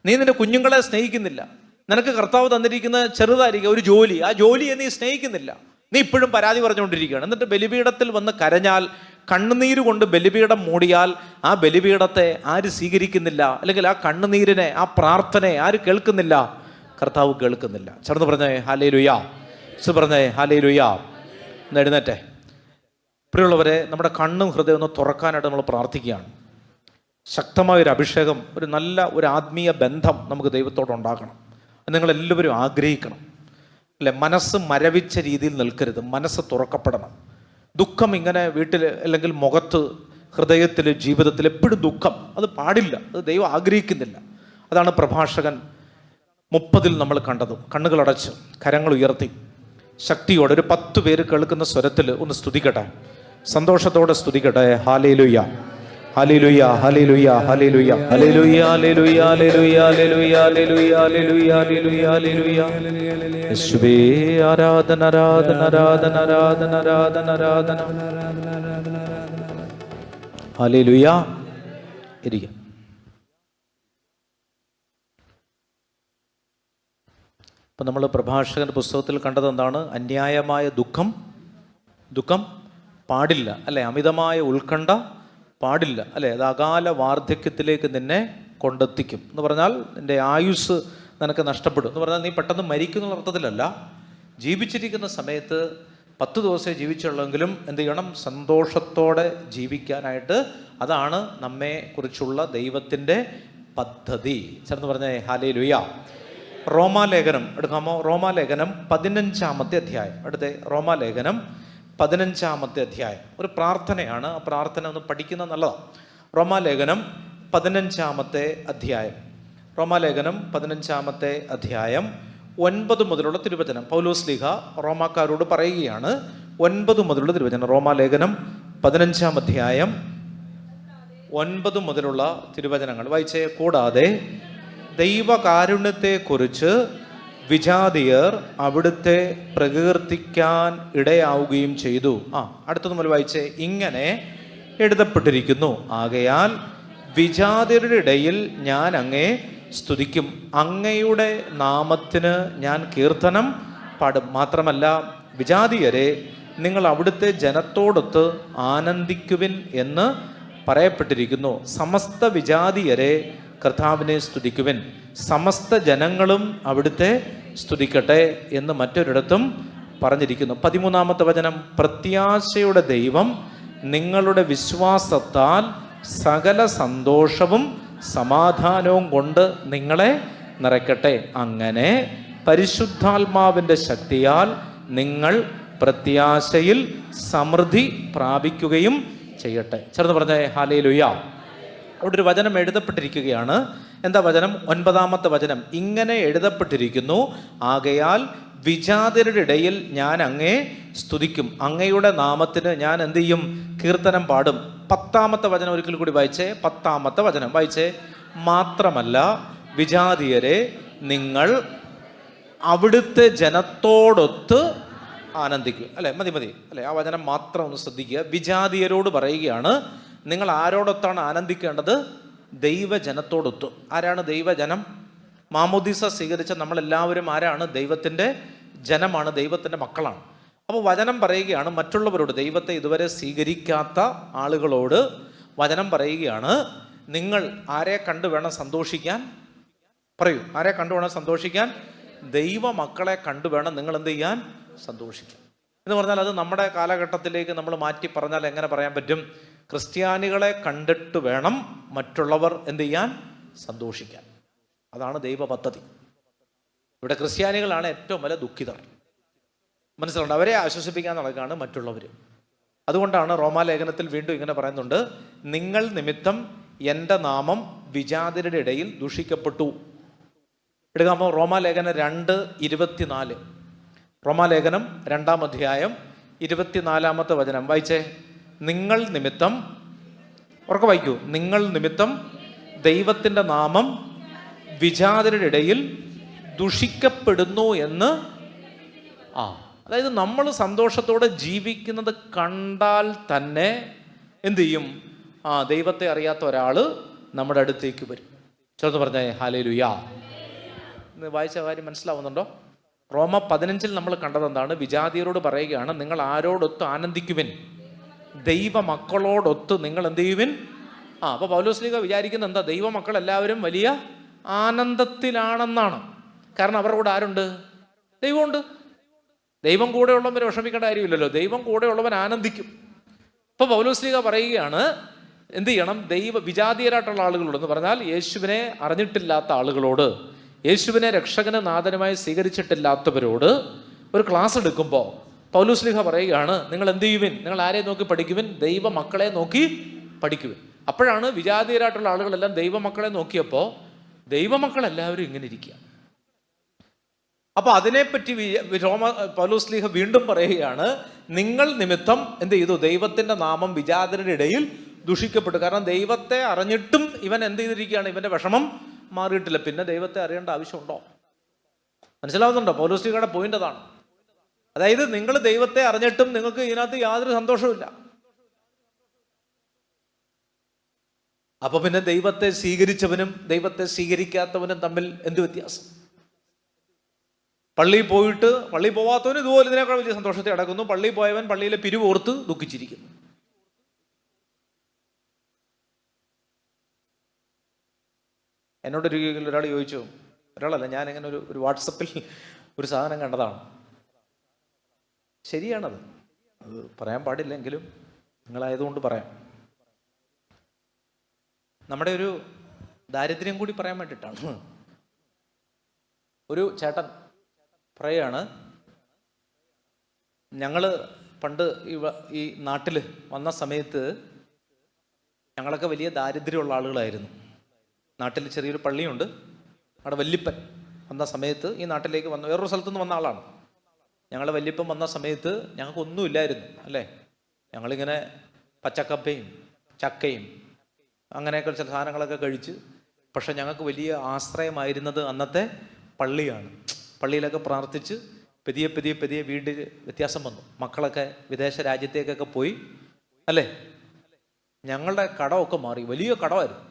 നീ നിന്റെ കുഞ്ഞുങ്ങളെ സ്നേഹിക്കുന്നില്ല. നിനക്ക് കർത്താവ് തന്നിരിക്കുന്ന ചെറുതായിരിക്കും ഒരു ജോലി, ആ ജോലിയെ നീ സ്നേഹിക്കുന്നില്ല. നീ ഇപ്പോഴും പരാതി പറഞ്ഞുകൊണ്ടിരിക്കുകയാണ്. എന്നിട്ട് ബലിപീഠത്തിൽ വന്ന് കരഞ്ഞാൽ, കണ്ണുനീര് കൊണ്ട് ബലിപീഠം മൂടിയാൽ ആ ബലിപീഠത്തെ ആര് സ്വീകരിക്കുന്നില്ല? അല്ലെങ്കിൽ ആ കണ്ണുനീരിനെ, ആ പ്രാർത്ഥനയെ ആര് കേൾക്കുന്നില്ല? കർത്താവ് കേൾക്കുന്നില്ല. ചേർന്ന് പറഞ്ഞേ ഹല്ലേലൂയ. പറഞ്ഞേ ഹല്ലേലൂയ. ഒന്ന് എഴുന്നേറ്റേ. പ്രിയമുള്ളവരെ, നമ്മുടെ കണ്ണും ഹൃദയം ഒന്ന് തുറക്കാനായിട്ട് നമ്മൾ പ്രാർത്ഥിക്കുകയാണ്. ശക്തമായൊരു അഭിഷേകം, ഒരു ആത്മീയ ബന്ധം നമുക്ക് ദൈവത്തോടുണ്ടാക്കണം. നിങ്ങളെല്ലാവരും ആഗ്രഹിക്കണം അല്ലേ? മനസ്സ് മരവിച്ച രീതിയിൽ നിൽക്കരുത്, മനസ്സ് തുറക്കപ്പെടണം. ദുഃഖം ഇങ്ങനെ വീട്ടിൽ അല്ലെങ്കിൽ മുഖത്ത്, ഹൃദയത്തിൽ, ജീവിതത്തിൽ എപ്പോഴും ദുഃഖം, അത് പാടില്ല. അത് ദൈവം ആഗ്രഹിക്കുന്നില്ല. അതാണ് പ്രഭാഷകൻ 30 നമ്മൾ കണ്ടതും. കണ്ണുകളടച്ച് കരങ്ങൾ ഉയർത്തി ശക്തിയോടെ ഒരു 10 പേര് കേൾക്കുന്ന സ്വരത്തിൽ ഒന്ന് സ്തുതിക്കട്ടെ, സന്തോഷത്തോടെ സ്തുതിക്കട്ടെ. ഹല്ലേലൂയ, ഹല്ലേലൂയ, ഹല്ലേലൂയ, ഹല്ലേലൂയ, ഹല്ലേലൂയ, ഹല്ലേലൂയ, ഹല്ലേലൂയ, ഹല്ലേലൂയ, ഹല്ലേലൂയ, ഹല്ലേലൂയ, ഹല്ലേലൂയ. യേശുവേ ആരാധന, ആരാധന, ആരാധന, ആരാധന, ആരാധന, ആരാധന. ഹല്ലേലൂയ. ഇരിക്കാം. ഇപ്പം നമ്മൾ പ്രഭാഷകന്റെ പുസ്തകത്തിൽ കണ്ടത് എന്താണ്? അന്യായമായ ദുഃഖം പാടില്ല അല്ലേ? അമിതമായ ഉത്കണ്ഠ പാടില്ല അല്ലേ? അത് അകാല വാർദ്ധക്യത്തിലേക്ക് നിന്നെ കൊണ്ടെത്തിക്കും എന്ന് പറഞ്ഞാൽ നിൻ്റെ ആയുസ് നിനക്ക് നഷ്ടപ്പെടും എന്ന് പറഞ്ഞാൽ നീ പെട്ടെന്ന് മരിക്കുന്നുള്ള അർത്ഥത്തിലല്ല. ജീവിച്ചിരിക്കുന്ന സമയത്ത് 10 ദിവസമേ ജീവിച്ചുള്ളെങ്കിലും എന്ത് ചെയ്യണം? സന്തോഷത്തോടെ ജീവിക്കാനായിട്ട്. അതാണ് നമ്മെ കുറിച്ചുള്ള ദൈവത്തിൻ്റെ പദ്ധതി. ചേർന്ന് പറഞ്ഞേ ഹല്ലേലൂയ. റോമാലേഖനം എടുക്കാമോ? റോമാലേഖനം 15-ാമത്തെ അധ്യായം. അടുത്ത റോമാലേഖനം 15-ാമത്തെ അധ്യായം ഒരു പ്രാർത്ഥനയാണ്. ആ പ്രാർത്ഥന ഒന്ന് പഠിക്കുന്നത് നല്ലതാണ്. റോമാലേഖനം 15-ാമത്തെ അധ്യായം. റോമാലേഖനം 15-ാമത്തെ അധ്യായം 9 മുതലുള്ള തിരുവചനം. പൗലോസ് ലീഹ റോമാക്കാരോട് പറയുകയാണ്. 9 മുതലുള്ള തിരുവചനം. റോമാലേഖനം 15-ാം അധ്യായം 9 മുതലുള്ള തിരുവചനങ്ങൾ വായിച്ചേ. കൂടാതെ ദൈവകാരുണ്യത്തെക്കുറിച്ച് വിജാതിയർ അവിടുത്തെ പ്രകീർത്തിക്കാൻ ഇടയാവുകയും ചെയ്തു. അടുത്തത് മുതൽ വായിച്ചേ. ഇങ്ങനെ എഴുതപ്പെട്ടിരിക്കുന്നു, ആകയാൽ വിജാതിയരുടെ ഇടയിൽ ഞാൻ അങ്ങേ സ്തുതിക്കും, അങ്ങയുടെ നാമത്തിന് ഞാൻ കീർത്തനം പാടും. മാത്രമല്ല വിജാതിയരെ, നിങ്ങൾ അവിടുത്തെ ജനത്തോടൊത്ത് ആനന്ദിക്കുവിൻ എന്ന് പറയപ്പെട്ടിരിക്കുന്നു. സമസ്ത വിജാതിയരെ കർത്താവിനെ സ്തുതിക്കുവിൻ, സമസ്ത ജനങ്ങളും അവിടുത്തെ സ്തുതിക്കട്ടെ എന്ന് മറ്റൊരിടത്തും പറഞ്ഞിരിക്കുന്നു. 13-ാമത്തെ വചനം. പ്രത്യാശയുടെ ദൈവം നിങ്ങളുടെ വിശ്വാസത്താൽ സകല സന്തോഷവും സമാധാനവും കൊണ്ട് നിങ്ങളെ നിറയ്ക്കട്ടെ. അങ്ങനെ പരിശുദ്ധാത്മാവിൻ്റെ ശക്തിയാൽ നിങ്ങൾ പ്രത്യാശയിൽ സമൃദ്ധി പ്രാപിക്കുകയും ചെയ്യട്ടെ. ചേർന്ന് പറഞ്ഞേ ഹല്ലേലൂയ. അവിടെ ഒരു വചനം എഴുതപ്പെട്ടിരിക്കുകയാണ്. എന്താ വചനം? 9-ാമത്തെ വചനം. ഇങ്ങനെ എഴുതപ്പെട്ടിരിക്കുന്നു, ആകയാൽ വിജാതിരുടെ ഇടയിൽ ഞാൻ അങ്ങയെ സ്തുതിക്കും, അങ്ങയുടെ നാമത്തിന് ഞാൻ എന്ത് ചെയ്യും? കീർത്തനം പാടും. 10-ാമത്തെ വചനം ഒരിക്കൽ കൂടി വായിച്ചേ. 10-ാമത്തെ വചനം വായിച്ചേ. മാത്രമല്ല വിജാതിയരെ നിങ്ങൾ അവിടുത്തെ ജനത്തോടൊത്ത് ആനന്ദിക്കുക. അല്ലെ, മതി അല്ലെ, ആ വചനം മാത്രം ഒന്ന് ശ്രദ്ധിക്കുക. വിജാതിയരോട് പറയുകയാണ്, നിങ്ങൾ ആരോടൊത്താണ് ആനന്ദിക്കേണ്ടത്? ദൈവജനത്തോടൊത്ത്. ആരാണ് ദൈവജനം? മാമോദീസ സ്വീകരിച്ച നമ്മളെല്ലാവരും ആരാണ്? ദൈവത്തിൻ്റെ ജനമാണ്, ദൈവത്തിൻ്റെ മക്കളാണ്. അപ്പോൾ വചനം പറയുകയാണ് മറ്റുള്ളവരോട്, ദൈവത്തെ ഇതുവരെ സ്വീകരിക്കാത്ത ആളുകളോട് വചനം പറയുകയാണ്, നിങ്ങൾ ആരെ കണ്ടു വേണം സന്തോഷിക്കാൻ? പറയൂ, ആരെ കണ്ടു വേണം സന്തോഷിക്കാൻ? ദൈവ മക്കളെ കണ്ടു വേണം നിങ്ങൾ എന്ത് ചെയ്യാൻ? സന്തോഷിക്കാൻ. എന്ന് പറഞ്ഞാൽ അത് നമ്മുടെ കാലഘട്ടത്തിലേക്ക് നമ്മൾ മാറ്റി പറഞ്ഞാൽ എങ്ങനെ പറയാൻ പറ്റും? ക്രിസ്ത്യാനികളെ കണ്ടിട്ട് വേണം മറ്റുള്ളവർ എന്ത് ചെയ്യാൻ? സന്തോഷിക്കാൻ. അതാണ് ദൈവ പദ്ധതി. ഇവിടെ ക്രിസ്ത്യാനികളാണ് ഏറ്റവും വലിയ ദുഃഖിതർ. മനസ്സിലുണ്ട്? അവരെ ആശ്വസിപ്പിക്കാൻ നടക്കുകയാണ് മറ്റുള്ളവർ. അതുകൊണ്ടാണ് റോമാലേഖനത്തിൽ വീണ്ടും ഇങ്ങനെ പറയുന്നുണ്ട്, നിങ്ങൾ നിമിത്തം എൻ്റെ നാമം വിജാതിരുടെ ഇടയിൽ ദുഷിക്കപ്പെട്ടു. എടുക്കാമോ? റോമാലേഖനം 2:24. റോമാലേഖനം 2-ാം അധ്യായം 24-ാമത്തെ വചനം വായിച്ചേ. നിങ്ങൾ നിമിത്തം, ഉറക്കെ വായിക്കൂ, നിങ്ങൾ നിമിത്തം ദൈവത്തിൻ്റെ നാമം വിജാതിരുടെ ഇടയിൽ ദുഷിക്കപ്പെടുന്നു എന്ന്. അതായത് നമ്മൾ സന്തോഷത്തോടെ ജീവിക്കുന്നത് കണ്ടാൽ തന്നെ എന്ത് ചെയ്യും? ദൈവത്തെ അറിയാത്ത ഒരാൾ നമ്മുടെ അടുത്തേക്ക് വരും. ചേർന്ന് പറഞ്ഞേ ഹല്ലേലൂയ. വായിച്ച കാര്യം മനസ്സിലാവുന്നുണ്ടോ? റോമ 15 നമ്മൾ കണ്ടത് എന്താണ്? വിജാതിയരോട് പറയുകയാണ്, നിങ്ങൾ ആരോടൊത്ത് ആനന്ദിക്കുവിൻ? ദൈവ മക്കളോടൊത്ത് നിങ്ങൾ എന്ത് ചെയ്യുവിൻ? അപ്പോൾ പൗലോസ്ലീഹ വിചാരിക്കുന്നത് എന്താ? ദൈവ മക്കൾ എല്ലാവരും വലിയ ആനന്ദത്തിലാണെന്നാണ്. കാരണം അവരുടെ കൂടെ ആരുണ്ട്? ദൈവമുണ്ട്. ദൈവം കൂടെ ഉള്ളവൻ വിഷമിക്കേണ്ട കാര്യമില്ലല്ലോ. ദൈവം കൂടെ ഉള്ളവൻ ആനന്ദിക്കും. അപ്പോൾ പൗലോസ്ലീഹ പറയുകയാണ്, എന്ത് ചെയ്യണം? വിജാതീയരായിട്ടുള്ള ആളുകളോട്, എന്ന് പറഞ്ഞാൽ യേശുവിനെ അറിഞ്ഞിട്ടില്ലാത്ത ആളുകളോട്, യേശുവിനെ രക്ഷകന് നാഥനുമായി സ്വീകരിച്ചിട്ടില്ലാത്തവരോട് ഒരു ക്ലാസ് എടുക്കുമ്പോൾ പൗലോസ്ലീഹ പറയുകയാണ്, നിങ്ങൾ എന്ത് ചെയ്യുവിൻ? നിങ്ങൾ ആരെ നോക്കി പഠിക്കുവിൻ? ദൈവ മക്കളെ നോക്കി പഠിക്കുവിൻ. അപ്പോഴാണ് വിജാതീയരായിട്ടുള്ള ആളുകളെല്ലാം ദൈവമക്കളെ നോക്കിയപ്പോൾ ദൈവമക്കളെല്ലാവരും ഇങ്ങനെ ഇരിക്കുക. അപ്പൊ അതിനെപ്പറ്റി പൗലോസ്ലീഹ വീണ്ടും പറയുകയാണ്, നിങ്ങൾ നിമിത്തം എന്ത് ചെയ്തു? ദൈവത്തിന്റെ നാമം വിജാതരുടെ ഇടയിൽ ദുഷിക്കപ്പെട്ടു. കാരണം ദൈവത്തെ അറിഞ്ഞിട്ടും ഇവൻ എന്ത് ചെയ്തിരിക്കുകയാണ്? ഇവന്റെ വിഷമം മാറിയിട്ടില്ല. പിന്നെ ദൈവത്തെ അറിയേണ്ട ആവശ്യമുണ്ടോ? മനസ്സിലാവുന്നുണ്ടോ? പൗലോസ്ലീഹയുടെ പോയിന്റ് അതാണ്. അതായത് നിങ്ങൾ ദൈവത്തെ അറിഞ്ഞിട്ടും നിങ്ങൾക്ക് ഇതിനകത്ത് യാതൊരു സന്തോഷവുമില്ല. അപ്പൊ പിന്നെ ദൈവത്തെ സ്വീകരിച്ചവനും ദൈവത്തെ സ്വീകരിക്കാത്തവനും തമ്മിൽ എന്ത് വ്യത്യാസം? പള്ളിയിൽ പോവാത്തവന് ഇതുപോലെ ഇതിനേക്കാൾ വലിയ സന്തോഷത്തെ അടക്കുന്നു. പള്ളിയിൽ പോയവൻ പള്ളിയിലെ പിരിവോർത്ത് ദുഃഖിച്ചിരിക്കുന്നു. എന്നോട് ഒരാൾ ചോദിച്ചു, ഒരാളല്ല, ഞാൻ ഇങ്ങനെ ഒരു വാട്സപ്പിൽ ഒരു സാധനം കണ്ടതാണ്. ശരിയാണത്, അത് പറയാൻ പാടില്ലെങ്കിലും നിങ്ങളായതുകൊണ്ട് പറയാം. നമ്മുടെ ഒരു ദാരിദ്ര്യം കൂടി പറയാൻ വേണ്ടിയിട്ടാണ്. ഒരു ചേട്ടൻ പറയുകയാണ്, ഞങ്ങൾ പണ്ട് ഈ നാട്ടിൽ വന്ന സമയത്ത് ഞങ്ങളൊക്കെ വലിയ ദാരിദ്ര്യമുള്ള ആളുകളായിരുന്നു. നാട്ടിൽ ചെറിയൊരു പള്ളിയുണ്ട്, അവിടെ വല്യപ്പൻ വന്ന സമയത്ത് ഈ നാട്ടിലേക്ക് വന്ന വേറൊരു സ്ഥലത്തുനിന്ന് വന്ന ആളാണ്. ഞങ്ങളുടെ വല്യപ്പൻ വന്ന സമയത്ത് ഞങ്ങൾക്കൊന്നുമില്ലായിരുന്നു, അല്ലേ? ഞങ്ങളിങ്ങനെ പച്ചക്കപ്പയും ചക്കയും അങ്ങനെയൊക്കെ ചില സാധനങ്ങളൊക്കെ കഴിച്ച്, പക്ഷെ ഞങ്ങൾക്ക് വലിയ ആശ്രയമായിരുന്നത് അന്നത്തെ പള്ളിയാണ്. പള്ളിയിലൊക്കെ പ്രാർത്ഥിച്ച് പതിയെ വീട്ടിൽ വ്യത്യാസം വന്നു. മക്കളൊക്കെ വിദേശ രാജ്യത്തേക്കൊക്കെ പോയി, അല്ലേ? ഞങ്ങളുടെ കടമൊക്കെ മാറി, വലിയ കടമായിരുന്നു.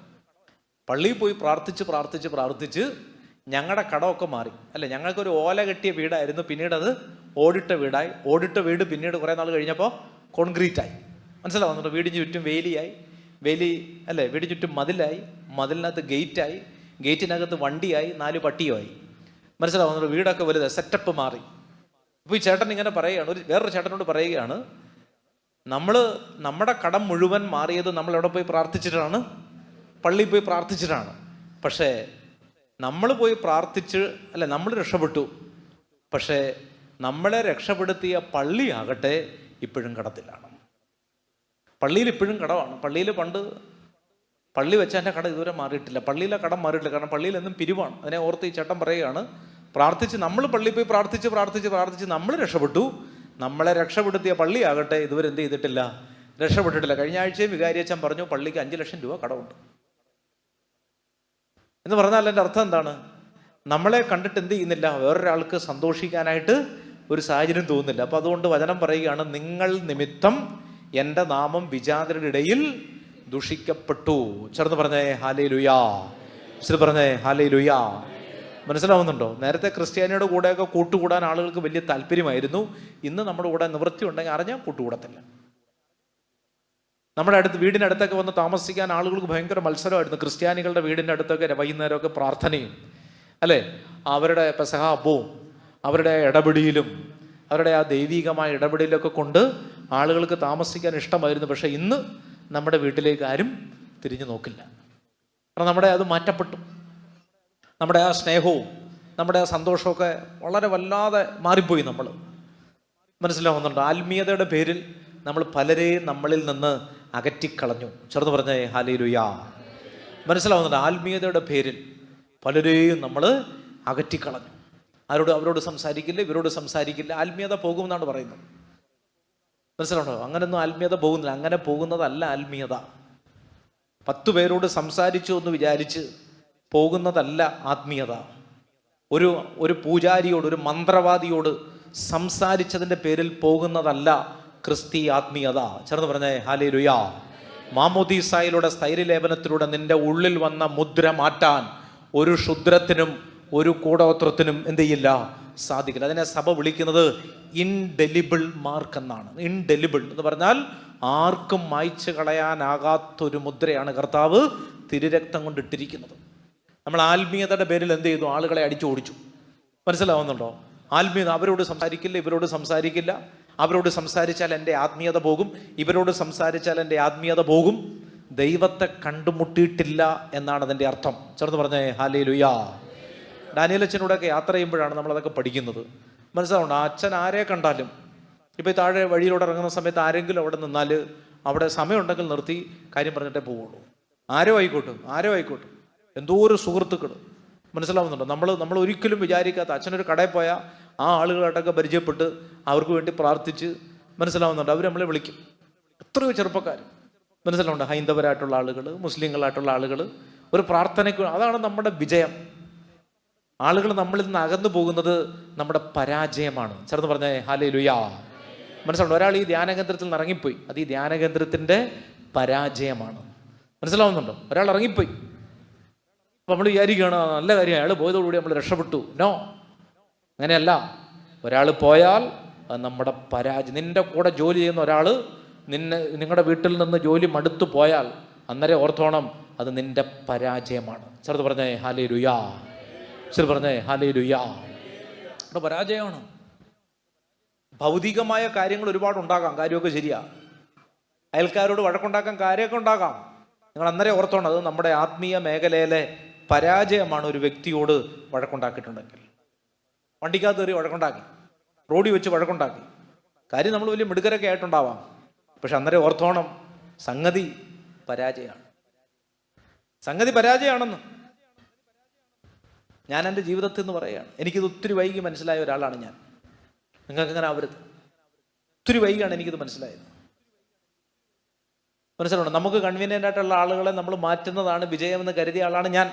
പള്ളിയിൽ പോയി പ്രാർത്ഥിച്ച് ഞങ്ങളുടെ കടമൊക്കെ മാറി, അല്ലേ? ഞങ്ങൾക്കൊരു ഓല കെട്ടിയ വീടായിരുന്നു, പിന്നീട് അത് ഓടിട്ട വീടായി. ഓടിട്ട വീട് പിന്നീട് കുറേ നാൾ കഴിഞ്ഞപ്പോൾ കോൺക്രീറ്റായി. മനസ്സിലാവുന്നുണ്ടോ? വീടിന് ചുറ്റും വേലി അല്ലേ? വീടിന് ചുറ്റും മതിലായി, മതിലിനകത്ത് ഗേറ്റായി, ഗേറ്റിനകത്ത് വണ്ടിയായി, 4 പട്ടിയുമായി. മനസ്സിലാവുന്നുണ്ടോ? വീടൊക്കെ വലുത്, സെറ്റപ്പ് മാറി. അപ്പോൾ ഈ ചേട്ടൻ ഇങ്ങനെ പറയുകയാണ്, വേറൊരു ചേട്ടനോട് പറയുകയാണ്, നമ്മുടെ കടം മുഴുവൻ മാറിയത് നമ്മൾ എവിടെ പോയി പ്രാർത്ഥിച്ചിട്ടാണ്? പള്ളിയിൽ പോയി പ്രാർത്ഥിച്ചിട്ടാണ്. പക്ഷേ നമ്മൾ പോയി പ്രാർത്ഥിച്ച് അല്ല നമ്മൾ രക്ഷപ്പെട്ടു, പക്ഷേ നമ്മളെ രക്ഷപ്പെടുത്തിയ പള്ളിയാകട്ടെ ഇപ്പോഴും കടത്തിലാണ്. പള്ളിയിൽ ഇപ്പോഴും കടമാണ്. പള്ളിയിൽ പള്ളി വെച്ചതിൻ്റെ കട ഇതുവരെ മാറിയിട്ടില്ല. പള്ളിയിലെ കടം മാറിയിട്ടില്ല. കാരണം പള്ളിയിൽ എന്നും പിരിവാണ്. അതിനെ ഓർത്ത് ഈ ചേട്ടൻ പറയുകയാണ്, പ്രാർത്ഥിച്ച് നമ്മൾ പള്ളിയിൽ പോയി പ്രാർത്ഥിച്ച് നമ്മൾ രക്ഷപ്പെട്ടു, നമ്മളെ രക്ഷപ്പെടുത്തിയ പള്ളിയാകട്ടെ ഇതുവരെ എന്ത് ചെയ്തിട്ടില്ല, രക്ഷപ്പെട്ടിട്ടില്ല. കഴിഞ്ഞ ആഴ്ചയും വികാരിയച്ഛൻ പറഞ്ഞു പള്ളിക്ക് 5 ലക്ഷം രൂപ കടമുണ്ട് എന്ന് പറഞ്ഞാൽ എൻ്റെ അർത്ഥം എന്താണ്? നമ്മളെ കണ്ടിട്ട് എന്ത് ചെയ്യുന്നില്ല, വേറൊരാൾക്ക് സന്തോഷിക്കാനായിട്ട് ഒരു സാഹചര്യം തോന്നുന്നില്ല. അപ്പം അതുകൊണ്ട് വചനം പറയുകയാണ്, നിങ്ങൾ നിമിത്തം എൻ്റെ നാമം വിജാതരുടെ ഇടയിൽ ദുഷിക്കപ്പെട്ടു. ചേർന്ന് പറഞ്ഞേ ഹല്ലേലൂയാ. പറഞ്ഞേ ഹല്ലേലൂയാ. മനസ്സിലാവുന്നുണ്ടോ? നേരത്തെ ക്രിസ്ത്യാനിയുടെ കൂടെയൊക്കെ കൂട്ടുകൂടാൻ ആളുകൾക്ക് വലിയ താല്പര്യമായിരുന്നു. ഇന്ന് നമ്മുടെ കൂടെ നിവൃത്തി ഉണ്ടെങ്കിൽ അറിഞ്ഞാൽ കൂട്ടുകൂടത്തില്ല. നമ്മുടെ വീടിനടുത്തൊക്കെ വന്ന് താമസിക്കാൻ ആളുകൾക്ക് ഭയങ്കര മത്സരമായിരുന്നു. ക്രിസ്ത്യാനികളുടെ വീടിൻ്റെ അടുത്തൊക്കെ വൈകുന്നേരമൊക്കെ പ്രാർത്ഥനയും അല്ലേ, അവരുടെ പെസഹ അപ്പവും അവരുടെ ഇടപെടിയിലും അവരുടെ ആ ദൈവികമായ ഇടപെടലൊക്കെ കൊണ്ട് ആളുകൾക്ക് താമസിക്കാൻ ഇഷ്ടമായിരുന്നു. പക്ഷേ ഇന്ന് നമ്മുടെ വീട്ടിലേക്ക് ആരും തിരിഞ്ഞു നോക്കില്ല. കാരണം നമ്മുടെ അത് മാറ്റപ്പെട്ടു. നമ്മുടെ ആ സ്നേഹവും നമ്മുടെ ആ സന്തോഷമൊക്കെ വളരെ വല്ലാതെ മാറിപ്പോയി. നമ്മൾ മനസ്സിലാവുന്നുണ്ട്. ആത്മീയതയുടെ പേരിൽ നമ്മൾ പലരെയും നമ്മളിൽ നിന്ന് അകറ്റിക്കളഞ്ഞു. ചെറുത് പറഞ്ഞേ ഹല്ലേലൂയാ. മനസ്സിലാവുന്നുണ്ട്. ആത്മീയതയുടെ പേരിൽ പലരെയും നമ്മൾ അകറ്റിക്കളഞ്ഞു. അവരോട് സംസാരിക്കില്ല, ഇവരോട് സംസാരിക്കില്ല. ആത്മീയത പോകുമെന്നാണ് പറയുന്നത്. മനസ്സിലാവണോ? അങ്ങനെയൊന്നും ആത്മീയത പോകുന്നില്ല. അങ്ങനെ പോകുന്നതല്ല ആത്മീയത. 10 പേരോട് സംസാരിച്ചു എന്ന് വിചാരിച്ച് പോകുന്നതല്ല ആത്മീയത. ഒരു പൂജാരിയോട്, ഒരു മന്ത്രവാദിയോട് സംസാരിച്ചതിൻ്റെ പേരിൽ പോകുന്നതല്ല ക്രിസ്തീയ ആത്മീയത. ചേർന്ന് പറഞ്ഞേ ഹല്ലേലൂയാ. മാമോദീസായിലൂടെ സ്ഥൈര്യലേപനത്തിലൂടെ നിന്റെ ഉള്ളിൽ വന്ന മുദ്ര മാറ്റാൻ ഒരു ക്ഷുദ്രത്തിനും ഒരു കൂടോത്രത്തിനും എന്ത് ചെയ്യില്ല, സാധിക്കില്ല. അതിനെ സഭ വിളിക്കുന്നത് ഇൻഡെലിബിൾ മാർക്ക് എന്നാണ്. ഇൻഡെലിബിൾ എന്ന് പറഞ്ഞാൽ ആർക്കും മായ്ച്ചു കളയാനാകാത്തൊരു മുദ്രയാണ് കർത്താവ് തിരുരക്തം കൊണ്ടിട്ടിരിക്കുന്നത്. നമ്മൾ ആത്മീയതയുടെ പേരിൽ എന്ത് ചെയ്തു? ആളുകളെ അടിച്ചു ഓടിച്ചു. മനസ്സിലാവുന്നുണ്ടോ? ആത്മീയത, അവരോട് സംസാരിക്കില്ല, ഇവരോട് സംസാരിക്കില്ല. അവരോട് സംസാരിച്ചാൽ എൻ്റെ ആത്മീയത പോകും, ഇവരോട് സംസാരിച്ചാൽ എൻ്റെ ആത്മീയത പോകും. ദൈവത്തെ കണ്ടുമുട്ടിയിട്ടില്ല എന്നാണ് അതിൻ്റെ അർത്ഥം. ചേർന്ന് പറഞ്ഞേ ഹല്ലേലൂയാ. ഡാനിയേലച്ഛനോടൊക്കെ യാത്ര ചെയ്യുമ്പോഴാണ് നമ്മളതൊക്കെ പഠിക്കുന്നത്. മനസ്സിലാവുണ്ട്. ആ അച്ഛൻ ആരെ കണ്ടാലും, ഇപ്പോൾ താഴെ വഴിയിലൂടെ ഇറങ്ങുന്ന സമയത്ത് ആരെങ്കിലും അവിടെ നിന്നാൽ അവിടെ സമയമുണ്ടെങ്കിൽ നിർത്തി കാര്യം പറഞ്ഞിട്ടേ പോവുള്ളൂ. ആരോ ആയിക്കോട്ടെ. എന്തോ ഒരു സുഹൃത്തുക്കൾ. മനസ്സിലാവുന്നുണ്ടോ? നമ്മൾ ഒരിക്കലും വിചാരിക്കാത്ത, അച്ഛനൊരു കടയിൽ പോയാൽ ആ ആളുകളായിട്ടൊക്കെ പരിചയപ്പെട്ട് അവർക്ക് വേണ്ടി പ്രാർത്ഥിച്ച്, മനസ്സിലാവുന്നുണ്ട്, അവർ നമ്മളെ വിളിക്കും. എത്രയോ ചെറുപ്പക്കാർ, മനസ്സിലാവുണ്ട്, ഹൈന്ദവരായിട്ടുള്ള ആളുകൾ, മുസ്ലിങ്ങളായിട്ടുള്ള ആളുകൾ ഒരു പ്രാർത്ഥനയ്ക്ക്. അതാണ് നമ്മുടെ വിജയം. ആളുകൾ നമ്മളിൽ നിന്ന് അകന്നു പോകുന്നത് നമ്മുടെ പരാജയമാണ്. ചേർന്ന് പറഞ്ഞേ ഹല്ലേലൂയാ. മനസ്സിലാവുണ്ട്. ഒരാൾ ഈ ധ്യാനകേന്ദ്രത്തിൽ നിന്ന് ഇറങ്ങിപ്പോയി, അത് ഈ ധ്യാനകേന്ദ്രത്തിൻ്റെ പരാജയമാണ്. മനസ്സിലാവുന്നുണ്ടോ? ഒരാൾ ഇറങ്ങിപ്പോയി, അപ്പോൾ നമ്മൾ വിചാരിക്കുകയാണ് നല്ല കാര്യം, അയാൾ പോയതോടുകൂടി നമ്മൾ രക്ഷപ്പെട്ടു. നോ, അങ്ങനെയല്ല. ഒരാൾ പോയാൽ അത് നമ്മുടെ പരാജയം. നിന്റെ കൂടെ ജോലി ചെയ്യുന്ന ഒരാൾ നിങ്ങളുടെ വീട്ടിൽ നിന്ന് ജോലി മടുത്തു പോയാൽ അന്നേരം ഓർത്തോണം, അത് നിന്റെ പരാജയമാണ്. ചേർത്ത് പറഞ്ഞേ ഹല്ലേലൂയാ. പറഞ്ഞേ ഹല്ലേലൂയാ. അവിടെ പരാജയമാണ്. ഭൗതികമായ കാര്യങ്ങൾ ഒരുപാട് ഉണ്ടാകാം, കാര്യമൊക്കെ ശരിയാ. അയൽക്കാരോട് വഴക്കുണ്ടാക്കാൻ കാര്യമൊക്കെ ഉണ്ടാകാം. നിങ്ങൾ അന്നേരം ഓർത്തോണം, അത് നമ്മുടെ ആത്മീയ മേഖലയിലെ പരാജയമാണ്. ഒരു വ്യക്തിയോട് വഴക്കുണ്ടാക്കിയിട്ടുണ്ടെങ്കിൽ, വണ്ടിക്കകത്ത് കയറി വഴക്കുണ്ടാക്കി, റോഡിൽ വെച്ച് വഴക്കുണ്ടാക്കി, കാര്യം നമ്മൾ വലിയ മിടുക്കരൊക്കെ ആയിട്ടുണ്ടാവാം, പക്ഷെ അന്നേരം ഓർത്തോണം, സംഗതി പരാജയമാണെന്ന്. ഞാൻ എൻ്റെ ജീവിതത്തിൽ നിന്ന് പറയുകയാണ്. എനിക്കിത് ഒത്തിരി വൈകി മനസ്സിലായ ഒരാളാണ് ഞാൻ. നിങ്ങൾക്ക് അങ്ങനെ ആവരുത്. ഒത്തിരി വൈകിയാണ് എനിക്കിത് മനസ്സിലായത്. മനസ്സിലുണ്ട്. നമുക്ക് കൺവീനിയൻ്റ് ആയിട്ടുള്ള ആളുകളെ നമ്മൾ മാറ്റുന്നതാണ് വിജയമെന്ന് കരുതിയ ആളാണ് ഞാൻ.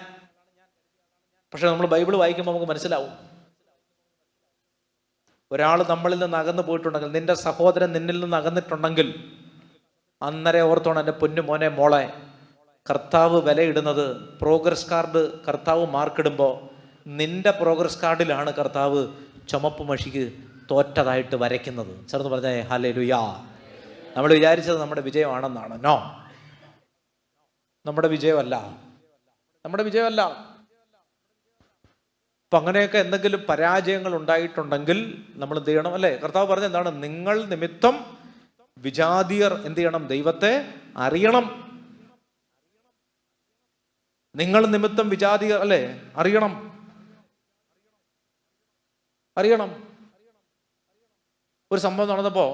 പക്ഷെ നമ്മൾ ബൈബിൾ വായിക്കുമ്പോൾ നമുക്ക് മനസ്സിലാവും, ഒരാൾ നമ്മളിൽ നിന്ന് അകന്നു പോയിട്ടുണ്ടെങ്കിൽ, നിന്റെ സഹോദരൻ നിന്നിൽ നിന്ന് അകന്നിട്ടുണ്ടെങ്കിൽ, അന്നേരം ഓർത്തോണം, എൻ്റെ പൊന്നു മോനെ മോളെ, കർത്താവ് വിലയിടുന്നത്, പ്രോഗ്രസ് കാർഡ് കർത്താവ് മാർക്കിടുമ്പോൾ നിന്റെ പ്രോഗ്രസ് കാർഡിലാണ് കർത്താവ് ചുമപ്പ് മഷിക്ക് തോറ്റതായിട്ട് വരയ്ക്കുന്നത്. ചേർന്ന് പറഞ്ഞേ ഹല്ലേലൂയാ. നമ്മൾ വിചാരിച്ചത് നമ്മുടെ വിജയമാണെന്നാണ്. നോ, നമ്മുടെ വിജയമല്ല. അപ്പം അങ്ങനെയൊക്കെ എന്തെങ്കിലും പരാജയങ്ങൾ ഉണ്ടായിട്ടുണ്ടെങ്കിൽ നമ്മൾ എന്ത് ചെയ്യണം? അല്ലേ, കർത്താവ് പറഞ്ഞ എന്താണ്? നിങ്ങൾ നിമിത്തം വിജാതിയർ എന്ത് ചെയ്യണം? ദൈവത്തെ അറിയണം. നിങ്ങൾ നിമിത്തം വിജാതികൾ അല്ലേ അറിയണം. ഒരു സംഭവം നടന്നപ്പോൾ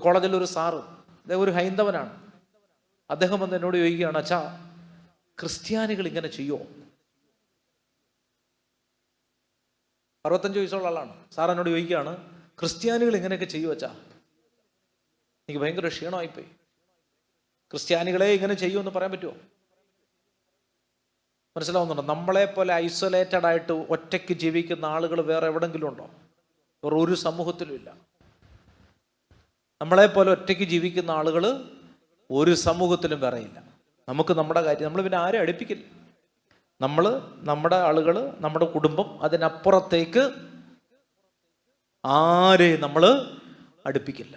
കോളേജിൽ ഒരു സാറ്, അദ്ദേഹം ഒരു ഹൈന്ദവനാണ്. അദ്ദേഹം വന്ന് എന്നോട് ചോദിക്കുകയാണ്, അച്ഛാ ക്രിസ്ത്യാനികൾ ഇങ്ങനെ ചെയ്യുമോ? 65 വയസ്സുള്ള ആളാണ്. സാർ എന്നോട് ചോദിക്കുകയാണ്, ക്രിസ്ത്യാനികൾ ഇങ്ങനെയൊക്കെ ചെയ്യുമോ അച്ഛാ? എനിക്ക് ഭയങ്കര ക്ഷീണമായിപ്പോയി. ക്രിസ്ത്യാനികളെ ഇങ്ങനെ ചെയ്യുമെന്ന് പറയാൻ പറ്റുമോ? മനസ്സിലാവുന്നുണ്ടോ? നമ്മളെ പോലെ ഐസൊലേറ്റഡ് ആയിട്ട് ഒറ്റയ്ക്ക് ജീവിക്കുന്ന ആളുകൾ വേറെ എവിടെങ്കിലും ഉണ്ടോ? വേറെ ഒരു സമൂഹത്തിലും ഇല്ല. നമ്മളെപ്പോലെ ഒറ്റയ്ക്ക് ജീവിക്കുന്ന ആളുകൾ ഒരു സമൂഹത്തിലും വേറെ ഇല്ല. നമുക്ക് നമ്മുടെ കാര്യം, നമ്മൾ പിന്നെ ആരും അടുപ്പിക്കില്ല. നമ്മൾ, നമ്മുടെ ആളുകൾ, നമ്മുടെ കുടുംബം, അതിനപ്പുറത്തേക്ക് ആരെയും നമ്മൾ അടുപ്പിക്കില്ല.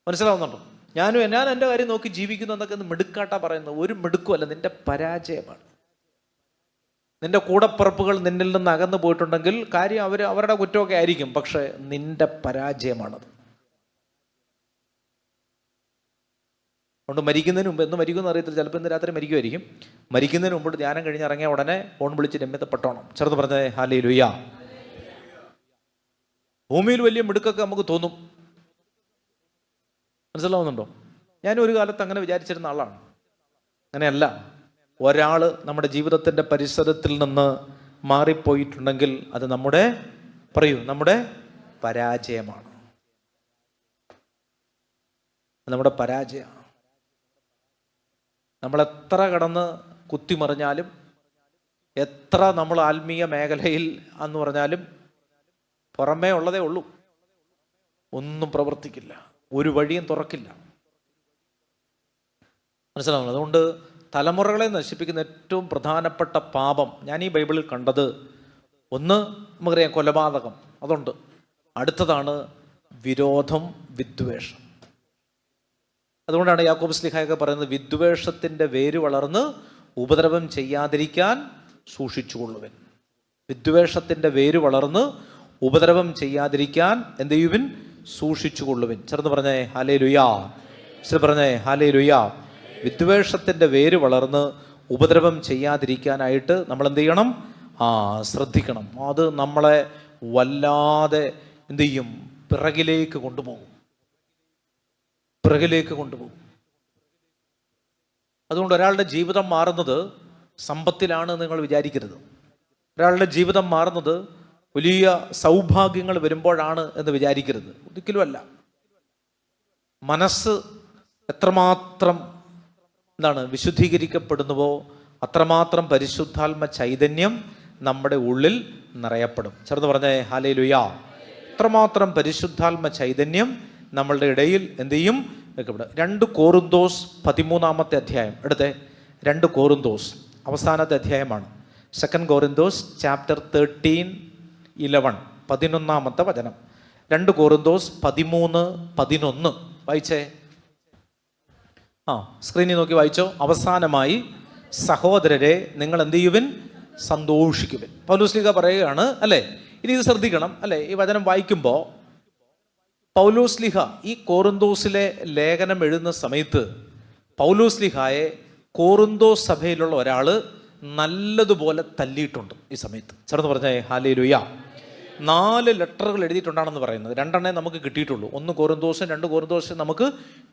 മനസ്സിലാവുന്നുണ്ടോ? ഞാൻ എൻ്റെ കാര്യം നോക്കി ജീവിക്കുന്നു എന്നൊക്കെ മിടുക്കാട്ടാ പറയുന്നത്. ഒരു മിടുക്കുമല്ല, നിന്റെ പരാജയമാണ്. നിന്റെ കൂടപ്പിറപ്പുകൾ നിന്നിൽ നിന്ന് അകന്നു പോയിട്ടുണ്ടെങ്കിൽ കാര്യം അവരുടെ കുറ്റമൊക്കെ ആയിരിക്കും, പക്ഷെ നിന്റെ പരാജയമാണത്. അതുകൊണ്ട് മരിക്കുന്നതിന് മുമ്പ്, എന്ന് മരിക്കുമെന്ന് അറിയത്തില്ല, ചിലപ്പോൾ ഇന്ന് രാത്രി മരിക്കുമായിരിക്കും. മരിക്കുന്നതിന് മുമ്പ് ധ്യാനം കഴിഞ്ഞ് ഇറങ്ങിയ ഉടനെ ഫോൺ വിളിച്ച് രമ്യതപ്പെട്ടോണം. ചെറുത് പറഞ്ഞേ ഹല്ലേലൂയ. ഭൂമിയിൽ വലിയ മിടുക്കൊക്കെ നമുക്ക് തോന്നും. മനസ്സിലാവുന്നുണ്ടോ? ഞാനും ഒരു കാലത്ത് അങ്ങനെ വിചാരിച്ചിരുന്ന ആളാണ്. അങ്ങനെയല്ല. ഒരാൾ നമ്മുടെ ജീവിതത്തിൻ്റെ പരിസരത്തിൽ നിന്ന് മാറിപ്പോയിട്ടുണ്ടെങ്കിൽ അത് നമ്മുടെ പരാജയമാണ്. നമ്മുടെ പരാജയമാണ്. നമ്മളെത്ര കടന്ന് കുത്തിമറിഞ്ഞാലും, എത്ര നമ്മൾ ആത്മീയ മേഖലയിൽ എന്ന് പറഞ്ഞാലും പുറമേ ഉള്ളതേ ഉള്ളൂ, ഒന്നും പ്രവർത്തിക്കില്ല, ഒരു വഴിയും തുറക്കില്ല. മനസ്സിലാവുന്നു? അതുകൊണ്ട് തലമുറകളെ നശിപ്പിക്കുന്ന ഏറ്റവും പ്രധാനപ്പെട്ട പാപം ഞാൻ ഈ ബൈബിളിൽ കണ്ടത്, ഒന്ന് നമുക്കറിയാം കൊലപാതകം, അതുണ്ട്. അടുത്തതാണ് വിരോധം, വിദ്വേഷം. അതുകൊണ്ടാണ് യാക്കോബ് ശ്ലീഹായൊക്കെ പറയുന്നത്, വിദ്വേഷത്തിൻ്റെ വേര് വളർന്ന് ഉപദ്രവം ചെയ്യാതിരിക്കാൻ സൂക്ഷിച്ചുകൊള്ളുവൻ. വിദ്വേഷത്തിൻ്റെ വേര് വളർന്ന് ഉപദ്രവം ചെയ്യാതിരിക്കാൻ എന്ത് ചെയ്യുവിൻ? സൂക്ഷിച്ചുകൊള്ളുവിൻ. ചേർന്ന് പറഞ്ഞേ ഹല്ലേലൂയാ. പറഞ്ഞേ ഹല്ലേലൂയാ. വിദ്വേഷത്തിൻ്റെ വേര് വളർന്ന് ഉപദ്രവം ചെയ്യാതിരിക്കാനായിട്ട് നമ്മൾ എന്ത് ചെയ്യണം? ശ്രദ്ധിക്കണം. അത് നമ്മളെ വല്ലാതെ എന്ത് ചെയ്യും? പിറകിലേക്ക് കൊണ്ടുപോകും. അതുകൊണ്ട് ഒരാളുടെ ജീവിതം മാറുന്നത് സമ്പത്തിലാണ് നിങ്ങൾ വിചാരിക്കരുത്. ഒരാളുടെ ജീവിതം മാറുന്നത് വലിയ സൗഭാഗ്യങ്ങൾ വരുമ്പോഴാണ് എന്ന് വിചാരിക്കരുത്. ഒരിക്കലുമല്ല. മനസ്സ് എത്രമാത്രം വിശുദ്ധീകരിക്കപ്പെടുന്നുവോ അത്രമാത്രം പരിശുദ്ധാത്മ ചൈതന്യം നമ്മുടെ ഉള്ളിൽ നിറയപ്പെടും. ചെറുത് പറഞ്ഞേ ഹല്ലേലൂയാ. എത്രമാത്രം പരിശുദ്ധാത്മ ചൈതന്യം നമ്മളുടെ ഇടയിൽ എന്ത് ചെയ്യും? 2 കോറിന്തോസ് 13-ാമത്തെ അധ്യായം എടുത്തേ. 2 കോറിന്തോസ് അവസാനത്തെ അധ്യായമാണ്. 2 കോറിന്തോസ് ചാപ്റ്റർ 13:11 11-ാമത്തെ വചനം. 2 കോറിന്തോസ് 13:11 വായിച്ചേ. സ്ക്രീനിൽ നോക്കി വായിച്ചോ. അവസാനമായി സഹോദരരെ നിങ്ങൾ എന്ത് ചെയ്യുവിൻ? സന്തോഷിക്കുവിൻ. പൗലോസ്ലീഹ പറയുകയാണ് അല്ലേ. ഇനി ഇത് ശ്രദ്ധിക്കണം അല്ലേ. ഈ വചനം വായിക്കുമ്പോൾ പൗലോസ്ലീഹ ഈ കോറിന്തോസിലെ ലേഖനം എഴുതുന്ന സമയത്ത് പൗലോസ്ലീഹായെ കോറിന്തോസ് സഭയിലുള്ള ഒരാൾ നല്ലതുപോലെ തല്ലിയിട്ടുണ്ട് ഈ സമയത്ത്. ചേർന്ന് പറഞ്ഞേ ഹല്ലേലൂയ. 4 ലെറ്ററുകൾ എഴുതിയിട്ടുണ്ടാണെന്ന് പറയുന്നത്. 2 നമുക്ക് കിട്ടിയിട്ടുള്ളൂ. 1 കോറിന്തോസും 2 കോറിന്തോസും നമുക്ക്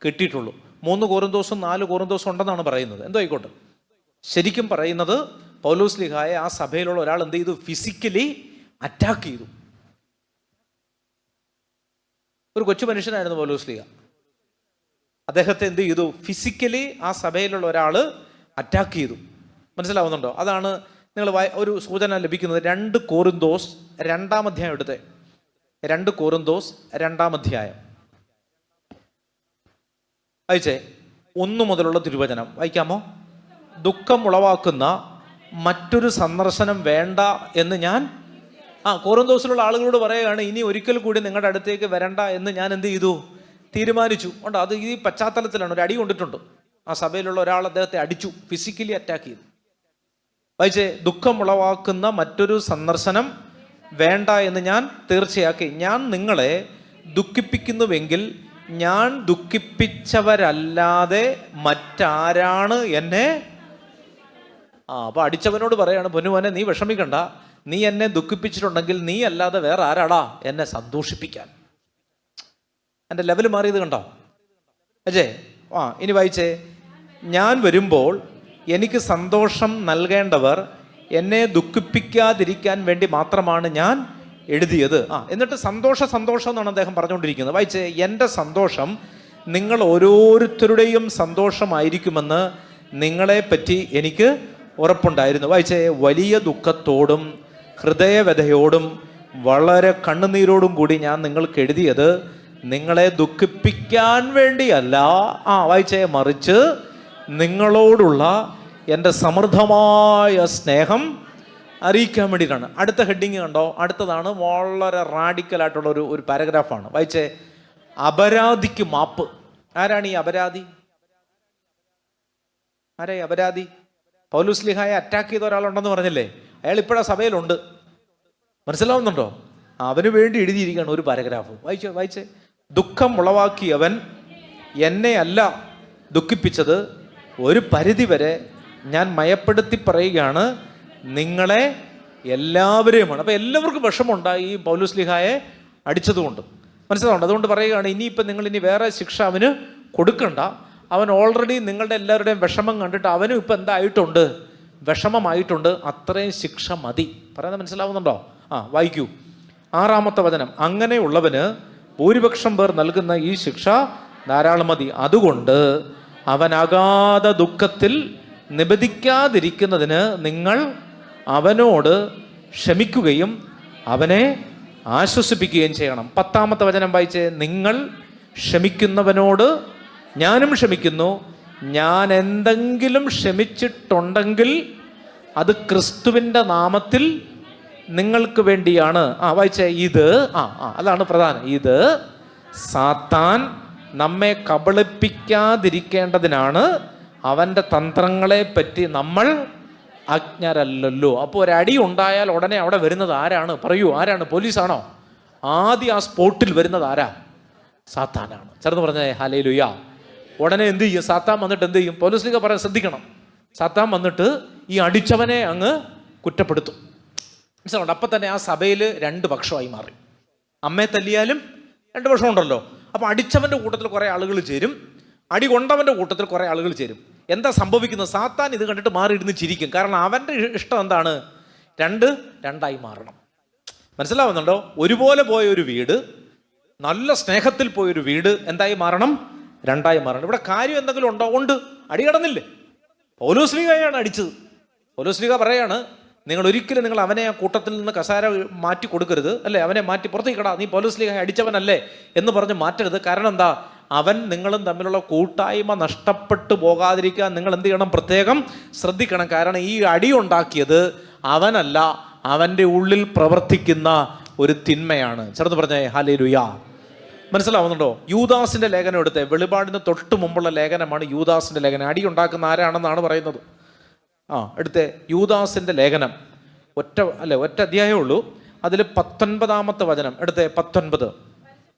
കിട്ടിയിട്ടുള്ളൂ. 3 കോറിന്തോസും 4 കോറിന്തോസും ഉണ്ടെന്നാണ് പറയുന്നത്. എന്തോ ആയിക്കോട്ടെ. ശരിക്കും പറയുന്നത് പൗലോസ്ലീഹായെ ആ സഭയിലുള്ള ഒരാൾ എന്ത് ചെയ്തു? ഫിസിക്കലി അറ്റാക്ക് ചെയ്തു. ഒരു കൊച്ചു മനുഷ്യനായിരുന്നു പൗലോസ്ലീഹ. അദ്ദേഹത്തെ എന്ത് ചെയ്തു? ഫിസിക്കലി ആ സഭയിലുള്ള ഒരാൾ അറ്റാക്ക് ചെയ്തു. മനസ്സിലാവുന്നുണ്ടോ? അതാണ് നിങ്ങൾ ഒരു സൂചന ലഭിക്കുന്നത്. 2 കോറിന്തോസ് 2-ാം അധ്യായം എടുത്തേ. 2 കോറിന്തോസ് 2-ാം അധ്യായം വായിച്ചേ. 1 മുതലുള്ള തിരുവചനം വായിക്കാമോ? ദുഃഖം ഉളവാക്കുന്ന മറ്റൊരു സന്ദർശനം വേണ്ട എന്ന് ഞാൻ കോറിന്തോസിലുള്ള ആളുകളോട് പറയുകയാണ്. ഇനി ഒരിക്കൽ കൂടി നിങ്ങളുടെ അടുത്തേക്ക് വരണ്ട എന്ന് ഞാൻ എന്ത് ചെയ്തു? തീരുമാനിച്ചു. ഉണ്ട്. അത് ഈ പശ്ചാത്തലത്തിലാണ്. ഒരു അടി കൊണ്ടിട്ടുണ്ട്. ആ സഭയിലുള്ള ഒരാൾ അദ്ദേഹത്തെ അടിച്ചു, ഫിസിക്കലി അറ്റാക്ക് ചെയ്തു. വായിച്ചേ. ദുഃഖം ഉളവാക്കുന്ന മറ്റൊരു സന്ദർശനം വേണ്ട എന്ന് ഞാൻ തീർച്ചയാക്കി. ഞാൻ നിങ്ങളെ ദുഃഖിപ്പിക്കുന്നുവെങ്കിൽ ഞാൻ ദുഃഖിപ്പിച്ചവരല്ലാതെ മറ്റാരാണ് എന്നെ അപ്പോൾ അടിച്ചവനോട് പറയാണ്, പൊന്നുമോനെ നീ വിഷമിക്കണ്ട, നീ എന്നെ ദുഃഖിപ്പിച്ചിട്ടുണ്ടെങ്കിൽ നീ അല്ലാതെ വേറെ ആരാടാ എന്നെ സന്തോഷിപ്പിക്കാൻ. എൻ്റെ ലെവൽ മാറിയത് കണ്ടോ അജയ്? ഇനി വായിച്ചേ. ഞാൻ വരുമ്പോൾ എനിക്ക് സന്തോഷം നൽകേണ്ടവർ എന്നെ ദുഃഖിപ്പിക്കാതിരിക്കാൻ വേണ്ടി മാത്രമാണ് ഞാൻ എഴുതിയത്. എന്നിട്ട് സന്തോഷം എന്നാണ് അദ്ദേഹം പറഞ്ഞുകൊണ്ടിരിക്കുന്നത്. വായിച്ചേ. എൻ്റെ സന്തോഷം നിങ്ങൾ ഓരോരുത്തരുടെയും സന്തോഷമായിരിക്കുമെന്ന് നിങ്ങളെപ്പറ്റി എനിക്ക് ഉറപ്പുണ്ടായിരുന്നു. വായിച്ചേ. വലിയ ദുഃഖത്തോടും ഹൃദയവ്യഥയോടും വളരെ കണ്ണുനീരോടും കൂടി ഞാൻ നിങ്ങൾക്ക് എഴുതിയത് നിങ്ങളെ ദുഃഖിപ്പിക്കാൻ വേണ്ടിയല്ല, വായിച്ചേ, മറിച്ച് നിങ്ങളോടുള്ള എൻ്റെ സമൃദ്ധമായ സ്നേഹം അറിയിക്കാൻ വേണ്ടിയിട്ടാണ്. അടുത്ത ഹെഡിങ് കണ്ടോ? അടുത്തതാണ് വളരെ റാഡിക്കലായിട്ടുള്ള ഒരു പാരഗ്രാഫാണ്. വായിച്ചേ. അപരാധിക്ക് മാപ്പ്. ആരാണ് ഈ അപരാധി? ആരാ ഈ അപരാധി? പൗലോസ്ലീഹായെ അറ്റാക്ക് ചെയ്ത ഒരാളുണ്ടെന്ന് പറഞ്ഞില്ലേ? അയാൾ ഇപ്പോഴാ സഭയിലുണ്ട്. മനസ്സിലാവുന്നുണ്ടോ? അവന് വേണ്ടി എഴുതിയിരിക്കുകയാണ് ഒരു പാരഗ്രാഫ്. വായിച്ചേ. ദുഃഖം ഉളവാക്കിയവൻ എന്നെ അല്ല ദുഃഖിപ്പിച്ചത്, ഒരു പരിധിവരെ ഞാൻ മയപ്പെടുത്തി പറയുകയാണ്, നിങ്ങളെ എല്ലാവരെയുമാണ്. അപ്പം എല്ലാവർക്കും വിഷമമുണ്ടായി ഈ പൗലോസ്ലീഹായെ അടിച്ചതുകൊണ്ട്. മനസ്സിലാവുണ്ട്? അതുകൊണ്ട് പറയുകയാണ്, ഇനിയിപ്പം നിങ്ങൾ ഇനി വേറെ ശിക്ഷ അവന് കൊടുക്കണ്ട. അവൻ ഓൾറെഡി നിങ്ങളുടെ എല്ലാവരുടെയും വിഷമം കണ്ടിട്ട് അവനും ഇപ്പം എന്തായിട്ടുണ്ട്? വിഷമമായിട്ടുണ്ട്. അത്രയും ശിക്ഷ മതി. പറയുന്നത് മനസ്സിലാവുന്നുണ്ടോ? വായിക്കൂ 6-ാമത്തെ വചനം. അങ്ങനെയുള്ളവന് ഭൂരിപക്ഷം പേർ നൽകുന്ന ഈ ശിക്ഷ ധാരാളം മതി. അതുകൊണ്ട് അവൻ അഗാധ ദുഃഖത്തിൽ നിബദിക്കാതിരിക്കുന്നതിന് നിങ്ങൾ അവനോട് ക്ഷമിക്കുകയും അവനെ ആശ്വസിപ്പിക്കുകയും ചെയ്യണം. 10-ാമത്തെ വചനം വായിച്ചേ. നിങ്ങൾ ക്ഷമിക്കുന്നവനോട് ഞാനും ക്ഷമിക്കുന്നു. ഞാൻ എന്തെങ്കിലും ക്ഷമിച്ചിട്ടുണ്ടെങ്കിൽ അത് ക്രിസ്തുവിൻ്റെ നാമത്തിൽ നിങ്ങൾക്ക് വേണ്ടിയാണ്. വായിച്ചേ. ഇത് അതാണ് പ്രധാനം. ഇത് സാത്താൻ നമ്മെ കബളിപ്പിക്കാതിരിക്കേണ്ടതിനാണ്. അവൻ്റെ തന്ത്രങ്ങളെ പറ്റി നമ്മൾ അജ്ഞരല്ലല്ലോ. അപ്പോൾ ഒരടി ഉണ്ടായാൽ ഉടനെ അവിടെ വരുന്നത് ആരാണ്? പറയൂ, ആരാണ്? പോലീസാണോ? ആദ്യം ആ സ്പോട്ടിൽ വരുന്നത് ആരാ? സാത്താനാണ്. ചേർന്ന് പറഞ്ഞേ ഹല്ലേലൂയ. ഉടനെ എന്ത് ചെയ്യും? സാത്താൻ വന്നിട്ട് എന്ത് ചെയ്യും? പൗലോസ്ലീഹ പറയാൻ ശ്രദ്ധിക്കണം. സാത്താൻ വന്നിട്ട് ഈ അടിച്ചവനെ അങ്ങ് കുറ്റപ്പെടുത്തും. മനസ്സിലുണ്ട്? അപ്പം തന്നെ ആ സഭയിൽ 2 പക്ഷമായി മാറി. അമ്മയെ തല്ലിയാലും 2 പക്ഷമുണ്ടല്ലോ. അപ്പം അടിച്ചവൻ്റെ കൂട്ടത്തിൽ കുറേ ആളുകൾ ചേരും, അടി കൊണ്ടവൻ്റെ കൂട്ടത്തിൽ കുറേ ആളുകൾ ചേരും. എന്താ സംഭവിക്കുന്നത്? സാത്താൻ ഇത് കണ്ടിട്ട് മാറിയിരുന്ന് ചിരിക്കും. കാരണം അവൻ്റെ ഇഷ്ടം എന്താണ്? 2 മാറണം. മനസ്സിലാവുന്നുണ്ടോ? ഒരുപോലെ പോയ ഒരു വീട്, നല്ല സ്നേഹത്തിൽ പോയൊരു വീട് എന്തായി മാറണം? 2 മാറണം. ഇവിടെ കാര്യം എന്തെങ്കിലും ഉണ്ടോ? ഉണ്ട്. അടി കടന്നില്ലേ? പൗലോസ്ലീഹയാണ് അടിച്ചത്. പൗലോസ്ലീഹ പറയാണ്, നിങ്ങൾ ഒരിക്കലും നിങ്ങൾ അവനെ ആ കൂട്ടത്തിൽ നിന്ന് കസാര മാറ്റി കൊടുക്കരുത്, അല്ലേ? അവനെ മാറ്റി പുറത്തേക്കടാ, നീ പൗലോസ്ലീഹ അടിച്ചവനല്ലേ എന്ന് പറഞ്ഞ് മാറ്റരുത്. കാരണം എന്താ? അവൻ നിങ്ങളും തമ്മിലുള്ള കൂട്ടായ്മ നഷ്ടപ്പെട്ടു പോകാതിരിക്കാൻ നിങ്ങൾ എന്ത് ചെയ്യണം? പ്രത്യേകം ശ്രദ്ധിക്കണം. കാരണം ഈ അടി ഉണ്ടാക്കിയത് അവനല്ല, അവൻ്റെ ഉള്ളിൽ പ്രവർത്തിക്കുന്ന ഒരു തിന്മയാണ്. ചേർന്ന് പറഞ്ഞേ ഹല്ലേലൂയ. മനസ്സിലാവുന്നുണ്ടോ? യൂദാസിന്റെ ലേഖനം എടുത്തേ. വെളിപാടിന് തൊട്ട് മുമ്പുള്ള ലേഖനമാണ് യൂദാസിന്റെ ലേഖനം. അടി ഉണ്ടാക്കുന്ന ആരാണെന്നാണ് പറയുന്നത്. എടുത്തേ യൂദാസിന്റെ ലേഖനം. ഒറ്റ അധ്യായമേ ഉള്ളൂ. അതിൽ 19-ാമത്തെ വചനം എടുത്തേ. 19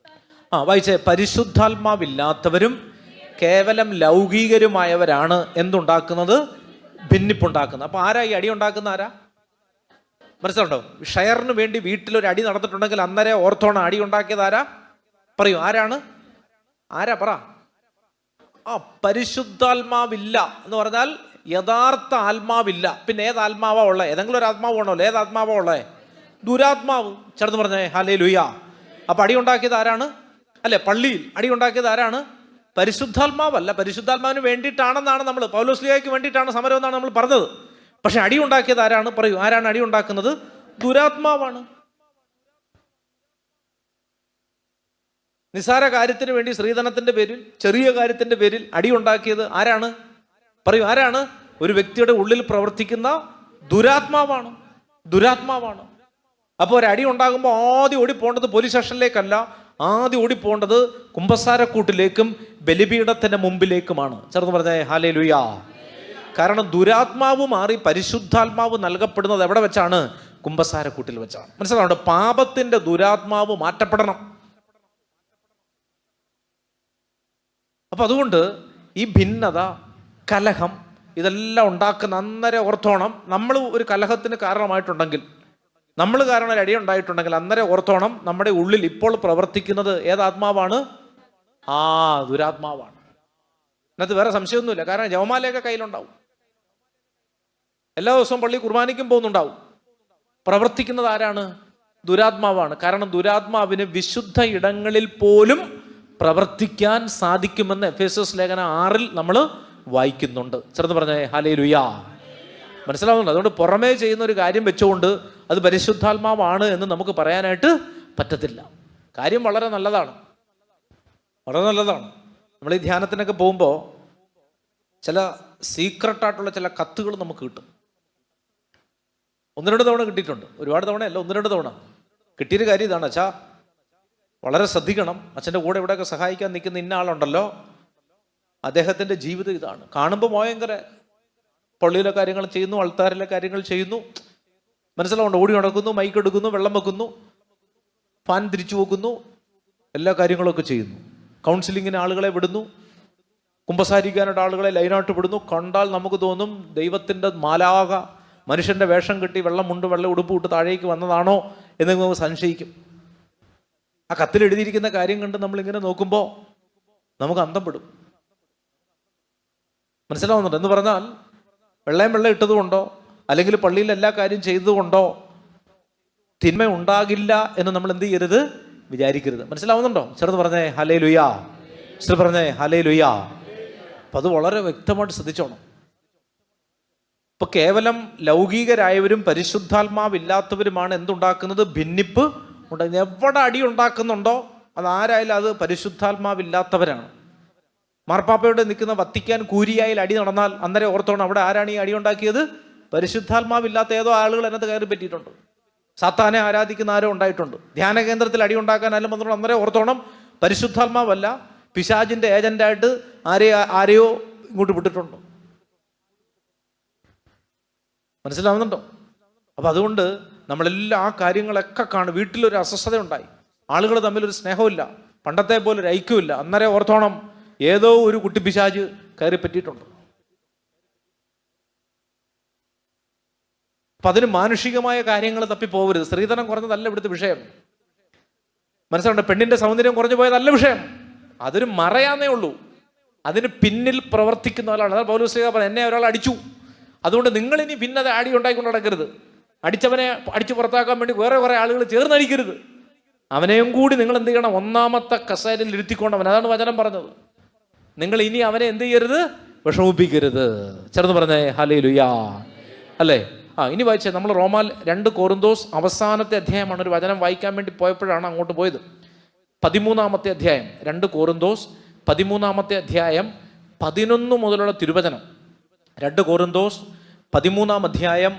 വായിച്ചേ. പരിശുദ്ധാത്മാവില്ലാത്തവരും കേവലം ലൗകികരുമായവരാണ് എന്തുണ്ടാക്കുന്നത്? ഭിന്നിപ്പുണ്ടാക്കുന്നത്. അപ്പൊ ആരാ ഈ അടി ഉണ്ടാക്കുന്ന? ആരാ? മനസ്സിലുണ്ടോ? ഷെയറിന് വേണ്ടി വീട്ടിലൊരു അടി നടന്നിട്ടുണ്ടെങ്കിൽ അന്നേരം ഓർത്തോണം അടി ഉണ്ടാക്കിയത് ആരാ? പറയൂ, ആരാണ്? പറ. പരിശുദ്ധാത്മാവില്ല എന്ന് പറഞ്ഞാൽ യഥാർത്ഥ ആത്മാവില്ല. പിന്നെ ഏത് ആത്മാവാ ഉള്ളത്? ഏതെങ്കിലും ഒരു ആത്മാവ് വേണമല്ലോ. ഏത് ആത്മാവാ ഉള്ളത്? ദുരാത്മാവ്. ചേർന്ന് പറഞ്ഞേ ഹല്ലേലൂയ. അപ്പൊ അടി ഉണ്ടാക്കിയത് ആരാണ്? അല്ലെ, പള്ളിയിൽ അടി ഉണ്ടാക്കിയത് ആരാണ്? പരിശുദ്ധാത്മാവല്ല. പരിശുദ്ധാത്മാവിന് വേണ്ടിയിട്ടാണെന്നാണ് നമ്മൾ, പൗലോസ്ലീഹയ്ക്ക് വേണ്ടിയിട്ടാണ് സമരം എന്നാണ് നമ്മൾ പറഞ്ഞത്. പക്ഷെ അടി ഉണ്ടാക്കിയത് ആരാണ്? പറയൂ, ആരാണ് അടി ഉണ്ടാക്കുന്നത്? ദുരാത്മാവാണ്. നിസ്സാര കാര്യത്തിന് വേണ്ടി, സ്ത്രീധനത്തിന്റെ പേരിൽ, ചെറിയ കാര്യത്തിന്റെ പേരിൽ അടി ഉണ്ടാക്കിയത് ആരാണ്? പറയൂ, ആരാണ്? ഒരു വ്യക്തിയുടെ ഉള്ളിൽ പ്രവർത്തിക്കുന്ന ദുരാത്മാവാണ്. അപ്പോൾ ഒരു അടി ഉണ്ടാകുമ്പോൾ ആദ്യം ഓടിപ്പോണ്ടത് പോലീസ് സ്റ്റേഷനിലേക്കല്ല, ആദ്യം ഓടിപ്പോണ്ടത് കുമ്പസാരക്കൂട്ടിലേക്കും ബലിപീഠത്തിന്റെ മുമ്പിലേക്കുമാണ്. ചേർന്ന് പറഞ്ഞേ ഹല്ലേലൂയ. കാരണം ദുരാത്മാവ് മാറി പരിശുദ്ധാത്മാവ് നൽകപ്പെടുന്നത് എവിടെ വെച്ചാണ്? കുമ്പസാരക്കൂട്ടിൽ വെച്ചാണ്. മനസ്സിലാവുന്നുണ്ടോ? പാപത്തിന്റെ ദുരാത്മാവ് മാറ്റപ്പെടണം. അപ്പൊ അതുകൊണ്ട് ഈ ഭിന്നത, കലഹം, ഇതെല്ലാം ഉണ്ടാക്കുന്ന അന്നേരം ഓർത്തോണം, നമ്മൾ ഒരു കലഹത്തിന് കാരണമായിട്ടുണ്ടെങ്കിൽ, നമ്മൾ കാരണം ഒരു അടി ഉണ്ടായിട്ടുണ്ടെങ്കിൽ അന്നേരം ഓർത്തോണം നമ്മുടെ ഉള്ളിൽ ഇപ്പോൾ പ്രവർത്തിക്കുന്നത് ഏതാത്മാവാണ്? ദുരാത്മാവാണ്. അതിനകത്ത് വേറെ സംശയമൊന്നുമില്ല. കാരണം ജപമാലയൊക്കെ കയ്യിലുണ്ടാവും, എല്ലാ ദിവസവും പള്ളി കുർബാനയ്ക്കും പോകുന്നുണ്ടാവും. പ്രവർത്തിക്കുന്നത് ആരാണ്? ദുരാത്മാവാണ്. കാരണം ദുരാത്മാവിന് വിശുദ്ധ ഇടങ്ങളിൽ പോലും പ്രവർത്തിക്കാൻ സാധിക്കുമെന്ന് എഫേസ്യസ് ലേഖനം 6 നമ്മൾ വായിക്കുന്നുണ്ട്. ചെറുത് പറഞ്ഞേ ഹല്ലേലൂയ. മനസ്സിലാവുന്നുണ്ട്? അതുകൊണ്ട് പുറമേ ചെയ്യുന്ന ഒരു കാര്യം വെച്ചുകൊണ്ട് അത് പരിശുദ്ധാത്മാവാണ് എന്ന് നമുക്ക് പറയാനായിട്ട് പറ്റത്തില്ല. കാര്യം വളരെ നല്ലതാണ്, വളരെ നല്ലതാണ്. നമ്മൾ ഈ ധ്യാനത്തിനൊക്കെ പോകുമ്പോൾ ചില സീക്രട്ടായിട്ടുള്ള ചില കത്തുകൾ നമുക്ക് കിട്ടും. 1-2 തവണ കിട്ടിയിട്ടുണ്ട്. ഒരുപാട് തവണയല്ല, 1-2 തവണ കിട്ടിയൊരു കാര്യം ഇതാണ്: അച്ഛാ വളരെ ശ്രദ്ധിക്കണം, അച്ഛൻ്റെ കൂടെ ഇവിടെയൊക്കെ സഹായിക്കാൻ നിൽക്കുന്ന ഇന്ന ആളുണ്ടല്ലോ, അദ്ദേഹത്തിൻ്റെ ജീവിതം ഇതാണ്. കാണുമ്പോൾ ഭയങ്കര പള്ളിയിലെ കാര്യങ്ങൾ ചെയ്യുന്നു, അൾത്താരിലെ കാര്യങ്ങൾ ചെയ്യുന്നു, മനസ്സിലാവുണ്ട്. ഓടി നടക്കുന്നു, മൈക്ക് എടുക്കുന്നു, വെള്ളം വെക്കുന്നു, ഫാൻ തിരിച്ചു വെക്കുന്നു, എല്ലാ കാര്യങ്ങളൊക്കെ ചെയ്യുന്നു. കൗൺസിലിങ്ങിന് ആളുകളെ വിടുന്നു, കുമ്പസാരിക്കാനായിട്ട് ആളുകളെ ലൈനായിട്ട് വിടുന്നു. കണ്ടാൽ നമുക്ക് തോന്നും ദൈവത്തിൻ്റെ മാലാക മനുഷ്യൻ്റെ വേഷം കെട്ടി വെള്ളം ഉടുപ്പ് ഇട്ട് താഴേക്ക് വന്നതാണോ എന്ന് നമുക്ക് സംശയിക്കും. ആ കത്തിൽ എഴുതിയിരിക്കുന്ന കാര്യം കണ്ട് നമ്മളിങ്ങനെ നോക്കുമ്പോൾ നമുക്ക് അന്തം പെടും. മനസ്സിലാവുന്നുണ്ട്? എന്ന് പറഞ്ഞാൽ വെള്ളം ഇട്ടതുകൊണ്ടോ അല്ലെങ്കിൽ പള്ളിയിൽ എല്ലാ കാര്യം ചെയ്തതുകൊണ്ടോ തിന്മ ഉണ്ടാകില്ല എന്ന് നമ്മൾ എന്ത് ചെയ്യരുത്? വിചാരിക്കരുത്. മനസ്സിലാവുന്നുണ്ടോ? ചെറുത് പറഞ്ഞേ ഹല്ലേലൂയാ. ചെറുത് പറഞ്ഞേ ഹല്ലേലൂയാ. അപ്പം അത് വളരെ വ്യക്തമായിട്ട് ശ്രദ്ധിച്ചോണം. ഇപ്പൊ കേവലം ലൗകികരായവരും പരിശുദ്ധാത്മാവില്ലാത്തവരുമാണ് എന്തുണ്ടാക്കുന്നത്? ഭിന്നിപ്പ് ഉണ്ടാക്കുന്നത്. എവിടെ അടി ഉണ്ടാക്കുന്നുണ്ടോ അതാരായാലും അത് പരിശുദ്ധാത്മാവില്ലാത്തവരാണ്. മാർപ്പാപ്പയോട് നിൽക്കുന്ന വത്തിക്കാൻ കൂരിയായിൽ അടി നടന്നാൽ അന്നേരം ഓർത്തോണം അവിടെ ആരാണ് ഈ അടി ഉണ്ടാക്കിയത്? പരിശുദ്ധാത്മാവില്ലാത്ത ഏതോ ആളുകൾ അതിനകത്ത് കയറി പറ്റിയിട്ടുണ്ട്. സാത്താനെ ആരാധിക്കുന്ന ആരോ ഉണ്ടായിട്ടുണ്ട്. ധ്യാന കേന്ദ്രത്തിൽ അടി ഉണ്ടാക്കാനാലും വന്നോണം അന്നേരം ഓർത്തോണം പരിശുദ്ധാത്മാവല്ല, പിശാചിന്റെ ഏജന്റായിട്ട് ആരെയോ ഇങ്ങോട്ട് വിട്ടിട്ടുണ്ട്. മനസ്സിലാവുന്നുണ്ടോ? അപ്പം അതുകൊണ്ട് നമ്മളെല്ലാം ആ കാര്യങ്ങളൊക്കെ കാണും. വീട്ടിലൊരു അസ്വസ്ഥത ഉണ്ടായി, ആളുകൾ തമ്മിലൊരു സ്നേഹമില്ല, പണ്ടത്തെ പോലെ ഒരു ഐക്യമില്ല, അന്നേരം ഓർത്തോണം ഏതോ ഒരു കുട്ടി പിശാച് കയറി പറ്റിയിട്ടുണ്ട്. അപ്പം അതിന് മാനുഷികമായ കാര്യങ്ങൾ തപ്പിപ്പോകരുത്. സ്ത്രീധനം കുറഞ്ഞതല്ല ഇവിടുത്തെ വിഷയം. മനസ്സിലുണ്ട്? പെണ്ണിന്റെ സൗന്ദര്യം കുറഞ്ഞു പോയതല്ല വിഷയം. അതൊരു മറയാന്നേ ഉള്ളൂ. അതിന് പിന്നിൽ പ്രവർത്തിക്കുന്ന ആളാണ്. അതാണ് പൗലോസ് ശ്ലീഹ പറഞ്ഞത്, എന്നെ ഒരാൾ അടിച്ചു, അതുകൊണ്ട് നിങ്ങൾ ഇനി പിന്നെ അത് ആടി ഉണ്ടായിക്കൊണ്ട് നടക്കരുത്. അടിച്ചവനെ അടിച്ചു പുറത്താക്കാൻ വേണ്ടി വേറെ കുറെ ആളുകൾ ചേർന്നടിക്കരുത്. അവനെയും കൂടി നിങ്ങൾ എന്ത് ചെയ്യണം? ഒന്നാമത്തെ കസേരയിൽ ഇരുത്തിക്കൊണ്ടവൻ. അതാണ് വചനം പറഞ്ഞത്. നിങ്ങൾ ഇനി അവനെ എന്ത് ചെയ്യരുത്? വിഷമിപ്പിക്കരുത്. ചെറുത് പറഞ്ഞേ ഹല്ലേലൂയാ. അല്ലേ? ഇനി വായിച്ചേ, നമ്മൾ 2 കൊറിന്തോസ് അവസാനത്തെ അധ്യായമാണ്. ഒരു വചനം വായിക്കാൻ വേണ്ടി പോയപ്പോഴാണ് അങ്ങോട്ട് പോയത്. 13-ാമത്തെ അധ്യായം, 2 കൊറിന്തോസ് 13-ാമത്തെ അധ്യായം 11 മുതലുള്ള തിരുവചനം. 2 കൊറിന്തോസ് 13-ാം അധ്യായം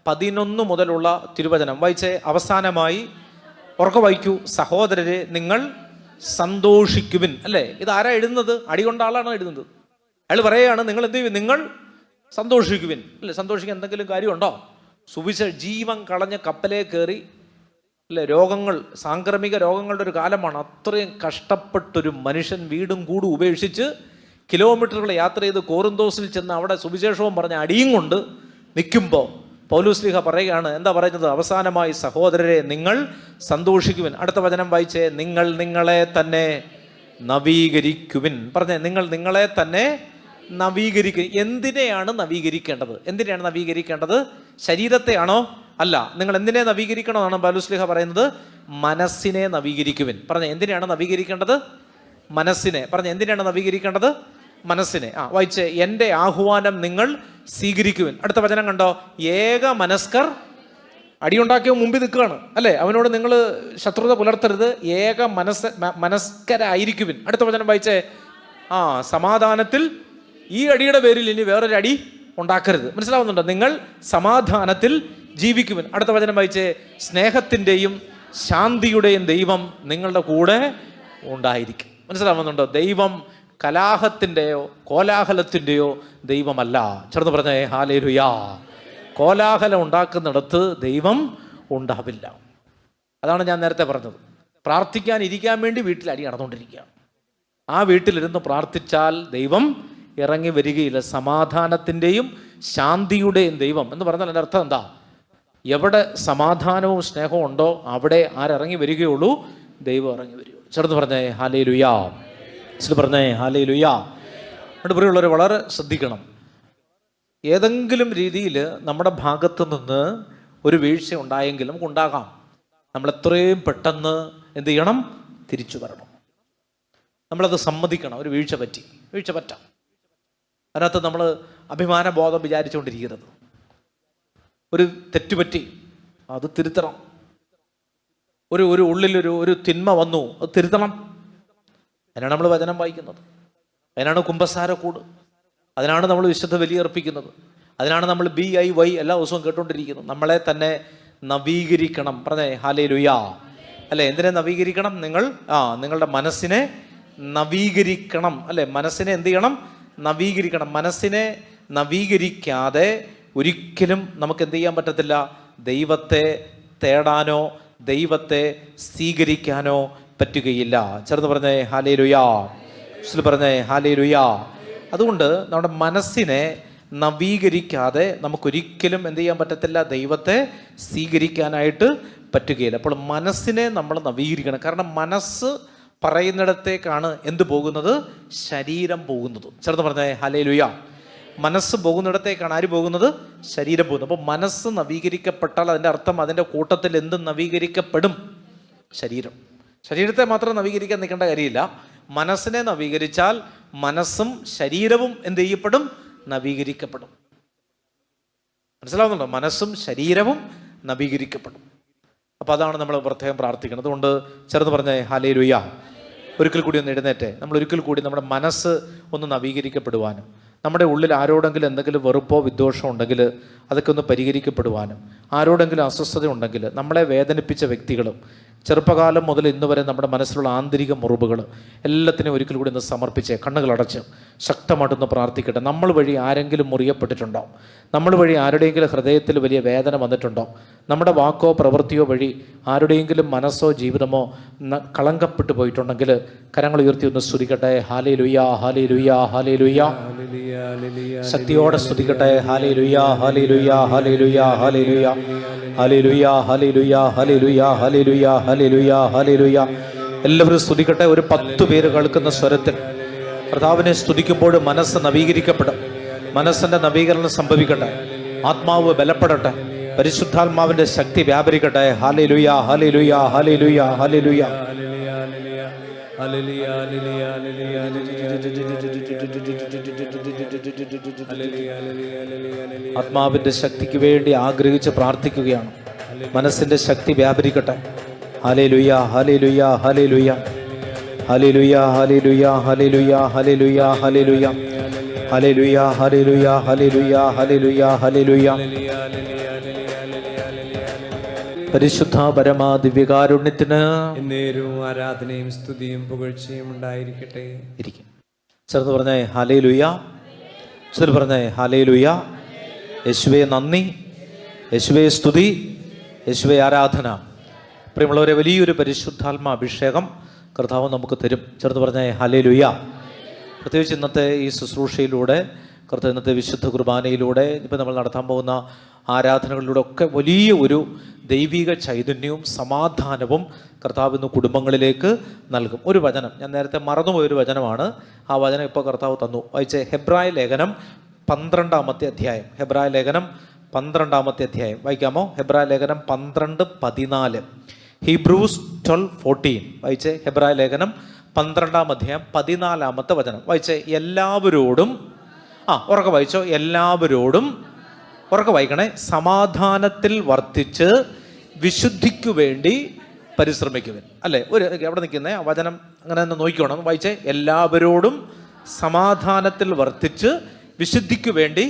11 മുതലുള്ള തിരുവചനം വായിച്ചേ. അവസാനമായി ഉറക്കെ വായിക്കൂ. സഹോദരരെ, നിങ്ങൾ സന്തോഷിക്കുവിൻ. അല്ലേ? ഇത് ആരാ എഴുതുന്നത്? അടികൊണ്ട ആളാണോ എഴുതുന്നത്? അയാൾ പറയുകയാണ് നിങ്ങൾ എന്ത് ചെയ്യും? നിങ്ങൾ സന്തോഷിക്കുവിൻ. അല്ലേ? സന്തോഷിക്കാൻ എന്തെങ്കിലും കാര്യമുണ്ടോ? ജീവൻ കളഞ്ഞ കപ്പലേ കയറി, അല്ലേ? രോഗങ്ങൾ, സാംക്രമിക രോഗങ്ങളുടെ ഒരു കാലമാണ്. അത്രയും കഷ്ടപ്പെട്ടൊരു മനുഷ്യൻ വീടും കൂടും ഉപേക്ഷിച്ച് കിലോമീറ്ററുകൾ യാത്ര ചെയ്ത് കോറിന്തോസിൽ ചെന്ന് അവിടെ സുവിശേഷവും പറഞ്ഞ അടിയും കൊണ്ട് നിൽക്കുമ്പോൾ പൗലോസ് ശ്ലീഹ പറയുകയാണ്, എന്താ പറയുന്നത്? അവസാനമായി സഹോദരരെ, നിങ്ങൾ സന്തോഷിക്കുവിൻ. അടുത്ത വചനം വായിച്ചേ. നിങ്ങൾ നിങ്ങളെ തന്നെ നവീകരിക്കുവിൻ. പറഞ്ഞേ, നിങ്ങൾ നിങ്ങളെ തന്നെ നവീകരിക്കുക. എന്തിനെയാണ് നവീകരിക്കേണ്ടത്? എന്തിനെയാണ് നവീകരിക്കേണ്ടത്? ശരീരത്തെയാണോ? അല്ല. നിങ്ങൾ എന്തിനെ നവീകരിക്കണമെന്നാണ് പൗലോസ് ശ്ലീഹ പറയുന്നത്? മനസ്സിനെ നവീകരിക്കുവിൻ. പറഞ്ഞേ, എന്തിനെയാണ് നവീകരിക്കേണ്ടത്? മനസ്സിനെ. പറഞ്ഞേ, എന്തിനാണ് നവീകരിക്കേണ്ടത്? മനസ്സിനെ. വായിച്ചേ. എൻ്റെ ആഹ്വാനം നിങ്ങൾ സ്വീകരിക്കുവിൻ. അടുത്ത വചനം കണ്ടോ? ഏക മനസ്കർ. അടിയുണ്ടാക്കിയ മുമ്പിൽ നിൽക്കുകയാണ്, അല്ലേ? അവനോട് നിങ്ങൾ ശത്രുത പുലർത്തരുത്, ഏക മനസ്കരായിരിക്കുവിൻ. അടുത്ത വചനം വായിച്ചേ. സമാധാനത്തിൽ. ഈ അടിയുടെ പേരിൽ ഇനി വേറൊരു അടി ഉണ്ടാക്കരുത്. മനസ്സിലാവുന്നുണ്ടോ? നിങ്ങൾ സമാധാനത്തിൽ ജീവിക്കുവിൻ. അടുത്ത വചനം വായിച്ചേ. സ്നേഹത്തിൻ്റെയും ശാന്തിയുടെയും ദൈവം നിങ്ങളുടെ കൂടെ ഉണ്ടായിരിക്കും. മനസ്സിലാവുന്നുണ്ടോ? ദൈവം കലാഹത്തിൻ്റെയോ കോലാഹലത്തിൻ്റെയോ ദൈവമല്ല. ചേർന്ന് പറഞ്ഞേ ഹല്ലേലൂയാ. കോലാഹലം ഉണ്ടാക്കുന്നിടത്ത് ദൈവം ഉണ്ടാവില്ല. അതാണ് ഞാൻ നേരത്തെ പറഞ്ഞത്. പ്രാർത്ഥിക്കാൻ ഇരിക്കാൻ വേണ്ടി വീട്ടിൽ അടി നടന്നുകൊണ്ടിരിക്കുകയാണ്. ആ വീട്ടിലിരുന്ന് പ്രാർത്ഥിച്ചാൽ ദൈവം ഇറങ്ങി വരികയില്ല. സമാധാനത്തിൻ്റെയും ശാന്തിയുടെയും ദൈവം എന്ന് പറഞ്ഞാൽ എൻ്റെ അർത്ഥം എന്താ? എവിടെ സമാധാനവും സ്നേഹവും ഉണ്ടോ അവിടെ ആരിറങ്ങി വരികയുള്ളൂ? ദൈവം ഇറങ്ങി വരികയുള്ളൂ. ചേർന്ന് പറഞ്ഞേ ഹല്ലേലൂയാ. പറഞ്ഞേ ഹല്ലേലൂയാ. അതുകൊണ്ട് പ്രിയമുള്ളവരെ വളരെ ശ്രദ്ധിക്കണം. ഏതെങ്കിലും രീതിയിൽ നമ്മുടെ ഭാഗത്ത് നിന്ന് ഒരു വീഴ്ച ഉണ്ടായെങ്കിൽ നമുക്കുണ്ടാകാം. നമ്മൾ എത്രയും പെട്ടെന്ന് എന്ത് ചെയ്യണം? തിരിച്ചു വരണം. നമ്മളത് സമ്മതിക്കണം. ഒരു വീഴ്ച പറ്റാം. അതിനകത്ത് നമ്മൾ അഭിമാനബോധം വിചാരിച്ചുകൊണ്ടിരിക്കരുത്. ഒരു തെറ്റുപറ്റി, അത് തിരുത്തണം. ഒരു ഉള്ളിലൊരു തിന്മ വന്നു, അത് തിരുത്തണം. അതിനാണ് നമ്മൾ വചനം വായിക്കുന്നത്, അതിനാണ് കുമ്പസാരക്കൂട്, അതിനാണ് നമ്മൾ വിശുദ്ധ ബലി അർപ്പിക്കുന്നത്, അതിനാണ് നമ്മൾ BIY എല്ലാ ദിവസവും കേട്ടുകൊണ്ടിരിക്കുന്നത്. നമ്മളെ തന്നെ നവീകരിക്കണം. പറഞ്ഞേ ഹല്ലേലൂയാ. അല്ലേ, എന്തിനെ നവീകരിക്കണം? നിങ്ങളുടെ മനസ്സിനെ നവീകരിക്കണം. അല്ലേ, മനസ്സിനെ എന്ത് ചെയ്യണം? നവീകരിക്കണം. മനസ്സിനെ നവീകരിക്കാതെ ഒരിക്കലും നമുക്ക് എന്ത് ചെയ്യാൻ പറ്റത്തില്ല? ദൈവത്തെ തേടാനോ ദൈവത്തെ സ്വീകരിക്കാനോ പറ്റുകയില്ല. ചേർന്ന് പറഞ്ഞേ ഹല്ലേലൂയാ. പറഞ്ഞേ ഹല്ലേലൂയാ. അതുകൊണ്ട് നമ്മുടെ മനസ്സിനെ നവീകരിക്കാതെ നമുക്കൊരിക്കലും എന്ത് ചെയ്യാൻ പറ്റത്തില്ല? ദൈവത്തെ സ്വീകരിക്കാനായിട്ട് പറ്റുകയില്ല. അപ്പോൾ മനസ്സിനെ നമ്മൾ നവീകരിക്കണം. കാരണം മനസ്സ് പറയുന്നിടത്തേക്കാണ് എന്ത് പോകുന്നത്? ശരീരം പോകുന്നത്. ചേർന്ന് പറഞ്ഞേ ഹല്ലേലൂയാ. മനസ്സ് പോകുന്നിടത്തേക്കാണ് ആര് പോകുന്നത്? ശരീരം പോകുന്നത്. അപ്പോൾ മനസ്സ് നവീകരിക്കപ്പെട്ടാൽ അതിൻ്റെ അർത്ഥം അതിൻ്റെ കൂട്ടത്തിൽ എന്ത് നവീകരിക്കപ്പെടും? ശരീരത്തെ മാത്രം നവീകരിക്കാൻ നിൽക്കേണ്ട കാര്യമില്ല. മനസ്സിനെ നവീകരിച്ചാൽ മനസ്സും ശരീരവും എന്ത് ചെയ്യപ്പെടും? നവീകരിക്കപ്പെടും. മനസ്സിലാവുന്നുണ്ടോ? മനസ്സും ശരീരവും നവീകരിക്കപ്പെടും. അപ്പോൾ അതാണ് നമ്മൾ പ്രത്യേകം പ്രാർത്ഥിക്കുന്നത്. അതുകൊണ്ട് ചേർന്ന് പറഞ്ഞേ ഹല്ലേലൂയാ. ഒരിക്കൽ കൂടി ഒന്ന് എഴുന്നേറ്റേ. നമ്മൾ ഒരിക്കൽ കൂടി നമ്മുടെ മനസ്സ് ഒന്ന് നവീകരിക്കപ്പെടുവാനും നമ്മുടെ ഉള്ളിൽ ആരോടെങ്കിലും എന്തെങ്കിലും വെറുപ്പോ വിദ്വേഷമോ ഉണ്ടെങ്കിൽ അതൊക്കെ ഒന്ന് പരിഹരിക്കപ്പെടുവാനും ആരോടെങ്കിലും അസ്വസ്ഥത ഉണ്ടെങ്കിൽ നമ്മളെ വേദനിപ്പിച്ച വ്യക്തികളും ചെറുപ്പകാലം മുതൽ ഇന്ന് വരെ നമ്മുടെ മനസ്സിലുള്ള ആന്തരിക മുറിവുകൾ എല്ലാത്തിനെയും ഒരിക്കൽ കൂടി ഒന്ന് സമർപ്പിച്ചേ. കണ്ണുകളടച്ച് ശക്തമായിട്ടൊന്ന് പ്രാർത്ഥിക്കട്ടെ. നമ്മൾ വഴി ആരെങ്കിലും മുറിയപ്പെട്ടിട്ടുണ്ടോ? നമ്മൾ വഴി ആരുടെയെങ്കിലും ഹൃദയത്തിൽ വലിയ വേദന വന്നിട്ടുണ്ടോ? നമ്മുടെ വാക്കോ പ്രവൃത്തിയോ വഴി ആരുടെയെങ്കിലും മനസ്സോ ജീവിതമോ കളങ്കപ്പെട്ടു പോയിട്ടുണ്ടെങ്കിൽ കരങ്ങൾ ഉയർത്തി ഒന്ന് സ്തുതിക്കട്ടെ. ഹല്ലേലൂയാ, ഹല്ലേലൂയാ, ഹല്ലേലൂയാ. ശക്തിയോടെ സ്തുതിക്കട്ടെ. ഹല്ലേലൂയാ, ഹല്ലേലൂയാ, ഹല്ലേലൂയാ, ഹല്ലേലൂയാ, ഹല്ലേലൂയാ, ഹല്ലേലൂയാ, ഹല്ലേലൂയാ, ഹല്ലേലൂയാ, ഹല്ലേലൂയാ, ഹല്ലേലൂയാ. എല്ലാവരും സ്തുതിക്കട്ടെ. ഒരു 10 പേര് കേൾക്കുന്ന സ്വരത്തിൽ കർത്താവിനെ സ്തുതിക്കുമ്പോൾ മനസ്സ് നവീകരിക്കപ്പെടും. മനസ്സിന്റെ നവീകരണം സംഭവിക്കട്ടെ. ആത്മാവ് ബലപ്പെടട്ടെ. പരിശുദ്ധാത്മാവിന്റെ ശക്തി വ്യാപരിക്കട്ടെ. ഹല്ലേലൂയാ, ഹല്ലേലൂയാ, ഹല്ലേലൂയാ, ഹല്ലേലൂയാ. ആത്മാവിന്റെ ശക്തിക്ക് വേണ്ടി ആഗ്രഹിച്ച് പ്രാർത്ഥിക്കുകയാണ്. മനസ്സിന്റെ ശക്തി വ്യാപരിക്കട്ടെ. ഹല്ലേലൂയാ, ഹല്ലേലൂയാ, ഹല്ലേലൂയാ, ഹല്ലേലൂയാ, ഹല്ലേലൂയാ, ഹല്ലേലൂയാ, ഹല്ലേലൂയാ, ഹല്ലേലൂയാ, ഹല്ലേലൂയാ, ഹല്ലേലൂയാ, ഹല്ലേലൂയാ, ഹല്ലേലൂയാ, ഹല്ലേലൂയാ. പരിശുദ്ധ പരമാ ദിവ്യകാരുണ്യത്തിന് എന്നേരവും ആരാധനയും സ്തുതിയും പുകഴ്ചയും ഉണ്ടായിരിക്കട്ടെ. ഇരിക്കും. ചേർന്ന് പറഞ്ഞേ ഹല്ലേലൂയാ. ചേർന്ന് പറഞ്ഞേ ഹല്ലേലൂയാ. യേശുവേ നന്ദി, യേശുവേ സ്തുതി, യേശുവേ ആരാധന. പ്രിയമുള്ളവരെ, വലിയൊരു പരിശുദ്ധാത്മ അഭിഷേകം കർത്താവ് നമുക്ക് തരും. ചേർന്ന് പറഞ്ഞേ ഹല്ലേലൂയാ. പ്രത്യേകിച്ച് ഇന്നത്തെ ഈ ശുശ്രൂഷയിലൂടെ, കർത്താവ് ഇന്നത്തെ വിശുദ്ധ കുർബാനയിലൂടെ, ഇപ്പം നമ്മൾ നടത്താൻ പോകുന്ന ആരാധനകളിലൂടെ ഒക്കെ വലിയ ഒരു ദൈവിക ചൈതന്യവും സമാധാനവും കർത്താവ് ഇന്ന് കുടുംബങ്ങളിലേക്ക് നൽകും. ഒരു വചനം ഞാൻ നേരത്തെ മറന്നുപോയൊരു വചനമാണ്. ആ വചനം ഇപ്പോൾ കർത്താവ് തന്നു. വായിച്ചേ. ഹെബ്രായ ലേഖനം 12-ാമത്തെ അധ്യായം. ഹെബ്രായ ലേഖനം 12-ാമത്തെ അധ്യായം വായിക്കാമോ? ഹെബ്രായ ലേഖനം 12:14. ഹീബ്രൂസ് 12:14 വായിച്ചേ. ഹെബ്രായ ലേഖനം 12-ാം അധ്യായം 14-ാമത്തെ വചനം വായിച്ചേ. എല്ലാവരോടും ഉറക്കെ വായിച്ചോ. എല്ലാവരോടും ഉറക്കെ വായിക്കണേ. സമാധാനത്തിൽ വർത്തിച്ച് വിശുദ്ധിക്കു വേണ്ടി പരിശ്രമിക്കുവിൻ. അല്ലേ, എവിടെ നിൽക്കുന്നേ ആ വചനം അങ്ങനെ തന്നെ നോക്കിക്കോണം. വായിച്ചേ. എല്ലാവരോടും സമാധാനത്തിൽ വർത്തിച്ച് വിശുദ്ധിക്ക് വേണ്ടി.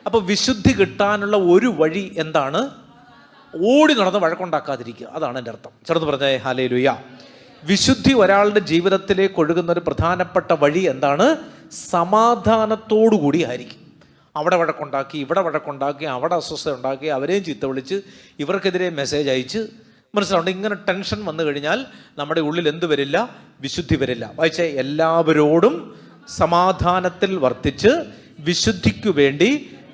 അപ്പോൾ വിശുദ്ധി കിട്ടാനുള്ള ഒരു വഴി എന്താണ്? ഓടി നടന്ന് വഴക്കുണ്ടാക്കാതിരിക്കുക. അതാണ് എൻ്റെ അർത്ഥം. ചേർന്ന് പറഞ്ഞേ ഹല്ലേലൂയാ. വിശുദ്ധി ഒരാളുടെ ജീവിതത്തിലേക്ക് ഒഴുകുന്ന ഒരു പ്രധാനപ്പെട്ട വഴി എന്താണ്? സമാധാനത്തോടു കൂടി ആയിരിക്കും. അവിടെ വഴക്കുണ്ടാക്കി, ഇവിടെ വഴക്കുണ്ടാക്കി, അവിടെ അസ്വസ്ഥത ഉണ്ടാക്കി, അവരെയും ചീത്ത വിളിച്ച്, ഇവർക്കെതിരെ മെസ്സേജ് അയച്ച്, മനസ്സിലാവുണ്ട്. ഇങ്ങനെ ടെൻഷൻ വന്നു കഴിഞ്ഞാൽ നമ്മുടെ ഉള്ളിൽ എന്ത് വരില്ല? വിശുദ്ധി വരില്ല. വായിച്ചേ. എല്ലാവരോടും സമാധാനത്തിൽ വർത്തിച്ച് വിശുദ്ധിക്കു വേണ്ടി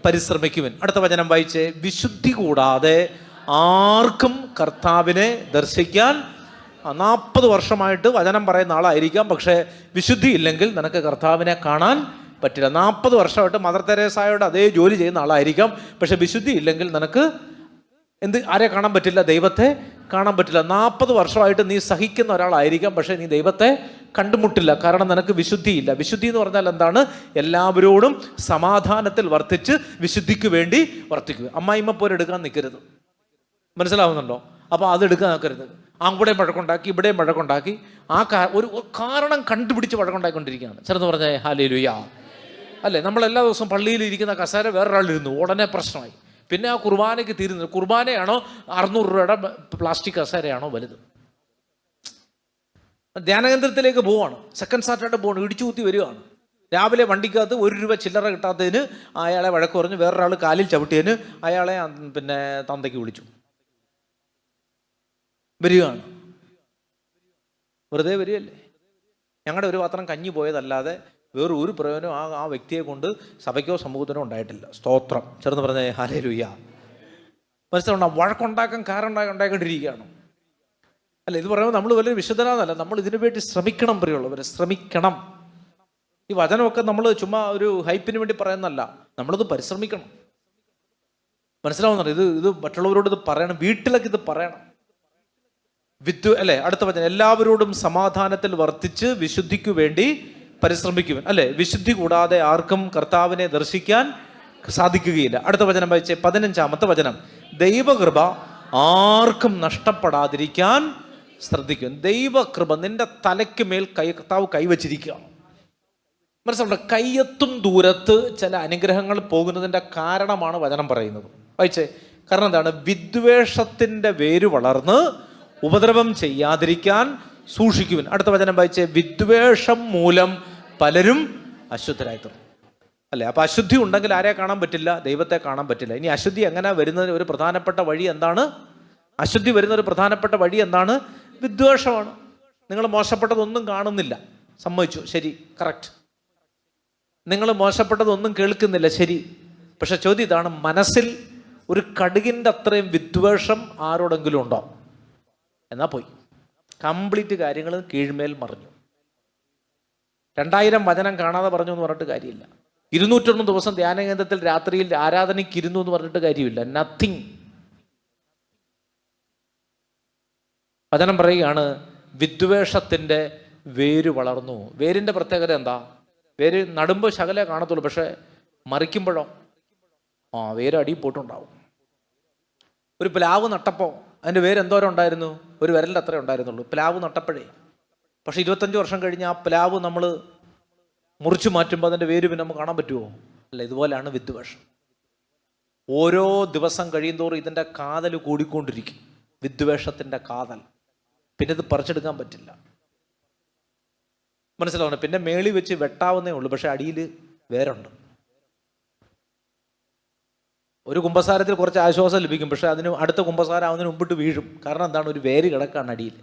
പരിശ്രമിക്കുവിൻ. അടുത്ത വചനം വായിച്ചേ. വിശുദ്ധി കൂടാതെ ആർക്കും കർത്താവിനെ ദർശിക്കാൻ 40 വർഷമായിട്ട് വചനം പറയുന്ന ആളായിരിക്കാം, പക്ഷേ വിശുദ്ധി ഇല്ലെങ്കിൽ നിനക്ക് കർത്താവിനെ കാണാൻ പറ്റില്ല. 40 വർഷമായിട്ട് മദർ തെരേസായോട് അതേ ജോലി ചെയ്യുന്ന ആളായിരിക്കാം, പക്ഷെ വിശുദ്ധി ഇല്ലെങ്കിൽ നിനക്ക് ആരെ കാണാൻ പറ്റില്ല? ദൈവത്തെ കാണാൻ പറ്റില്ല. 40 വർഷമായിട്ട് നീ സഹിക്കുന്ന ഒരാളായിരിക്കാം, പക്ഷേ നീ ദൈവത്തെ കണ്ടുമുട്ടില്ല, കാരണം നിനക്ക് വിശുദ്ധിയില്ല. വിശുദ്ധി എന്ന് പറഞ്ഞാൽ എന്താണ്? എല്ലാവരോടും സമാധാനത്തിൽ വർത്തിച്ച് വിശുദ്ധിക്ക് വേണ്ടി വർത്തിക്കുക. അമ്മായിമ്മ പോലെ എടുക്കാൻ നിൽക്കരുത്, മനസ്സിലാവുന്നുണ്ടോ? അപ്പോൾ അതെടുക്കാൻ നിൽക്കരുത്. അവിടെയും വഴക്കുണ്ടാക്കി ഇവിടെയും വഴക്കുണ്ടാക്കി ഒരു കാരണം കണ്ടുപിടിച്ച് വഴക്കുണ്ടാക്കിക്കൊണ്ടിരിക്കുകയാണ്. ചെറുന്ന് പറഞ്ഞേ ഹല്ലേലൂയ. അല്ലേ, നമ്മളെല്ലാ ദിവസവും പള്ളിയിൽ ഇരിക്കുന്ന കസേര വേറൊരാളിരുന്നു, ഉടനെ പ്രശ്നമായി. പിന്നെ ആ കുർബാനയ്ക്ക് തീരുന്നത്, കുർബാനയാണോ 600 രൂപയുടെ പ്ലാസ്റ്റിക് കസേരയാണോ വലുത്? ധ്യാനകേന്ദ്രത്തിലേക്ക് പോവാണ്, സെക്കൻഡ് സാറ്റർഡേ പോവാണ്, ഇടിച്ചു കൂത്തി വരികയാണ്. രാവിലെ വണ്ടിക്കകത്ത് 1 രൂപ ചില്ലറ കിട്ടാത്തതിന് അയാളെ വഴക്ക് പറഞ്ഞു, വേറൊരാൾ കാലിൽ ചവിട്ടിയതിന് അയാളെ പിന്നെ തന്തയ്ക്ക് വിളിച്ചു. വരികയാണ്, വെറുതെ വരികയല്ലേ. ഞങ്ങളുടെ ഒരു പാത്രം കഞ്ഞി പോയതല്ലാതെ വേറെ ഒരു പ്രയോജനം ആ വ്യക്തിയെ കൊണ്ട് സഭയ്ക്കോ സമൂഹത്തിനോ ഉണ്ടായിട്ടില്ല. സ്തോത്രം. ചേർന്ന് പറഞ്ഞേ ഹല്ലേലൂയ. മനസ്സിലുണ്ടോ? വഴക്കുണ്ടാക്കാൻ കാരണം ഉണ്ടായിക്കൊണ്ടിരിക്കുകയാണ്. അല്ല, ഇത് പറയുമ്പോൾ നമ്മൾ വലിയ വിശുദ്ധനാന്നല്ല, നമ്മൾ ഇതിനു വേണ്ടി ശ്രമിക്കണം. പ്രിയമുള്ളവരെ, ശ്രമിക്കണം. ഈ വചനമൊക്കെ നമ്മൾ ചുമ്മാ ഒരു ഹൈപ്പിന് വേണ്ടി പറയുന്നല്ല, നമ്മളത് പരിശ്രമിക്കണം. മനസ്സിലാവുന്നുണ്ട്? ഇത് മറ്റുള്ളവരോട് ഇത് പറയണം, വീട്ടിലൊക്കെ ഇത് പറയണം. അല്ലേ, അടുത്ത വചനം, എല്ലാവരോടും സമാധാനത്തിൽ വർത്തിച്ച് വിശുദ്ധിക്കു വേണ്ടി പരിശ്രമിക്കുവാൻ. അല്ലേ, വിശുദ്ധി കൂടാതെ ആർക്കും കർത്താവിനെ ദർശിക്കാൻ സാധിക്കുകയില്ല. അടുത്ത വചനം വായിച്ചേ, 15-ാമത്തെ വചനം. ദൈവകൃപ ആർക്കും നഷ്ടപ്പെടാതിരിക്കാൻ ശ്രദ്ധിക്കും. ദൈവകൃപ നിന്റെ തലയ്ക്ക് മേൽ കർത്താവ് കൈവച്ചിരിക്കുകയാണ്. മനസ്സിലുണ്ട്? കയ്യെത്തും ദൂരത്ത് ചില അനുഗ്രഹങ്ങൾ പോകുന്നതിൻ്റെ കാരണമാണ് വചനം പറയുന്നത്. വായിച്ചേ. കാരണം എന്താണ്? വിദ്വേഷത്തിൻ്റെ വേര് വളർന്ന് ഉപദ്രവം ചെയ്യാതിരിക്കാൻ സൂക്ഷിക്കുവിൻ. അടുത്ത വചനം വായിച്ചേ. വിദ്വേഷം മൂലം പലരും അശുദ്ധരായി തീർന്നു. അല്ലേ, അപ്പം അശുദ്ധി ഉണ്ടെങ്കിൽ ആരെ കാണാൻ പറ്റില്ല? ദൈവത്തെ കാണാൻ പറ്റില്ല. ഇനി അശുദ്ധി എങ്ങനെ വരുന്നതിന് ഒരു പ്രധാനപ്പെട്ട വഴി എന്താണ്? അശുദ്ധി വരുന്ന ഒരു പ്രധാനപ്പെട്ട വഴി എന്താണ്? വിദ്വേഷമാണ്. നിങ്ങൾ മോശപ്പെട്ടതൊന്നും കാണുന്നില്ല, സമ്മതിച്ചു, ശരി, കറക്റ്റ്. നിങ്ങൾ മോശപ്പെട്ടതൊന്നും കേൾക്കുന്നില്ല, ശരി. പക്ഷെ ചോദ്യം ഇതാണ്, മനസ്സിൽ ഒരു കടുകിൻ്റെ അത്രയും വിദ്വേഷം ആരോടെങ്കിലും ഉണ്ടോ? എന്നാ പോയി, കംപ്ലീറ്റ് കാര്യങ്ങൾ കീഴ്മേൽ മറിഞ്ഞു. 2000 വചനം കാണാതെ പറഞ്ഞു എന്ന് പറഞ്ഞിട്ട് കാര്യമില്ല. 201 ദിവസം ധ്യാനകേന്ദ്രത്തിൽ രാത്രിയിൽ ആരാധനയ്ക്ക് ഇരുന്നു എന്ന് പറഞ്ഞിട്ട് കാര്യമില്ല. നത്തിങ്. വചനം പറയുകയാണ്, വിദ്വേഷത്തിൻ്റെ വേര് വളർന്നു. വേരിൻ്റെ പ്രത്യേകത എന്താ? വേര് നടുമ്പോൾ ശകലേ കാണത്തുള്ളൂ, പക്ഷെ മറിക്കുമ്പോഴോ വേര് അടിയിൽ പോയിട്ടുണ്ടാവും. ഒരു പ്ലാവ് നട്ടപ്പോൾ അതിൻ്റെ വേര് എന്തോരം ഉണ്ടായിരുന്നു? ഒരു വിരലിൻ്റെ അത്രേ ഉണ്ടായിരുന്നുള്ളൂ പ്ലാവ് നട്ടപ്പോഴേ. പക്ഷെ 25 വർഷം കഴിഞ്ഞ് ആ പ്ലാവ് നമ്മൾ മുറിച്ചു മാറ്റുമ്പോൾ അതിൻ്റെ വേര് പിന്നെ നമുക്ക് കാണാൻ പറ്റുമോ? അല്ല, ഇതുപോലെയാണ് വിദ്വേഷം. ഓരോ ദിവസം കഴിയുന്തോറും ഇതിൻ്റെ കാതൽ കൂടിക്കൊണ്ടിരിക്കും, വിദ്വേഷത്തിൻ്റെ കാതൽ. പിന്നെ ഇത് പറിച്ചെടുക്കാൻ പറ്റില്ല. മനസ്സിലാവണം? പിന്നെ മേളി വെച്ച് വെട്ടാവുന്നേ ഉള്ളൂ, പക്ഷെ അടിയിൽ വേരുണ്ട്. ഒരു കുമ്പസാരത്തിൽ കുറച്ച് ആശ്വാസം ലഭിക്കും, പക്ഷെ അതിന് അടുത്ത കുമ്പസാരം ആവുന്നതിന് മുമ്പിട്ട് വീഴും. കാരണം എന്താണ്? ഒരു വേര് കിടക്കാണ് അടിയിൽ.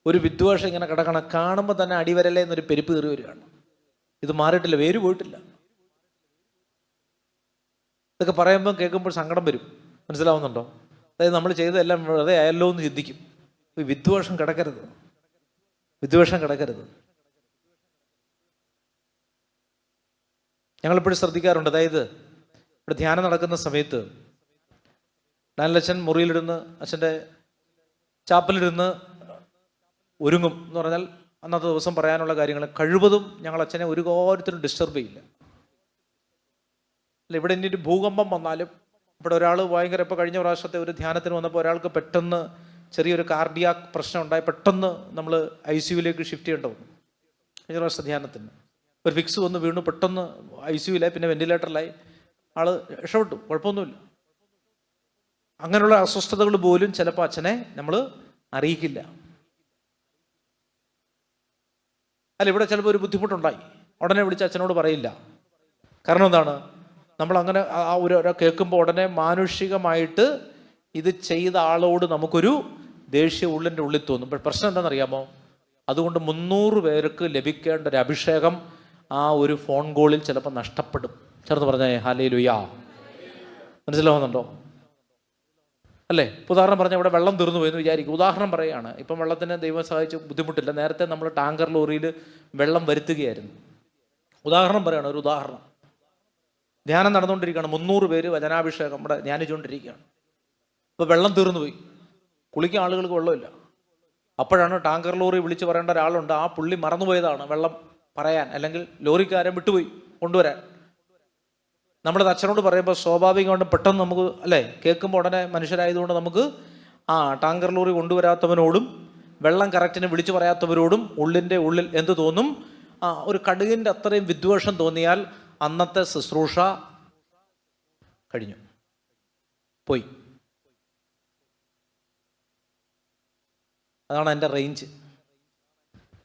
ഒരു വിദ്വേഷം ഇങ്ങനെ കിടക്കണം, കാണുമ്പോൾ തന്നെ അടിവരലേ എന്നൊരു പെരുപ്പ് കയറി വരികയാണ്. ഇത് മാറിയിട്ടില്ല, വേര് പോയിട്ടില്ല. ഇതൊക്കെ പറയുമ്പോൾ കേൾക്കുമ്പോൾ സങ്കടം വരും. മനസ്സിലാവുന്നുണ്ടോ? അതായത് നമ്മൾ ചെയ്തതെല്ലാം വെറുതെ ആയല്ലോ എന്ന് ചിന്തിക്കും. വിദ്വേഷം കിടക്കരുത്, വിദ്വേഷം കിടക്കരുത്. ഞങ്ങളെപ്പോഴും ശ്രദ്ധിക്കാറുണ്ട്. അതായത് ഇവിടെ ധ്യാനം നടക്കുന്ന സമയത്ത് ഡാനിലച്ഛൻ മുറിയിലിരുന്ന്, അച്ഛൻ്റെ ചാപ്പലിരുന്ന് ഒരുങ്ങും എന്ന് പറഞ്ഞാൽ അന്നത്തെ ദിവസം പറയാനുള്ള കാര്യങ്ങൾ കഴിവതും ഞങ്ങൾ അച്ഛനെ ഒരു കാര്യത്തിനും ഡിസ്റ്റർബ് ചെയ്യില്ല. അല്ല, ഇവിടെ ഇനി ഒരു ഭൂകമ്പം വന്നാലും, ഇവിടെ ഒരാൾ ഭയങ്കര, ഇപ്പോൾ കഴിഞ്ഞ പ്രാവശ്യത്തെ ഒരു ധ്യാനത്തിന് വന്നപ്പോൾ ഒരാൾക്ക് പെട്ടെന്ന് ചെറിയൊരു കാർഡിയാക് പ്രശ്നം ഉണ്ടായി, പെട്ടെന്ന് നമ്മൾ ICUവിലേക്ക് ഷിഫ്റ്റ് ചെയ്യേണ്ട വന്നു. കഴിഞ്ഞ പ്രാവശ്യത്തെ ധ്യാനത്തിന് ഒരു ഫിക്സ് വന്ന് വീണു, പെട്ടെന്ന് ICUവിലായി, പിന്നെ വെന്റിലേറ്ററിലായി. ആള് രക്ഷപ്പെട്ടു, കുഴപ്പമൊന്നുമില്ല. അങ്ങനെയുള്ള അസ്വസ്ഥതകൾ പോലും ചിലപ്പോൾ അച്ഛനെ നമ്മൾ അറിയിക്കില്ല. അല്ല, ഇവിടെ ചിലപ്പോൾ ഒരു ബുദ്ധിമുട്ടുണ്ടായി, ഉടനെ വിളിച്ച് അച്ഛനോട് പറയില്ല. കാരണം എന്താണ്? നമ്മൾ അങ്ങനെ ആ ഒരു കേൾക്കുമ്പോൾ ഉടനെ മാനുഷികമായിട്ട് ഇത് ചെയ്ത ആളോട് നമുക്കൊരു ദേഷ്യം ഉള്ളിൻ്റെ ഉള്ളിൽ തോന്നും. പ്രശ്നം എന്താണെന്നറിയാമോ? അതുകൊണ്ട് 300 പേർക്ക് ലഭിക്കേണ്ട ഒരു അഭിഷേകം ആ ഒരു ഫോൺ കോളിൽ ചിലപ്പോൾ നഷ്ടപ്പെടും. ചേർന്ന് പറഞ്ഞേ ഹല്ലേലൂയ. മനസ്സിലാവുന്നുണ്ടോ? അല്ലേ? ഉദാഹരണം പറഞ്ഞാൽ ഇവിടെ വെള്ളം തീർന്നു പോയെന്ന് വിചാരിക്കും. ഉദാഹരണം പറയുകയാണ്. ഇപ്പം വെള്ളത്തിന് ദൈവം സഹായിച്ച് ബുദ്ധിമുട്ടില്ല. നേരത്തെ നമ്മൾ ടാങ്കർ ലോറിയിൽ വെള്ളം വരുത്തുകയായിരുന്നു. ഉദാഹരണം പറയുകയാണ്, ഒരു ഉദാഹരണം. ധ്യാനം നടന്നുകൊണ്ടിരിക്കുകയാണ്. 300 പേര് വചനാഭിഷേകം നമ്മുടെ ധ്യാനിച്ചുകൊണ്ടിരിക്കുകയാണ്. ഇപ്പോൾ വെള്ളം തീർന്നു പോയി. കുളിക്കാൻ ആളുകൾക്ക് വെള്ളമില്ല. അപ്പോഴാണ് ടാങ്കർ ലോറി വിളിച്ച് പറയേണ്ട ഒരാളുണ്ട്. ആ പുള്ളി മറന്നുപോയതാണ് വെള്ളം പറയാൻ, അല്ലെങ്കിൽ ലോറിക്കാരൻ വിട്ടുപോയി കൊണ്ടുവരാൻ. നമ്മളത് അച്ഛനോട് പറയുമ്പോൾ സ്വാഭാവികമായിട്ടും പെട്ടെന്ന് നമുക്ക് അല്ലേ കേൾക്കുമ്പോൾ ഉടനെ മനുഷ്യരായതുകൊണ്ട് നമുക്ക് ടാങ്കർ ലോറി കൊണ്ടുവരാത്തവനോടും വെള്ളം കറക്റ്റിന് വിളിച്ചു പറയാത്തവരോടും ഉള്ളിൻ്റെ ഉള്ളിൽ എന്ത് തോന്നും? ഒരു കടുകിൻ്റെ അത്രയും വിദ്വേഷം തോന്നിയാൽ അന്നത്തെ ശുശ്രൂഷ കഴിഞ്ഞു, പോയി. അതാണ് എൻ്റെ റേഞ്ച്.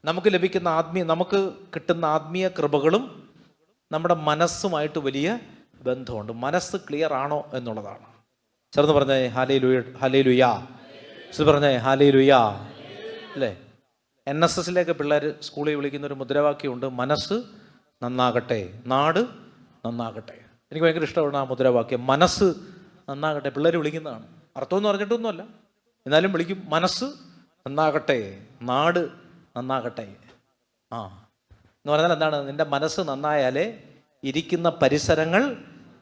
നമുക്ക് ലഭിക്കുന്ന നമുക്ക് കിട്ടുന്ന ആത്മീയ കൃപകളും നമ്മുടെ മനസ്സുമായിട്ട് വലിയ ബന്ധമുണ്ട്. മനസ്സ് ക്ലിയർ ആണോ എന്നുള്ളതാണ്. ചേർന്ന് പറഞ്ഞേ ഹല്ലേലൂയ. പറഞ്ഞേ ഹല്ലേലൂയ. അല്ലേ? NSSലേക്ക് പിള്ളേർ സ്കൂളിൽ വിളിക്കുന്ന ഒരു മുദ്രാവാക്യമുണ്ട്, മനസ്സ് നന്നാകട്ടെ, നാട് നന്നാകട്ടെ. എനിക്ക് ഭയങ്കര ഇഷ്ടമാണ് ആ മുദ്രാവാക്യം. മനസ്സ് നന്നാകട്ടെ പിള്ളേർ വിളിക്കുന്നതാണ്. അർത്ഥമൊന്നും അറിഞ്ഞിട്ടൊന്നുമല്ല, എന്നാലും വിളിക്കും. മനസ്സ് നന്നാകട്ടെ, നാട് നന്നാകട്ടെ. എന്ന് പറഞ്ഞാൽ എന്താണ്? നിന്റെ മനസ്സ് നന്നായാലേ ഇരിക്കുന്ന പരിസരങ്ങൾ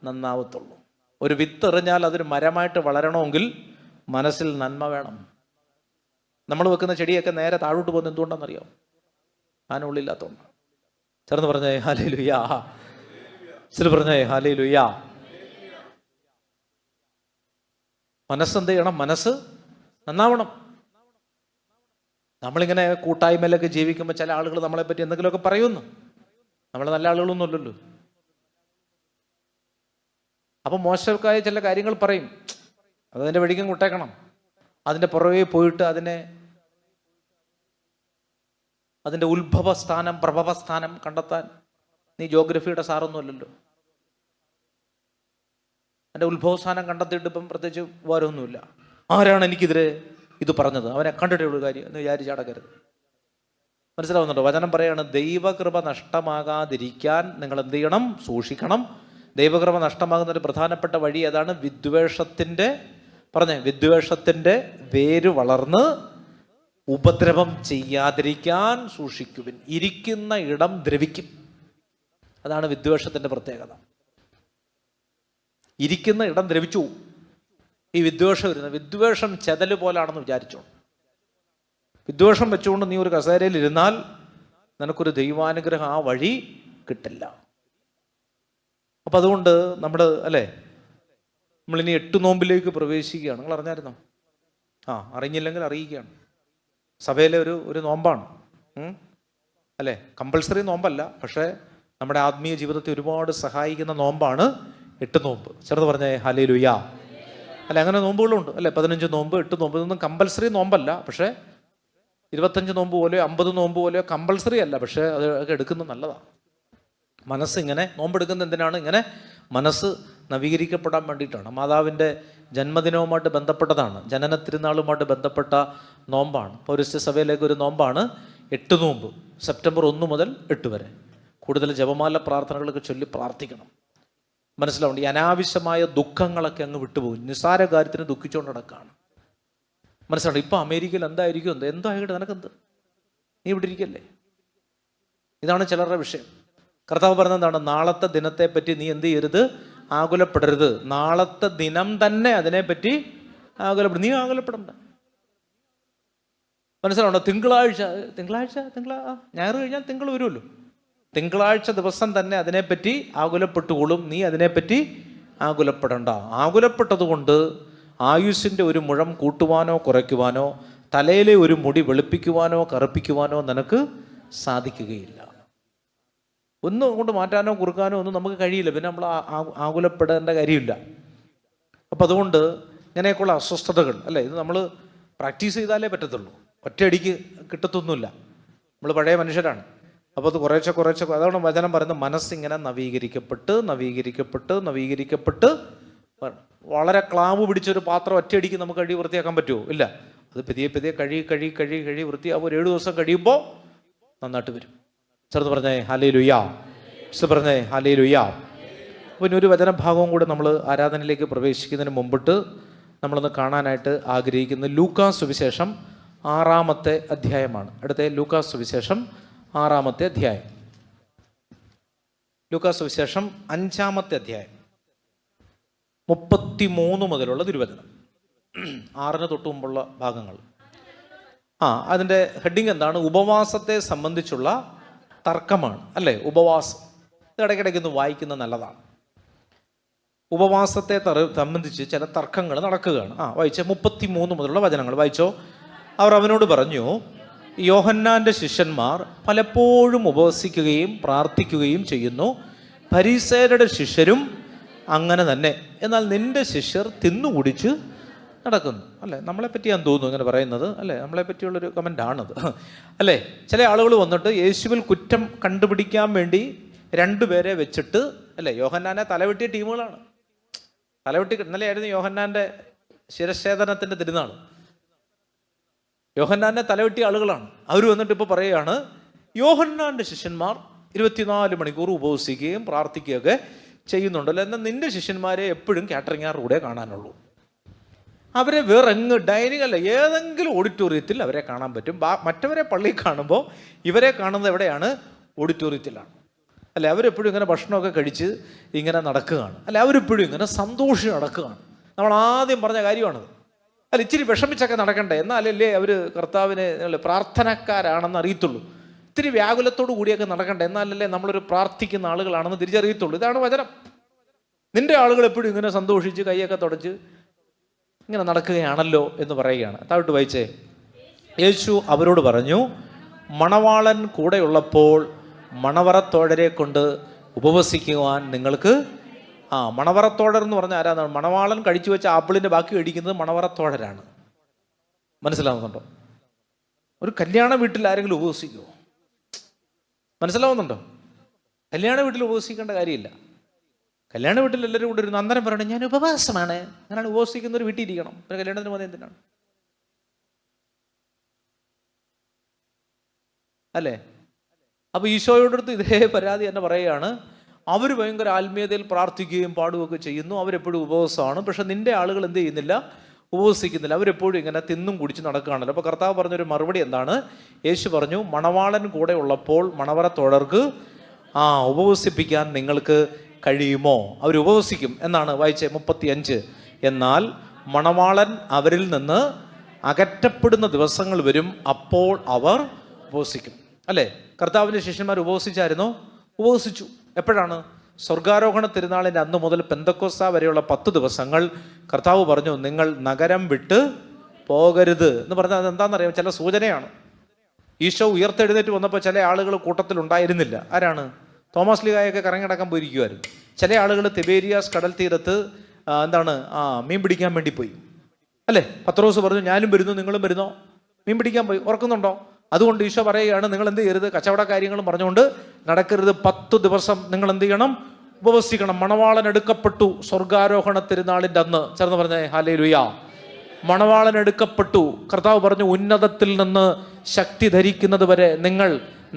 നന്നാവത്തുള്ളൂ. ഒരു വിത്ത് എറിഞ്ഞാൽ അതൊരു മരമായിട്ട് വളരണമെങ്കിൽ മനസ്സിൽ നന്മ വേണം. നമ്മൾ വെക്കുന്ന ചെടിയൊക്കെ നേരെ താഴോട്ട് പോകുന്നത് എന്തുകൊണ്ടാണെന്നറിയാം? ആനുള്ളില്ലാത്തതുകൊണ്ട്. ചേർന്ന് പറഞ്ഞേ ഹല്ലേലൂയ. പറഞ്ഞേ ഹല്ലേലൂയ. മനസ്സെന്ത് ചെയ്യണം? മനസ്സ് നന്നാവണം. നമ്മളിങ്ങനെ കൂട്ടായ്മയിലൊക്കെ ജീവിക്കുമ്പോൾ ചില ആളുകൾ നമ്മളെപ്പറ്റി എന്തെങ്കിലുമൊക്കെ പറയുന്നു. നമ്മൾ നല്ല ആളുകളൊന്നും അല്ലല്ലോ. അപ്പം മോശക്കായ ചില കാര്യങ്ങൾ പറയും, അതതിൻ്റെ വഴിക്കും കൂട്ടേക്കണം. അതിൻ്റെ പുറകെ പോയിട്ട് അതിൻ്റെ ഉത്ഭവസ്ഥാനം പ്രഭവസ്ഥാനം കണ്ടെത്താൻ നീ ജോഗ്രഫിയുടെ സാറൊന്നും അല്ലല്ലോ. എൻ്റെ ഉത്ഭവസ്ഥാനം കണ്ടെത്തിയിട്ട് ഇപ്പം പ്രത്യേകിച്ച് ഉപകാരമൊന്നുമില്ല. ആരാണ് എനിക്കെതിരെ ഇത് പറഞ്ഞത്? അവനെ കണ്ടിട്ടേ ഉള്ളൂ കാര്യം എന്ന് വിചാരിച്ചടക്കരുത്. മനസ്സിലാവുന്നുണ്ടോ? വചനം പറയാണ്, ദൈവകൃപ നഷ്ടമാകാതിരിക്കാൻ നിങ്ങൾ എന്ത് ചെയ്യണം? സൂക്ഷിക്കണം. ദൈവകൃപ നഷ്ടമാകുന്ന ഒരു പ്രധാനപ്പെട്ട വഴി ഏതാണ്? വിദ്വേഷത്തിൻ്റെ വേര് വളർന്ന് ഉപദ്രവം ചെയ്യാതിരിക്കാൻ സൂക്ഷിക്കുവിൻ. ഇരിക്കുന്ന ഇടം ദ്രവിക്കും. അതാണ് വിദ്വേഷത്തിൻ്റെ പ്രത്യേകത. ഇരിക്കുന്ന ഇടം ദ്രവിച്ചു. ഈ വിദ്വേഷം വരുന്നത്, വിദ്വേഷം ചെതല് പോലാണെന്ന് വിചാരിച്ചോ. വിദ്വേഷം വെച്ചുകൊണ്ട് നീ ഒരു കസേരയിൽ ഇരുന്നാൽ നിനക്കൊരു ദൈവാനുഗ്രഹം ആ വഴി കിട്ടില്ല. അപ്പം അതുകൊണ്ട് നമ്മളിനി 8 നോമ്പിലേക്ക് പ്രവേശിക്കുകയാണ്. നിങ്ങൾ അറിഞ്ഞായിരുന്നോ? അറിഞ്ഞില്ലെങ്കിൽ അറിയിക്കുകയാണ്. സഭയിലെ ഒരു നോമ്പാണ്, അല്ലേ? കമ്പൾസറി നോമ്പല്ല, പക്ഷേ നമ്മുടെ ആത്മീയ ജീവിതത്തെ ഒരുപാട് സഹായിക്കുന്ന നോമ്പാണ് 8 നോമ്പ്. ചേർന്ന് പറഞ്ഞേ ഹല്ലേലൂയ. അല്ല, അങ്ങനെ നോമ്പുകളുണ്ട് അല്ലേ? 15 നോമ്പ്, 8 നോമ്പ്. ഇതൊന്നും കമ്പൾസറി നോമ്പല്ല. പക്ഷേ 25 നോമ്പ് പോലെയോ 50 നോമ്പ് പോലെയോ കമ്പൾസറി അല്ല. പക്ഷേ അതൊക്കെ എടുക്കുന്നത് നല്ലതാണ്. മനസ്സിങ്ങനെ നോമ്പെടുക്കുന്നത് എന്തിനാണ്? ഇങ്ങനെ മനസ്സ് നവീകരിക്കപ്പെടാൻ വേണ്ടിയിട്ടാണ്. മാതാവിൻ്റെ ജന്മദിനവുമായിട്ട് ബന്ധപ്പെട്ടതാണ്, ജനന തിരുനാളുമായിട്ട് ബന്ധപ്പെട്ട നോമ്പാണ്. പൗരസ്ത്യ സഭയിലേക്ക് ഒരു നോമ്പാണ് 8 നോമ്പ്. സെപ്റ്റംബർ 1 മുതൽ 8 വരെ കൂടുതൽ ജപമാല പ്രാർത്ഥനകളൊക്കെ ചൊല്ലി പ്രാർത്ഥിക്കണം. മനസ്സിലാവുണ്ട്? ഈ അനാവശ്യമായ ദുഃഖങ്ങളൊക്കെ അങ്ങ് വിട്ടുപോകും. നിസ്സാര കാര്യത്തിന് ദുഃഖിച്ചുകൊണ്ട് നടക്കുകയാണ്. മനസ്സിലാവും? ഇപ്പം അമേരിക്കയിൽ എന്തായിരിക്കും, എന്തായിട്ട് നിനക്കെന്ത്? നീ ഇവിടെ ഇരിക്കല്ലേ? ഇതാണ് ചിലരുടെ വിഷയം. കർത്താവ് പറഞ്ഞത് എന്താണ്? നാളത്തെ ദിനത്തെ പറ്റി നീ എന്ത് ചെയ്യരുത്? ആകുലപ്പെടരുത്. നാളത്തെ ദിനം തന്നെ അതിനെപ്പറ്റി ആകുലപ്പെടും. നീ ആകുലപ്പെടണ്ട. മനസ്സിലാവണ്ടോ? തിങ്കളാഴ്ച ഞായർ കഴിഞ്ഞാൽ തിങ്കൾ വരുമല്ലോ. തിങ്കളാഴ്ച ദിവസം തന്നെ അതിനെപ്പറ്റി ആകുലപ്പെട്ടുകൊള്ളും. നീ അതിനെപ്പറ്റി ആകുലപ്പെടണ്ട. ആകുലപ്പെട്ടത് കൊണ്ട് ആയുസ്സിൻ്റെ ഒരു മുഴം കൂട്ടുവാനോ കുറയ്ക്കുവാനോ തലയിലെ ഒരു മുടി വെളുപ്പിക്കുവാനോ കറുപ്പിക്കുവാനോ നിനക്ക് സാധിക്കുകയില്ല. ഒന്നും കൊണ്ട് മാറ്റാനോ കുറുക്കാനോ ഒന്നും നമുക്ക് കഴിയില്ല. പിന്നെ നമ്മൾ ആകുലപ്പെടേണ്ട കാര്യമില്ല. അപ്പം അതുകൊണ്ട് ഇങ്ങനെയൊക്കെയുള്ള അസ്വസ്ഥതകൾ അല്ലേ, ഇത് നമ്മൾ പ്രാക്ടീസ് ചെയ്താലേ പറ്റത്തുള്ളൂ. ഒറ്റയടിക്ക് കിട്ടത്തൊന്നുമില്ല. നമ്മൾ പഴയ മനുഷ്യരാണ്. അപ്പോൾ അത് കുറേശ്ശെ അതാണ് വചനം പറയുന്നത്. മനസ്സിങ്ങനെ നവീകരിക്കപ്പെട്ട് വളരെ ക്ലാവ് പിടിച്ചൊരു പാത്രം ഒറ്റയടിക്ക് നമുക്ക് കഴുകി വൃത്തിയാക്കാൻ പറ്റുമോ? ഇല്ല. അത് പതിയെ കഴുകി വൃത്തിയാകുമ്പോൾ 7 ദിവസം കഴിയുമ്പോൾ നന്നായിട്ട് വരും. ചേർന്ന് പറഞ്ഞേ ഹല്ലേലൂയ. പറഞ്ഞേ ഹല്ലേലൂയ. പിന്നെ ഒരു വചനഭാഗവും കൂടെ നമ്മൾ ആരാധനയിലേക്ക് പ്രവേശിക്കുന്നതിന് മുമ്പിട്ട് നമ്മളൊന്ന് കാണാനായിട്ട് ആഗ്രഹിക്കുന്ന ലൂക്കാസ് സുവിശേഷം 6-ാമത്തെ അധ്യായമാണ്. അടുത്ത ലൂക്കാസ് സുവിശേഷം 6-ാമത്തെ അധ്യായം. ലൂക്കാസ് സുവിശേഷം 5-ാമത്തെ അധ്യായം 33 മുതലുള്ള തിരുവചനം, 6-ന് തൊട്ട് മുമ്പുള്ള ഭാഗങ്ങൾ. അതിൻ്റെ ഹെഡിങ് എന്താണ്? ഉപവാസത്തെ സംബന്ധിച്ചുള്ള തർക്കമാണ്, അല്ലേ? ഉപവാസം ഇത് ഇടയ്ക്കിടയ്ക്ക് ഒന്ന് വായിക്കുന്നത് നല്ലതാണ്. ഉപവാസത്തെ സംബന്ധിച്ച് ചില തർക്കങ്ങൾ നടക്കുകയാണ്. വായിച്ച 33 മുതലുള്ള വചനങ്ങൾ വായിച്ചോ. അവർ അവനോട് പറഞ്ഞു, യോഹന്നാൻ്റെ ശിഷ്യന്മാർ പലപ്പോഴും ഉപവസിക്കുകയും പ്രാർത്ഥിക്കുകയും ചെയ്യുന്നു, ഫരീസയരുടെ ശിഷ്യരും അങ്ങനെ തന്നെ, എന്നാൽ നിന്റെ ശിഷ്യർ തിന്നുകുടിച്ച് നടക്കുന്നു. അല്ലേ? നമ്മളെപ്പറ്റിയാന്ന് തോന്നുന്നു ഇങ്ങനെ പറയുന്നത്, അല്ലേ? നമ്മളെപ്പറ്റിയുള്ളൊരു കമൻ്റാണത്, അല്ലേ? ചില ആളുകൾ വന്നിട്ട് യേശുവിൽ കുറ്റം കണ്ടുപിടിക്കാൻ വേണ്ടി 2 പേരെ വെച്ചിട്ട്, അല്ലേ? യോഹന്നാനെ തലവെട്ടിയ ടീമുകളാണ്. ഇന്നലെ ആയിരുന്നു യോഹന്നാൻ്റെ ശിരച്ഛേദനത്തിൻ്റെ തിരുനാൾ. യോഹന്നാനെ തലവെട്ടിയ ആളുകളാണ്. അവർ വന്നിട്ട് ഇപ്പോൾ പറയുകയാണ്, യോഹന്നാൻ്റെ ശിഷ്യന്മാർ 24 മണിക്കൂർ ഉപവസിക്കുകയും പ്രാർത്ഥിക്കുകയൊക്കെ ചെയ്യുന്നുണ്ടല്ലോ, എന്നാൽ നിന്റെ ശിഷ്യന്മാരെ എപ്പോഴും കാറ്ററിംഗാറുടെ കാണാനുള്ളൂ. അവരെ വേറെങ്ങ് ഡൈനിങ് അല്ല, ഏതെങ്കിലും ഓഡിറ്റോറിയത്തിൽ അവരെ കാണാൻ പറ്റും. മറ്റവരെ പള്ളിയിൽ കാണുമ്പോൾ ഇവരെ കാണുന്നത് എവിടെയാണ്? ഓഡിറ്റോറിയത്തിലാണ്, അല്ലെ? അവരെപ്പോഴും ഇങ്ങനെ ഭക്ഷണമൊക്കെ കഴിച്ച് ഇങ്ങനെ നടക്കുകയാണ്, അല്ലെ? അവരെപ്പോഴും ഇങ്ങനെ സന്തോഷിച്ച് നടക്കുകയാണ്. നമ്മൾ ആദ്യം പറഞ്ഞ കാര്യമാണത്. അല്ല, ഇച്ചിരി വിഷമിച്ചൊക്കെ നടക്കണ്ടേ, എന്നാലല്ലേ അവർ കർത്താവിനെ പ്രാർത്ഥനക്കാരാണെന്ന് അറിയത്തുള്ളൂ. ഇത്തിരി വ്യാകുലത്തോടു കൂടിയൊക്കെ നടക്കണ്ടേ, എന്നാലല്ലേ നമ്മളൊരു പ്രാർത്ഥിക്കുന്ന ആളുകളാണെന്ന് തിരിച്ചറിയത്തുള്ളൂ. ഇതാണ് വചനം. നിന്റെ ആളുകൾ എപ്പോഴും ഇങ്ങനെ സന്തോഷിച്ച് കൈയൊക്കെ തുടച്ച് ഇങ്ങനെ നടക്കുകയാണല്ലോ എന്ന് പറയുകയാണ്. താഴോട്ട് വായിച്ചേ. യേശു അവരോട് പറഞ്ഞു, മണവാളൻ കൂടെയുള്ളപ്പോൾ മണവറത്തോഴരെ കൊണ്ട് ഉപവസിക്കുവാൻ നിങ്ങൾക്ക് മണവറത്തോഴർ എന്ന് പറഞ്ഞാൽ ആരാന്നാണ്? മണവാളൻ കഴിച്ചു വെച്ച ആപ്പിളിൻ്റെ ബാക്കി കഴിക്കുന്നത് മണവറത്തോഴരാണ്. മനസ്സിലാവുന്നുണ്ടോ? ഒരു കല്യാണ വീട്ടിൽ ആരെങ്കിലും ഉപവസിക്കുമോ? മനസ്സിലാവുന്നുണ്ടോ? കല്യാണ വീട്ടിൽ ഉപവസിക്കേണ്ട കാര്യമില്ല. കല്യാണ വീട്ടിൽ എല്ലാവരും കൂടെ ഒരു നന്ദനം പറയണേ, ഞാൻ ഉപവാസമാണ്, അങ്ങനെയാണ് ഉപവസിക്കുന്നവർ വീട്ടിൽ ഇരിക്കണം. പിന്നെ കല്യാണത്തിന് പോകുന്നത് എന്തിനാണ്? അല്ലേ? അപ്പോൾ ഈശോയോടടുത്ത് ഇതേ പരാതി തന്നെ പറയുകയാണ്. അവർ ഭയങ്കര ആത്മീയതയിൽ പ്രാർത്ഥിക്കുകയും പാടുകയൊക്കെ ചെയ്യുന്നു, അവരെപ്പോഴും ഉപവാസമാണ്. പക്ഷെ നിന്റെ ആളുകൾ എന്ത് ചെയ്യുന്നില്ല? ഉപവസിക്കുന്നില്ല. അവരെപ്പോഴും ഇങ്ങനെ തിന്നും കുടിച്ച് നടക്കുകയാണല്ലോ. അപ്പോൾ കർത്താവ് പറഞ്ഞൊരു മറുപടി എന്താണ്? യേശു പറഞ്ഞു, മണവാളൻ കൂടെ ഉള്ളപ്പോൾ മണവറത്തോഴർക്ക് ഉപവസിപ്പിക്കാൻ നിങ്ങൾക്ക് കഴിയുമോ? അവർ ഉപവസിക്കും എന്നാണ് വായിച്ചേ 35. എന്നാൽ മണവാളൻ അവരിൽ നിന്ന് അകറ്റപ്പെടുന്ന ദിവസങ്ങൾ വരും, അപ്പോൾ അവർ ഉപവസിക്കും. അല്ലേ? കർത്താവിൻ്റെ ശിഷ്യന്മാർ ഉപവസിച്ചായിരുന്നോ? ഉപവസിച്ചു. എപ്പോഴാണ്? സ്വർഗാരോഹണ തിരുനാളിൻ്റെ അന്ന് മുതൽ പെന്തക്കോസ്ത വരെയുള്ള 10 ദിവസങ്ങൾ കർത്താവ് പറഞ്ഞു, നിങ്ങൾ നഗരം വിട്ട് പോകരുത് എന്ന് പറഞ്ഞാൽ അതെന്താണെന്നറിയാം? ചില സൂചനയാണ്. ഈശോ ഉയർത്തെഴുന്നേറ്റ് വന്നപ്പോൾ ചില ആളുകൾ കൂട്ടത്തിൽ ഉണ്ടായിരുന്നില്ല. ആരാണ്? തോമസ് ലീഗായൊക്കെ കറങ്ങിടക്കാൻ പോയിരിക്കുമായിരുന്നു. ചില ആളുകൾ തിബേരിയാസ് കടൽ തീരത്ത് മീൻ പിടിക്കാൻ വേണ്ടി പോയി, അല്ലേ? പത്രോസ് പറഞ്ഞു, ഞാനും വരുന്നു, നിങ്ങളും വരുന്നോ? മീൻ പിടിക്കാൻ പോയി. ഓർക്കുന്നുണ്ടോ? അതുകൊണ്ട് ഈശോ പറയുകയാണ്, നിങ്ങൾ എന്ത് ചെയ്യരുത്? കച്ചവട കാര്യങ്ങളും പറഞ്ഞുകൊണ്ട് നടക്കരുത്. 10 ദിവസം നിങ്ങൾ എന്ത് ചെയ്യണം? ഉപവസിക്കണം. മണവാളൻ എടുക്കപ്പെട്ടു സ്വർഗാരോഹണ തിരുനാളിൻ്റെ അന്ന്. ചേർന്ന് പറഞ്ഞേ ഹല്ലേലൂയ. മണവാളൻ എടുക്കപ്പെട്ടു. കർത്താവ് പറഞ്ഞു, ഉന്നതത്തിൽ നിന്ന് ശക്തി ധരിക്കുന്നത് വരെ നിങ്ങൾ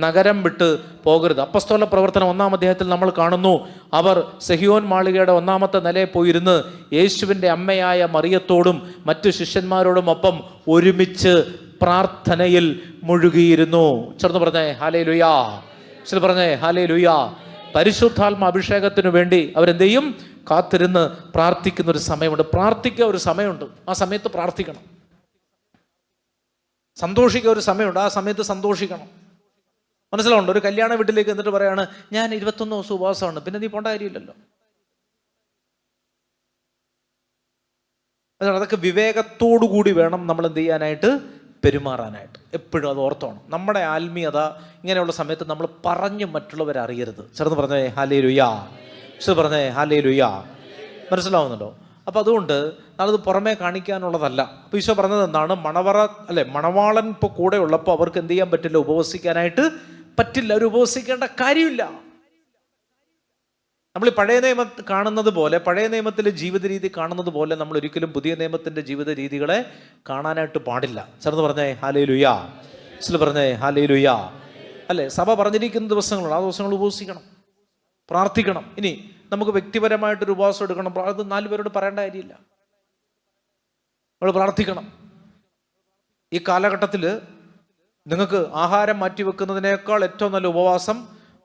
നഗരം വിട്ട് പോകരുത്. അപ്പസ്തോല പ്രവർത്തനം 1-ാം അധ്യായത്തിൽ നമ്മൾ കാണുന്നു, അവർ സെഹിയോൻ മാളികയുടെ 1-ാമത്തെ നിലയിൽ പോയിരുന്ന് യേശുവിൻ്റെ അമ്മയായ മറിയത്തോടും മറ്റു ശിഷ്യന്മാരോടും ഒപ്പം ഒരുമിച്ച് പ്രാർത്ഥനയിൽ മുഴുകിയിരുന്നു. ചേർന്ന് പറഞ്ഞേ ഹല്ലേലൂയ. പറഞ്ഞേ ഹല്ലേലൂയ. പരിശുദ്ധാത്മ അഭിഷേകത്തിനു വേണ്ടി അവരെന്ത് ചെയ്യും? കാത്തിരുന്ന് പ്രാർത്ഥിക്കുന്ന ഒരു സമയമുണ്ട്. പ്രാർത്ഥിക്കുക ഒരു സമയമുണ്ട്, ആ സമയത്ത് പ്രാർത്ഥിക്കണം. സന്തോഷിക്കുക ഒരു സമയമുണ്ട്, ആ സമയത്ത് സന്തോഷിക്കണം. മനസ്സിലാവുണ്ട്? ഒരു കല്യാണ വീട്ടിലേക്ക് എന്നിട്ട് പറയാണ്, ഞാൻ 21 ദിവസം ഉപവാസമാണ്, പിന്നെ നീ പോണ്ട കാര്യമില്ലല്ലോ. അതൊക്കെ വിവേകത്തോടു കൂടി വേണം നമ്മൾ എന്ത് ചെയ്യാനായിട്ട്? പെരുമാറാനായിട്ട്. എപ്പോഴും അത് ഓർത്തോണം. നമ്മുടെ ആത്മീയത ഇങ്ങനെയുള്ള സമയത്ത് നമ്മൾ പറഞ്ഞ് മറ്റുള്ളവരെ അറിയരുത്. ചേർന്ന് പറഞ്ഞേ ഹല്ലേലൂയ. പറഞ്ഞേ ഹല്ലേലൂയ. മനസ്സിലാവുന്നുണ്ടോ? അപ്പോൾ അതുകൊണ്ട് നമ്മളത് പുറമേ കാണിക്കാനുള്ളതല്ല. അപ്പോൾ ഈശോ പറഞ്ഞത് എന്താണ്? മണവാളൻ ഇപ്പോൾ കൂടെ ഉള്ളപ്പോൾ അവർക്ക് എന്ത് ചെയ്യാൻ പറ്റില്ല? ഉപവസിക്കാനായിട്ട് പറ്റില്ല. അവർ ഉപവസിക്കേണ്ട കാര്യമില്ല. നമ്മൾ പഴയ നിയമം കാണുന്നത് പോലെ, പഴയ നിയമത്തിലെ ജീവിത രീതി കാണുന്നത് പോലെ നമ്മൾ ഒരിക്കലും പുതിയ നിയമത്തിൻ്റെ ജീവിത രീതികളെ കാണാനായിട്ട് പാടില്ല. ചേർന്ന് പറഞ്ഞേ ഹല്ലേലൂയ. പറഞ്ഞേ ഹല്ലേലൂയ. അല്ലേ? സഭ പറഞ്ഞിരിക്കുന്ന ദിവസങ്ങളുണ്ട്, ആ ദിവസങ്ങൾ ഉപവസിക്കണം. പ്രാർത്ഥിക്കണം. ഇനി നമുക്ക് വ്യക്തിപരമായിട്ടൊരു ഉപവാസം എടുക്കണം, അത് 4 പേരോട് പറയേണ്ട കാര്യമില്ല. നമ്മൾ പ്രാർത്ഥിക്കണം. ഈ കാലഘട്ടത്തിൽ നിങ്ങൾക്ക് ആഹാരം മാറ്റിവെക്കുന്നതിനേക്കാൾ ഏറ്റവും നല്ല ഉപവാസം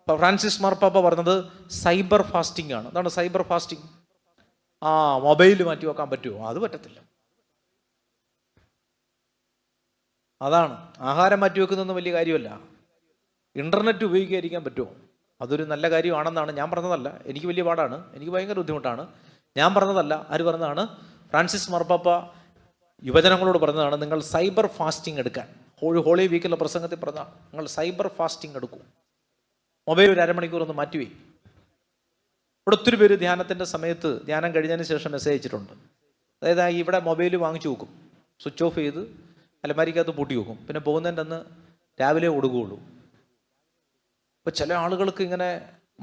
ഫ്രാൻസിസ് മാർപ്പാപ്പ പറഞ്ഞത് സൈബർ ഫാസ്റ്റിംഗ് ആണ്. അതാണ് സൈബർ ഫാസ്റ്റിംഗ്. മൊബൈൽ മാറ്റിവെക്കാൻ പറ്റുമോ? അത് പറ്റത്തില്ല. അതാണ് ആഹാരം മാറ്റിവെക്കുന്നതൊന്നും വലിയ കാര്യമല്ല. ഇൻ്റർനെറ്റ് ഉപയോഗിക്കാതിരിക്കാൻ പറ്റുമോ? അതൊരു നല്ല കാര്യമാണെന്നാണ് ഞാൻ പറഞ്ഞതല്ല. എനിക്ക് വലിയ പാടാണ്, എനിക്ക് ഭയങ്കര ബുദ്ധിമുട്ടാണ്. ഞാൻ പറഞ്ഞതല്ല, ആര് പറഞ്ഞതാണ്? ഫ്രാൻസിസ് മാർപ്പാപ്പ യുവജനങ്ങളോട് പറഞ്ഞതാണ്, നിങ്ങൾ സൈബർ ഫാസ്റ്റിംഗ് എടുക്കാൻ. ഹോളി വീക്കിലെ പ്രസംഗത്തിൽ പറഞ്ഞാൽ നിങ്ങൾ സൈബർ ഫാസ്റ്റിംഗ് എടുക്കൂ. മൊബൈൽ ഒരു അരമണിക്കൂർ ഒന്ന് മാറ്റിവേ. ഇവിടെ ഒത്തിരി പേര് ധ്യാനത്തിൻ്റെ സമയത്ത്, ധ്യാനം കഴിഞ്ഞതിന് ശേഷം മെസ്സേജ് അയച്ചിട്ടുണ്ട്. അതായത് ഇവിടെ മൊബൈൽ വാങ്ങിച്ചു വെക്കും, സ്വിച്ച് ഓഫ് ചെയ്ത് അലമാരിക്കകത്ത് പൂട്ടി വെക്കും, പിന്നെ പോകുന്നതിൻ്റെ അന്ന് രാവിലെ കൊടുക്കുകയുള്ളൂ. ഇപ്പോൾ ചില ആളുകൾക്ക് ഇങ്ങനെ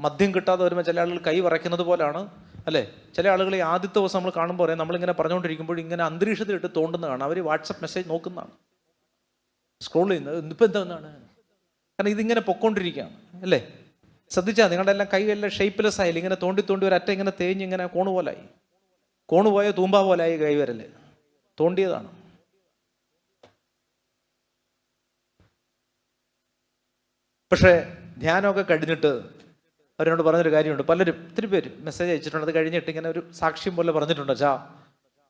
മദ്യം കിട്ടാതെ വരുമ്പോൾ ചില ആളുകൾ കൈ വിറയ്ക്കുന്നത് പോലാണ്, അല്ലേ? ചില ആളുകൾ ഈ ആദ്യത്തെ ദിവസം നമ്മൾ കാണുമ്പോൾ പറയാം, നമ്മളിങ്ങനെ പറഞ്ഞുകൊണ്ടിരിക്കുമ്പോൾ ഇങ്ങനെ അന്തരീക്ഷത്തിലിട്ട് തോണ്ടുന്നതാണ്. അവർ വാട്സപ്പ് മെസ്സേജ് നോക്കുന്നതാണ്, സ്ക്രോൾ ചെയ്യുന്നത്. ഇന്നിപ്പോൾ എന്താണ്? കാരണം ഇതിങ്ങനെ പൊക്കോണ്ടിരിക്കുകയാണ്, അല്ലേ? ശ്രദ്ധിച്ചാൽ നിങ്ങളുടെ എല്ലാം കൈയെല്ലാം ഷേപ്പ്ലെസ് ആയില്ല. ഇങ്ങനെ തോണ്ടി തോണ്ടി ഒരു അറ്റ ഇങ്ങനെ തേഞ്ഞ് ഇങ്ങനെ കോണ് പോലായി, കോണ് പോയ തൂമ്പ പോലായി കൈവരല്ലേ, തോണ്ടിയതാണ്. പക്ഷേ ധ്യാനമൊക്കെ കഴിഞ്ഞിട്ട് അവരോട് പറഞ്ഞൊരു കാര്യമുണ്ട്. പലരും ഒത്തിരി പേര് മെസ്സേജ് അയച്ചിട്ടുണ്ട്. അത് കഴിഞ്ഞിട്ട് ഇങ്ങനെ ഒരു സാക്ഷ്യം പോലെ പറഞ്ഞിട്ടുണ്ട്,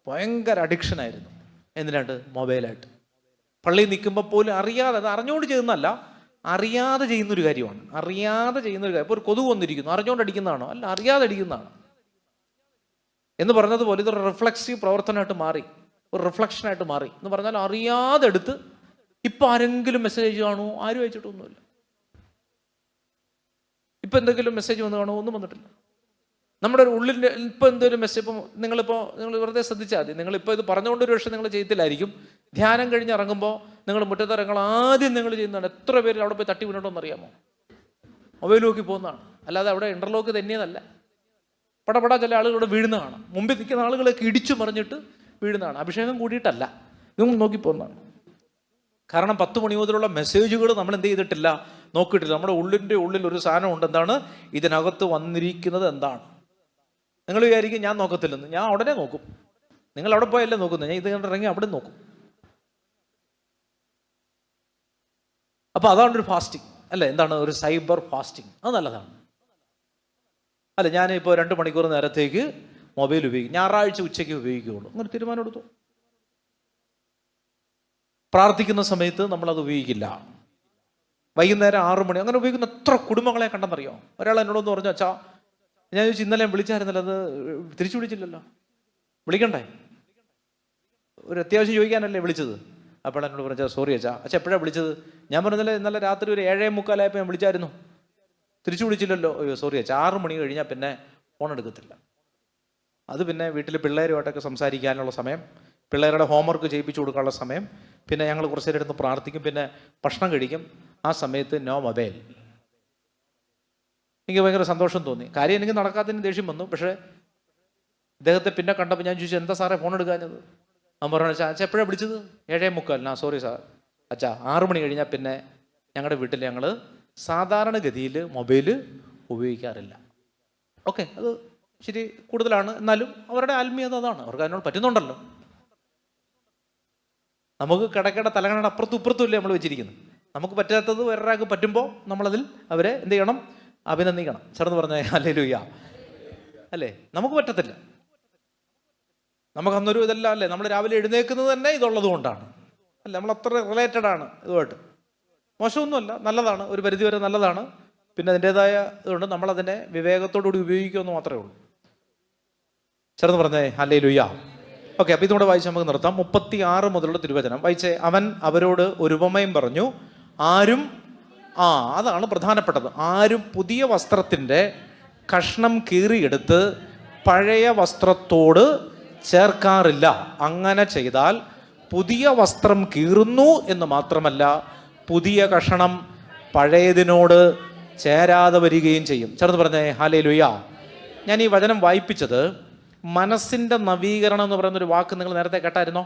ഭയങ്കര അഡിക്ഷൻ ആയിരുന്നു. എന്തിനായിട്ട്? മൊബൈലായിട്ട്. പള്ളിയിൽ നിൽക്കുമ്പോൾ പോലും അറിയാതെ, അത് അറിഞ്ഞുകൊണ്ട് ചെയ്യുന്നതല്ല, അറിയാതെ ചെയ്യുന്നൊരു കാര്യമാണ്. അറിയാതെ ചെയ്യുന്നൊരു കാര്യം. ഇപ്പോൾ ഒരു കൊതുക് വന്നിരിക്കുന്നു, അറിഞ്ഞുകൊണ്ട് അടിക്കുന്നതാണോ? അല്ല, അറിയാതെ അടിക്കുന്നതാണ്. എന്ന് പറഞ്ഞതുപോലെ ഇതൊരു റിഫ്ലക്സീവ് പ്രവർത്തനമായിട്ട് മാറി, ഒരു റിഫ്ലക്ഷനായിട്ട് മാറി. എന്ന് പറഞ്ഞാൽ അറിയാതെ എടുത്ത്. ഇപ്പം ആരെങ്കിലും മെസ്സേജ് അയച്ചു കാണുമോ? ആരും അയച്ചിട്ടൊന്നുമില്ല. ഇപ്പം എന്തെങ്കിലും മെസ്സേജ് വന്ന് കാണുമോ? ഒന്നും വന്നിട്ടില്ല. നമ്മുടെ ഒരു ഉള്ളിൻ്റെ ഇപ്പം എന്തെങ്കിലും മെസ്സേജ്, ഇപ്പം നിങ്ങൾ വെറുതെ ശ്രദ്ധിച്ചാൽ മതി. നിങ്ങളിപ്പോൾ ഇത് പറഞ്ഞുകൊണ്ടൊരു പക്ഷേ നിങ്ങൾ ചെയ്യത്തില്ലായിരിക്കും. ധ്യാനം കഴിഞ്ഞ് ഇറങ്ങുമ്പോൾ നിങ്ങൾ മുറ്റത്തിറങ്ങുമ്പോൾ ആദ്യം നിങ്ങൾ ചെയ്യുന്നതാണ്. എത്ര പേര് അവിടെ പോയി തട്ടി വീണിട്ടോന്ന് അറിയാമോ? മൊബൈൽ നോക്കി പോകുന്നതാണ്. അല്ലാതെ അവിടെ ഇൻ്റർലോക്ക് തന്നെയതല്ല. പടപട ചില ആളുകൾ വീഴുന്നതാണ്. മുമ്പിൽ നിൽക്കുന്ന ആളുകളൊക്കെ ഇടിച്ചു മറിഞ്ഞിട്ട് വീഴുന്നതാണ്. അഭിഷേകം കൂടിയിട്ടല്ല, നിങ്ങൾ നോക്കി പോകുന്നതാണ്. കാരണം 10 മണി മുതലുള്ള മെസ്സേജുകൾ നമ്മൾ എന്ത് ചെയ്തിട്ടില്ല, നോക്കിയിട്ടില്ല. നമ്മുടെ ഉള്ളിൻ്റെ ഉള്ളിൽ ഒരു സാധനം ഉണ്ട്. എന്താണ്? ഇതിനകത്ത് വന്നിരിക്കുന്നത് എന്താണ്? നിങ്ങൾ വിചാരിക്കും ഞാൻ നോക്കത്തില്ലെന്ന്. ഞാൻ ഉടനെ നോക്കും. നിങ്ങൾ അവിടെ പോയല്ലേ നോക്കുന്നത്, ഞാൻ ഇത് കണ്ടിറങ്ങി അവിടെ നോക്കും. അപ്പോൾ അതാണ് ഒരു ഫാസ്റ്റിംഗ്, അല്ലേ? എന്താണ്? ഒരു സൈബർ ഫാസ്റ്റിംഗ്. അത് നല്ലതാണ്, അല്ല? ഞാനിപ്പോൾ 2 മണിക്കൂർ നേരത്തേക്ക് മൊബൈൽ ഉപയോഗിക്കും, ഞായറാഴ്ച ഉച്ചയ്ക്ക് ഉപയോഗിക്കുകയുള്ളൂ. അങ്ങനെ തീരുമാനം എടുത്തു. പ്രാർത്ഥിക്കുന്ന സമയത്ത് നമ്മളത് ഉപയോഗിക്കില്ല. വൈകുന്നേരം 6 മണി അങ്ങനെ ഉപയോഗിക്കുന്ന എത്ര കുടുംബങ്ങളെ കണ്ടെന്നറിയോ? ഒരാൾ എന്നോടൊന്ന് പറഞ്ഞു, അച്ഛാ, ഞാൻ ചോദിച്ചു ഇന്നലെ വിളിച്ചായിരുന്നല്ലോ, അത് തിരിച്ചു വിളിച്ചില്ലല്ലോ. വിളിക്കണ്ടേ? ഒരു അത്യാവശ്യം ചോദിക്കാനല്ലേ വിളിച്ചത്. അപ്പോൾ എന്നോട് പറഞ്ഞാൽ സോറി അച്ഛാ. എപ്പോഴാണ് വിളിച്ചത്? ഞാൻ പറഞ്ഞില്ല, ഇന്നലെ രാത്രി ഒരു 7:45 ഞാൻ വിളിച്ചായിരുന്നു, തിരിച്ചു വിളിച്ചില്ലല്ലോ. അയ്യോ സോറി അച്ഛാ. 6 മണി കഴിഞ്ഞാൽ പിന്നെ ഫോൺ എടുക്കത്തില്ല. അത് പിന്നെ വീട്ടിൽ പിള്ളേരുമായിട്ടൊക്കെ സംസാരിക്കാനുള്ള സമയം, പിള്ളേരുടെ ഹോംവർക്ക് ചെയ്യിപ്പിച്ചു കൊടുക്കാനുള്ള സമയം, പിന്നെ ഞങ്ങൾ കുറച്ച് നേരം ഇരുന്ന് പ്രാർത്ഥിക്കും, പിന്നെ ഭക്ഷണം കഴിക്കും. ആ സമയത്ത് നോ മൊബൈൽ. എനിക്ക് ഭയങ്കര സന്തോഷം തോന്നി. കാര്യം എനിക്ക് നടക്കാത്തതിന് ദേഷ്യം വന്നു. പക്ഷേ ഇദ്ദേഹത്തെ പിന്നെ കണ്ടപ്പോൾ ഞാൻ ചോദിച്ചു, എന്താ സാറേ ഫോൺ എടുക്കാഞ്ഞത്? അവൻ പറഞ്ഞു, അച്ഛാ എപ്പോഴാണ് വിളിച്ചത്? 7:45. Sorry sir. അച്ഛാ 6 മണി കഴിഞ്ഞാൽ പിന്നെ ഞങ്ങളുടെ വീട്ടിൽ ഞങ്ങൾ സാധാരണഗതിയിൽ മൊബൈൽ ഉപയോഗിക്കാറില്ല. ഓക്കെ, അത് ശരി കൂടുതലാണ്, എന്നാലും അവരുടെ ആത്മീയത അതാണ്. അവർക്ക് അതിനോട് പറ്റുന്നുണ്ടല്ലോ. നമുക്ക് കിടക്കേണ്ട തലകണയുടെ അപ്പുറത്തും ഇപ്പുറത്തും ഇല്ലേ നമ്മൾ വെച്ചിരിക്കുന്നത്. നമുക്ക് പറ്റാത്തത് വേറൊരാൾക്ക് പറ്റുമ്പോൾ നമ്മളതിൽ അവരെ എന്ത് ചെയ്യണം? അഭിനന്ദിക്കണം. ചേർന്ന് പറഞ്ഞേ ഹല്ലേലൂയ, അല്ലേ? നമുക്ക് പറ്റത്തില്ല. നമുക്ക് അന്നൊരു ഇതല്ല, അല്ലേ? നമ്മൾ രാവിലെ എഴുന്നേക്കുന്നത് തന്നെ ഇതുള്ളത് കൊണ്ടാണ്, അല്ല? നമ്മൾ അത്ര റിലേറ്റഡ് ആണ് ഇതുമായിട്ട്. മോശമൊന്നുമല്ല, നല്ലതാണ്, ഒരു പരിധിവരെ നല്ലതാണ്. പിന്നെ അതിൻ്റെതായ ഇതുകൊണ്ട് നമ്മളതിനെ വിവേകത്തോടുകൂടി ഉപയോഗിക്കുമെന്ന് മാത്രമേ ഉള്ളൂ. ചേർന്ന് പറഞ്ഞേ ഹല്ലേലൂയ. ഓക്കെ, അപ്പോൾ ഇതുകൂടെ വായിച്ച് നമുക്ക് നിർത്താം. 36 മുതലുള്ള തിരുവചനം വായിച്ചേ. അവൻ അവരോട് ഒരു ഉപമയും പറഞ്ഞു. ആരും അതാണ് പ്രധാനപ്പെട്ടത്. ആരും പുതിയ വസ്ത്രത്തിൻ്റെ കഷ്ണം കീറിയെടുത്ത് പഴയ വസ്ത്രത്തോട് ചേർക്കാറില്ല. അങ്ങനെ ചെയ്താൽ പുതിയ വസ്ത്രം കീറുന്നു എന്ന് മാത്രമല്ല, പുതിയ കഷണം പഴയതിനോട് ചേരാതെ വരികയും ചെയ്യും. ചേർന്ന് പറഞ്ഞേ ഹല്ലേലൂയ. ഞാൻ ഈ വചനം വായിപ്പിച്ചത് മനസ്സിൻ്റെ നവീകരണം എന്ന് പറയുന്നൊരു വാക്ക് നിങ്ങൾ നേരത്തെ കേട്ടായിരുന്നല്ലോ.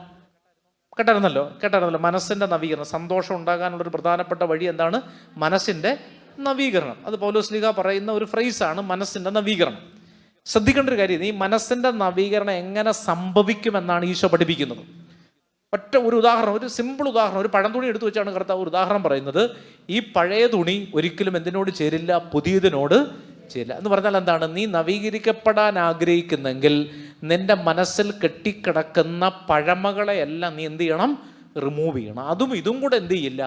മനസ്സിൻ്റെ നവീകരണം. സന്തോഷം ഉണ്ടാകാനുള്ളൊരു പ്രധാനപ്പെട്ട വഴി എന്താണ്? മനസ്സിൻ്റെ നവീകരണം. അത് പൗലോസ്ലീഹ പറയുന്ന ഒരു ഫ്രേസാണ്, മനസ്സിൻ്റെ നവീകരണം. ശ്രദ്ധിക്കേണ്ട ഒരു കാര്യം, ഈ മനസ്സിൻ്റെ നവീകരണം എങ്ങനെ സംഭവിക്കുമെന്നാണ് ഈശോ പഠിപ്പിക്കുന്നത്. ഒറ്റ ഒരു ഉദാഹരണം, ഒരു സിമ്പിൾ ഉദാഹരണം, ഒരു പഴംതുണി എടുത്തു വെച്ചാണ് കർത്താവ് ഒരു ഉദാഹരണം പറയുന്നത്. ഈ പഴയ തുണി ഒരിക്കലും എന്തിനോട് ചേരില്ല? പുതിയതിനോട് ചേരില്ല. എന്ന് പറഞ്ഞാൽ എന്താണ്? നീ നവീകരിക്കപ്പെടാൻ ആഗ്രഹിക്കുന്നെങ്കിൽ നിന്റെ മനസ്സിൽ കെട്ടിക്കിടക്കുന്ന പഴമകളെയെല്ലാം നീ എന്ത് ചെയ്യണം? റിമൂവ് ചെയ്യണം. അതും ഇതും കൂടെ എന്ത് ചെയ്യില്ല?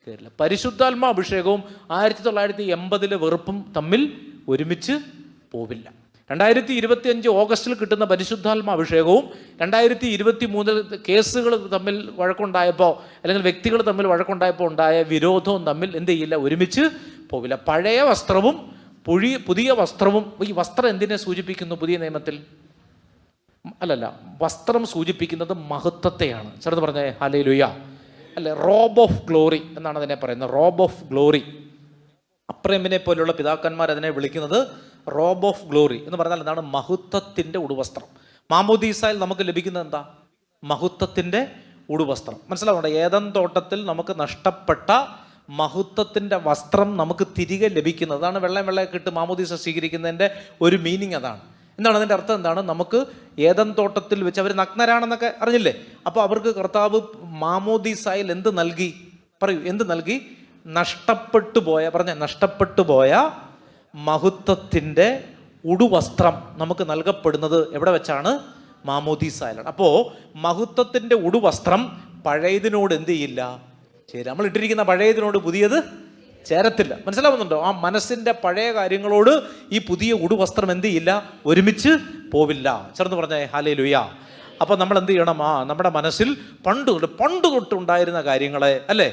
കേറില്ല. പരിശുദ്ധാത്മാ അഭിഷേകവും 1980 വെറുപ്പും തമ്മിൽ ഒരുമിച്ച് പോവില്ല. 2025 ഓഗസ്റ്റിൽ കിട്ടുന്ന പരിശുദ്ധാത്മാ അഭിഷേകവും 2023 കേസുകൾ തമ്മിൽ വഴക്കുണ്ടായപ്പോൾ, അല്ലെങ്കിൽ വ്യക്തികൾ തമ്മിൽ വഴക്കുണ്ടായപ്പോൾ ഉണ്ടായ വിരോധവും തമ്മിൽ എന്ത് ചെയ്യില്ല? ഒരുമിച്ച് പോവില്ല. പഴയ വസ്ത്രവും പുതിയ വസ്ത്രവും. ഈ വസ്ത്രം എന്തിനെ സൂചിപ്പിക്കുന്നു പുതിയ നിയമത്തിൽ? അല്ലല്ല, വസ്ത്രം സൂചിപ്പിക്കുന്നത് മഹത്വത്തെയാണ്. ചെറുത് പറഞ്ഞേ ഹല്ലേലൂയ. അല്ലെ, റോബ് ഓഫ് ഗ്ലോറി എന്നാണ് അതിനെ പറയുന്നത്. Rob of glory. അബ്രഹാമിനെ പോലുള്ള പിതാക്കന്മാർ അതിനെ വിളിക്കുന്നത് റോബ് ഓഫ് ഗ്ലോറി എന്ന് പറഞ്ഞാൽ എന്താണ്? മഹത്വത്തിൻ്റെ ഉടുവസ്ത്രം. മാമോദീസായിൽ നമുക്ക് ലഭിക്കുന്നത് എന്താ? മഹത്വത്തിൻ്റെ ഉടുവസ്ത്രം. മനസ്സിലാവുന്നുണ്ടോ? ഏദൻ തോട്ടത്തിൽ നമുക്ക് നഷ്ടപ്പെട്ട മഹത്വത്തിൻ്റെ വസ്ത്രം നമുക്ക് തിരികെ ലഭിക്കുന്നത്. അതാണ് വെള്ളയൊക്കെ ഇട്ട് മാമോദീസ സ്വീകരിക്കുന്നതിൻ്റെ ഒരു മീനിങ്. അതാണ്. എന്താണ് അതിൻ്റെ അർത്ഥം? എന്താണ്? നമുക്ക് ഏദൻ തോട്ടത്തിൽ വെച്ച് അവർ നഗ്നരാണെന്നൊക്കെ അറിഞ്ഞില്ലേ? അപ്പോൾ അവർക്ക് കർത്താവ് മാമോദീസായിൽ എന്ത് നൽകി? പറയൂ, എന്ത് നൽകി? നഷ്ടപ്പെട്ടു പോയ മഹത്വത്തിൻ്റെ ഉടുവസ്ത്രം നമുക്ക് നൽകപ്പെടുന്നത് എവിടെ വെച്ചാണ്? മാമോദീസായിലാണ്. അപ്പോൾ മഹത്വത്തിൻ്റെ ഉടുവസ്ത്രം പഴയതിനോട് എന്ത് ചെയ്യില്ല? ചേരും. നമ്മൾ ഇട്ടിരിക്കുന്ന പഴയതിനോട് പുതിയത് ചേരത്തില്ല. മനസ്സിലാവുന്നുണ്ടോ? ആ മനസ്സിൻ്റെ പഴയ കാര്യങ്ങളോട് ഈ പുതിയ ഉടുവസ്ത്രം എന്ത് ചെയ്യില്ല? ഒരുമിച്ച് പോവില്ല. ചേർന്ന് പറഞ്ഞേ ഹല്ലേലൂയ. അപ്പോൾ നമ്മൾ എന്ത് ചെയ്യണം? നമ്മുടെ മനസ്സിൽ പണ്ട് തൊട്ടുണ്ടായിരുന്ന കാര്യങ്ങളെ, അല്ലേ,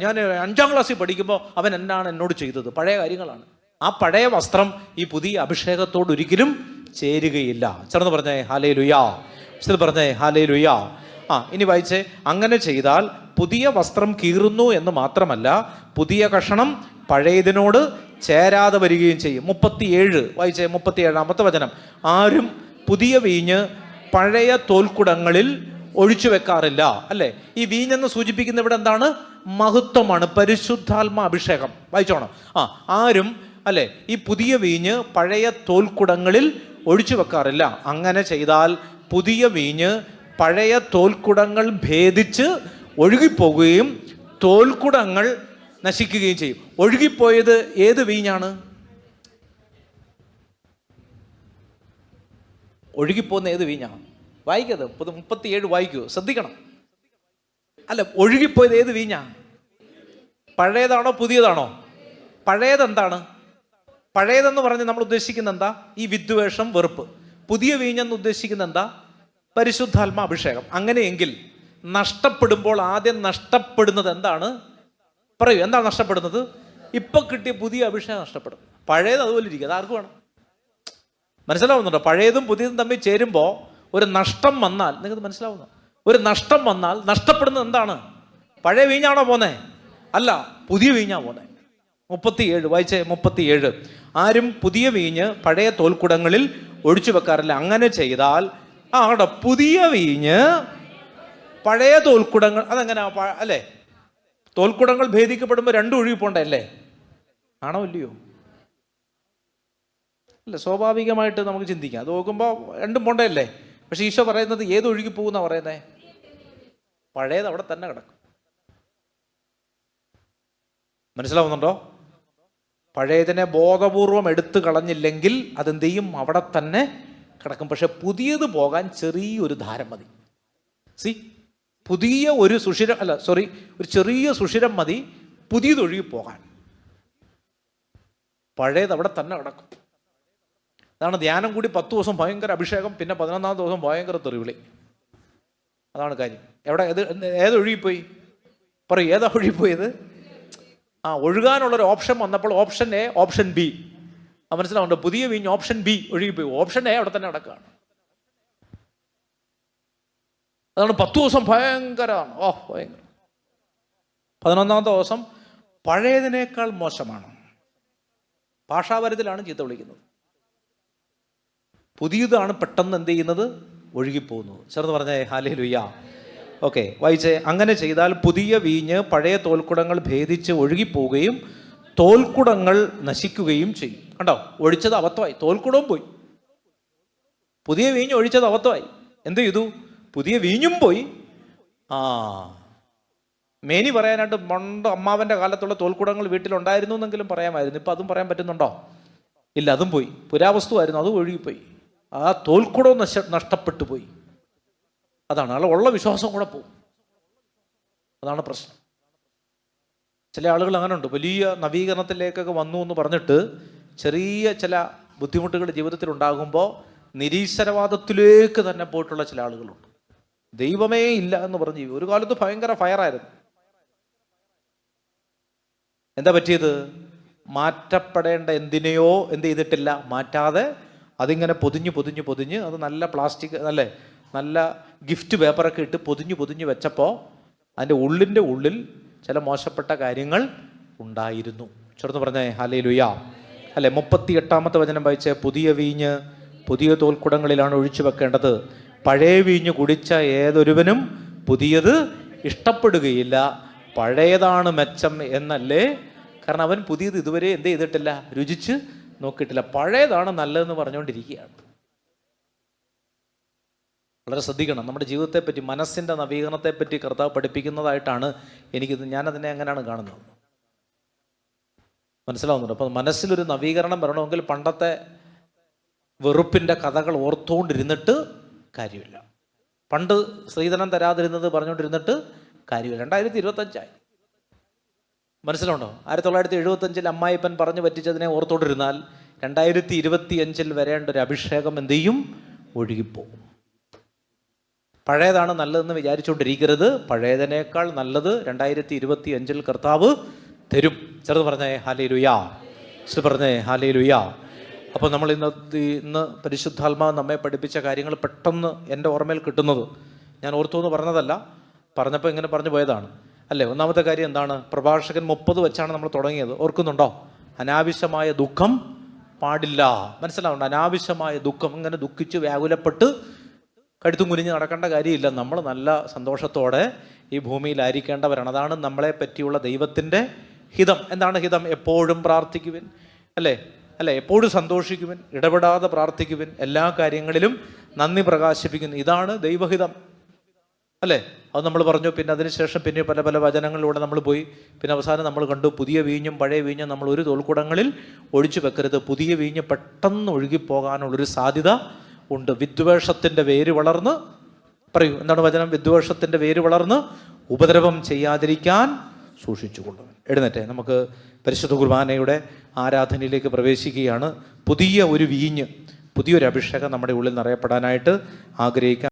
ഞാൻ 5ാം ക്ലാസ്സിൽ പഠിക്കുമ്പോൾ അവൻ എന്താണ് എന്നോട് ചെയ്തത്? പഴയ കാര്യങ്ങളാണ്. ആ പഴയ വസ്ത്രം ഈ പുതിയ അഭിഷേകത്തോട് ഒരിക്കലും ചേരുകയില്ല. ചേർന്ന് പറഞ്ഞേ ഹല്ലേലൂയ. പറഞ്ഞേ ഹല്ലേലൂയ. ഇനി വായിച്ചേ. അങ്ങനെ ചെയ്താൽ പുതിയ വസ്ത്രം കീറുന്നു എന്ന് മാത്രമല്ല, പുതിയ കഷണം പഴയതിനോട് ചേരാതെ വരികയും ചെയ്യും. 37 വായിച്ചേ. 37ാമത്തെ വചനം. ആരും പുതിയ വീഞ്ഞ് പഴയ തോൽക്കുടങ്ങളിൽ ഒഴിച്ചു വെക്കാറില്ല. അല്ലേ, ഈ വീഞ്ഞെന്ന് സൂചിപ്പിക്കുന്ന ഇവിടെ എന്താണ്? മഹത്വമാണ്, പരിശുദ്ധാത്മാ അഭിഷേകം. വായിച്ചോണം. ആരും അല്ലേ ഈ പുതിയ വീഞ്ഞ് പഴയ തോൽക്കുടങ്ങളിൽ ഒഴിച്ചു വെക്കാറില്ല. അങ്ങനെ ചെയ്താൽ പുതിയ വീഞ്ഞ് പഴയ തോൽക്കുടങ്ങൾ ഭേദിച്ച് ഒഴുകിപ്പോകുകയും തോൽക്കുടങ്ങൾ നശിക്കുകയും ചെയ്യും. ഒഴുകിപ്പോയത് ഏത് വീഞ്ഞാണ്? ഒഴുകിപ്പോകുന്ന ഏത് വീഞ്ഞാണ്? വായിക്കത് 37 വായിക്കൂ, ശ്രദ്ധിക്കണം. അല്ല, ഒഴുകിപ്പോയത് ഏത് വീഞ്ഞാ? പഴയതാണോ പുതിയതാണോ? പഴയതെന്താണ്? പഴയതെന്ന് പറഞ്ഞ് നമ്മൾ ഉദ്ദേശിക്കുന്നത് എന്താ? ഈ വിദ്വേഷം, വെറുപ്പ്. പുതിയ വീഞ്ഞെന്ന് ഉദ്ദേശിക്കുന്നത് എന്താ? പരിശുദ്ധാത്മാ അഭിഷേകം. അങ്ങനെയെങ്കിൽ നഷ്ടപ്പെടുമ്പോൾ ആദ്യം നഷ്ടപ്പെടുന്നത് എന്താണ്? പറയൂ, എന്താണ് നഷ്ടപ്പെടുന്നത്? ഇപ്പൊ കിട്ടിയ പുതിയ അഭിഷേകം നഷ്ടപ്പെടും. പഴയത് അതുപോലെ ഇരിക്കും. അത് ആർക്ക് വേണം? മനസ്സിലാവുന്നുണ്ടോ? പഴയതും പുതിയതും തമ്മിൽ ചേരുമ്പോൾ ഒരു നഷ്ടം വന്നാൽ, നിങ്ങൾക്ക് മനസ്സിലാവുന്നു? ഒരു നഷ്ടം വന്നാൽ നഷ്ടപ്പെടുന്നത് എന്താണ്? പഴയ വീഞ്ഞാണോ പോന്നേ? അല്ല, പുതിയ വീഞ്ഞാ പോന്നെ. 37 വായിച്ചേ. 37. ആരും പുതിയ വീഞ്ഞ് പഴയ തോൽക്കുടങ്ങളിൽ ഒഴിച്ചു വെക്കാറില്ല. അങ്ങനെ ചെയ്താൽ അവിടെ പുതിയ വീഞ്ഞ് പഴയ തോൽക്കുടങ്ങൾ, അതെങ്ങനെ അല്ലേ? തോൽക്കുടങ്ങൾ ഭേദിക്കപ്പെടുമ്പോൾ രണ്ടും ഒഴുകി പോണ്ടേ? അല്ലേ? ആണോ ഇല്ലയോ? അല്ല, സ്വാഭാവികമായിട്ട് നമുക്ക് ചിന്തിക്കാം. അത് നോക്കുമ്പോൾ രണ്ടും പോണ്ടേ അല്ലേ? പക്ഷെ ഈശോ പറയുന്നത് ഏത് ഒഴുകി പോകുന്ന പറയുന്നേ? പഴയത് അവിടെ തന്നെ കിടക്കും. മനസ്സിലാവുന്നുണ്ടോ? പഴയതിനെ ബോധപൂർവം എടുത്തു കളഞ്ഞില്ലെങ്കിൽ അതെന്ത് ചെയ്യും? അവിടെ തന്നെ കിടക്കും. പക്ഷെ പുതിയത് പോകാൻ ചെറിയൊരു ധാരം മതി. പുതിയ ഒരു സുഷിരം, ഒരു ചെറിയ സുഷിരം മതി പുതിയത് ഒഴുകി പോകാൻ. പഴയത് അവിടെ തന്നെ കിടക്കും. അതാണ് ധ്യാനം കൂടി 10 ദിവസം ഭയങ്കര അഭിഷേകം, പിന്നെ 11ാം ദിവസം ഭയങ്കര തെറിവിളി. അതാണ് കാര്യം. ഏതൊഴുകിപ്പോയി? പറയൂ, ഏതാ ഒഴുകിപ്പോയത്? ഒഴുകാനുള്ളൊരു ഓപ്ഷൻ വന്നപ്പോൾ ഓപ്ഷൻ എ, ഓപ്ഷൻ ബി. മനസ്സിലാവുന്നുണ്ടോ? പുതിയ വീഞ്ഞ് ഓപ്ഷൻ ബി ഒഴുകിപ്പോയി. ഓപ്ഷൻ എ അവിടെ തന്നെ നടക്കുകയാണ്. അതാണ് 10 ദിവസം ഭയങ്കരമാണ്. ഭയങ്കര. 11ാമത്തെ ദിവസം പഴയതിനേക്കാൾ മോശമാണ്. ഭാഷാപരത്തിലാണ് ചീത്ത വിളിക്കുന്നത്. പുതിയതാണ് പെട്ടെന്ന് എന്ത് ചെയ്യുന്നത്? ഒഴുകിപ്പോകുന്നത്. ചേർന്ന് പറഞ്ഞേ ഹല്ലേലൂയ. വായിച്ചേ. അങ്ങനെ ചെയ്താൽ പുതിയ വീഞ്ഞ് പഴയ തോൽക്കുടങ്ങൾ ഭേദിച്ച് ഒഴുകിപ്പോവുകയും തോൽക്കുടങ്ങൾ നശിക്കുകയും ചെയ്യും. കണ്ടോ, ഒഴിച്ചത് അബദ്ധമായി, തോൽക്കുടവും പോയി. പുതിയ വീഞ്ഞ് ഒഴിച്ചത് അബദ്ധമായി. എന്ത് ചെയ്തു? പുതിയ വീഞ്ഞും പോയി. മേനി പറയാനായിട്ട് പണ്ട് അമ്മാവൻ്റെ കാലത്തുള്ള തോൽക്കുടങ്ങൾ വീട്ടിലുണ്ടായിരുന്നു എന്നെങ്കിലും പറയാമായിരുന്നു. ഇപ്പം അതും പറയാൻ പറ്റുന്നുണ്ടോ? ഇല്ല, അതും പോയി. പുരാവസ്തുവായിരുന്നു, അതും ഒഴുകിപ്പോയി. ആ തോൽക്കുടവും നഷ്ടപ്പെട്ടു പോയി. അതാണ് ആൾ ഉള്ള വിശ്വാസം കൂടെ പോകും. അതാണ് പ്രശ്നം. ചില ആളുകൾ അങ്ങനെ ഉണ്ട്, വലിയ നവീകരണത്തിലേക്കൊക്കെ വന്നു എന്ന് പറഞ്ഞിട്ട് ചെറിയ ചില ബുദ്ധിമുട്ടുകൾ ജീവിതത്തിൽ ഉണ്ടാകുമ്പോൾ നിരീശ്വരവാദത്തിലേക്ക് തന്നെ പോയിട്ടുള്ള ചില ആളുകളുണ്ട്. ദൈവമേ ഇല്ല എന്ന് പറഞ്ഞ് ഒരു കാലത്ത് ഭയങ്കര ഫയറായിരുന്നു. എന്താ പറ്റിയത്? മാറ്റപ്പെടേണ്ട എന്തിനെയോ എന്ത് ചെയ്തിട്ടില്ല, മാറ്റാതെ അതിങ്ങനെ പൊതിഞ്ഞ് അത് നല്ല പ്ലാസ്റ്റിക് നല്ല ഗിഫ്റ്റ് പേപ്പറൊക്കെ ഇട്ട് പൊതിഞ്ഞ് വെച്ചപ്പോൾ അതിൻ്റെ ഉള്ളിൽ ചില മോശപ്പെട്ട കാര്യങ്ങൾ ഉണ്ടായിരുന്നു. ചേർന്ന് പറഞ്ഞേ ഹല്ലേലൂയ. 38-ാമത്തെ വചനം വായിച്ചേ. പുതിയ വീഞ്ഞ് പുതിയ തോൽക്കുടങ്ങളിലാണ് ഒഴിച്ചു വെക്കേണ്ടത്. പഴയ വീഞ്ഞ് കുടിച്ച ഏതൊരുവനും പുതിയത് ഇഷ്ടപ്പെടുകയില്ല. പഴയതാണ് മെച്ചം എന്നല്ലേ? കാരണം അവൻ പുതിയത് ഇതുവരെ എന്ത് ചെയ്തിട്ടില്ല, രുചിച്ച് നോക്കിയിട്ടില്ല. പഴയതാണ് നല്ലതെന്ന് പറഞ്ഞുകൊണ്ടിരിക്കുകയാണ്. വളരെ ശ്രദ്ധിക്കണം. നമ്മുടെ ജീവിതത്തെപ്പറ്റി, മനസ്സിൻ്റെ നവീകരണത്തെപ്പറ്റി കർത്താവ് പഠിപ്പിക്കുന്നതായിട്ടാണ് ഞാനതിനെ അങ്ങനെയാണ് കാണുന്നത്. മനസ്സിലാവുന്നുണ്ട്? അപ്പം മനസ്സിലൊരു നവീകരണം വരണമെങ്കിൽ പണ്ടത്തെ വെറുപ്പിൻ്റെ കഥകൾ ഓർത്തുകൊണ്ടിരുന്നിട്ട് കാര്യമില്ല. പണ്ട് സ്ത്രീധനം തരാതിരുന്നത് പറഞ്ഞുകൊണ്ടിരുന്നിട്ട് കാര്യമില്ല. 2025 മനസ്സിലുണ്ടോ? 1975 അമ്മായിപ്പൻ പറഞ്ഞു പറ്റിച്ചതിനെ ഓർത്തോണ്ടിരുന്നാൽ 2025 വരേണ്ട ഒരു അഭിഷേകം എന്ത് ചെയ്യും? ഒഴുകിപ്പോകും. പഴയതാണ് നല്ലതെന്ന് വിചാരിച്ചുകൊണ്ടിരിക്കരുത്. പഴയതിനേക്കാൾ നല്ലത് 2025 കർത്താവ് തരും. ചെറുത് പറഞ്ഞേ ഹല്ലേലൂയ. പറഞ്ഞേ ഹല്ലേലൂയ. അപ്പോൾ നമ്മൾ ഇന്ന് പരിശുദ്ധാത്മാവ് നമ്മെ പഠിപ്പിച്ച കാര്യങ്ങൾ പെട്ടെന്ന് എൻ്റെ ഓർമ്മയിൽ കിട്ടുന്നത് ഞാൻ ഓർത്തു പറഞ്ഞതല്ല, പറഞ്ഞപ്പോൾ ഇങ്ങനെ പറഞ്ഞു പോയതാണ് അല്ലേ. ഒന്നാമത്തെ കാര്യം എന്താണ്? പ്രഭാഷകൻ 30 വെച്ചാണ് നമ്മൾ തുടങ്ങിയത്. ഓർക്കുന്നുണ്ടോ? അനാവശ്യമായ ദുഃഖം പാടില്ല. മനസ്സിലാവുന്നുണ്ട്? അനാവശ്യമായ ദുഃഖം, ഇങ്ങനെ ദുഃഖിച്ച് വ്യാകുലപ്പെട്ട് കഴുത്തും കുനിഞ്ഞ് നടക്കേണ്ട കാര്യമില്ല. നമ്മൾ നല്ല സന്തോഷത്തോടെ ഈ ഭൂമിയിലായിരിക്കേണ്ടവരാണ്. അതാണ് നമ്മളെ പറ്റിയുള്ള ദൈവത്തിൻ്റെ ഹിതം. എന്താണ് ഹിതം? എപ്പോഴും പ്രാർത്ഥിക്കുവിൻ അല്ലേ, എപ്പോഴും സന്തോഷിക്കുവിൻ, ഇടപെടാതെ പ്രാർത്ഥിക്കുവിൻ, എല്ലാ കാര്യങ്ങളിലും നന്ദി പ്രകാശിപ്പിക്കുന്നു. ഇതാണ് ദൈവഹിതം അല്ലേ. അത് നമ്മൾ പറഞ്ഞു. പിന്നെ അതിനുശേഷം പിന്നെ പല വചനങ്ങളിലൂടെ നമ്മൾ പോയി. പിന്നെ അവസാനം നമ്മൾ കണ്ടു, പുതിയ വീഞ്ഞും പഴയ വീഞ്ഞും നമ്മൾ ഒരു തോൽക്കുടങ്ങളിൽ ഒഴിച്ചു വെക്കരുത്. പുതിയ വീഞ്ഞ് പെട്ടെന്ന് ഒഴുകിപ്പോകാനുള്ളൊരു സാധ്യത ഉണ്ട്. വിദ്വേഷത്തിൻ്റെ വേര് വളർന്ന്, പറയൂ എന്താണ് വചനം? വിദ്വേഷത്തിൻ്റെ വേര് വളർന്ന് ഉപദ്രവം ചെയ്യാതിരിക്കാൻ സൂക്ഷിച്ചുകൊള്ളു. എഴുന്നേറ്റെ നമുക്ക് പരിശുദ്ധ കുർബാനയുടെ ആരാധനയിലേക്ക് പ്രവേശിക്കുകയാണ്. പുതിയ ഒരു വീഞ്ഞ്, പുതിയൊരു അഭിഷേകം നമ്മുടെ ഉള്ളിൽ നിറയപ്പെടാനായിട്ട് ആഗ്രഹിക്കാം.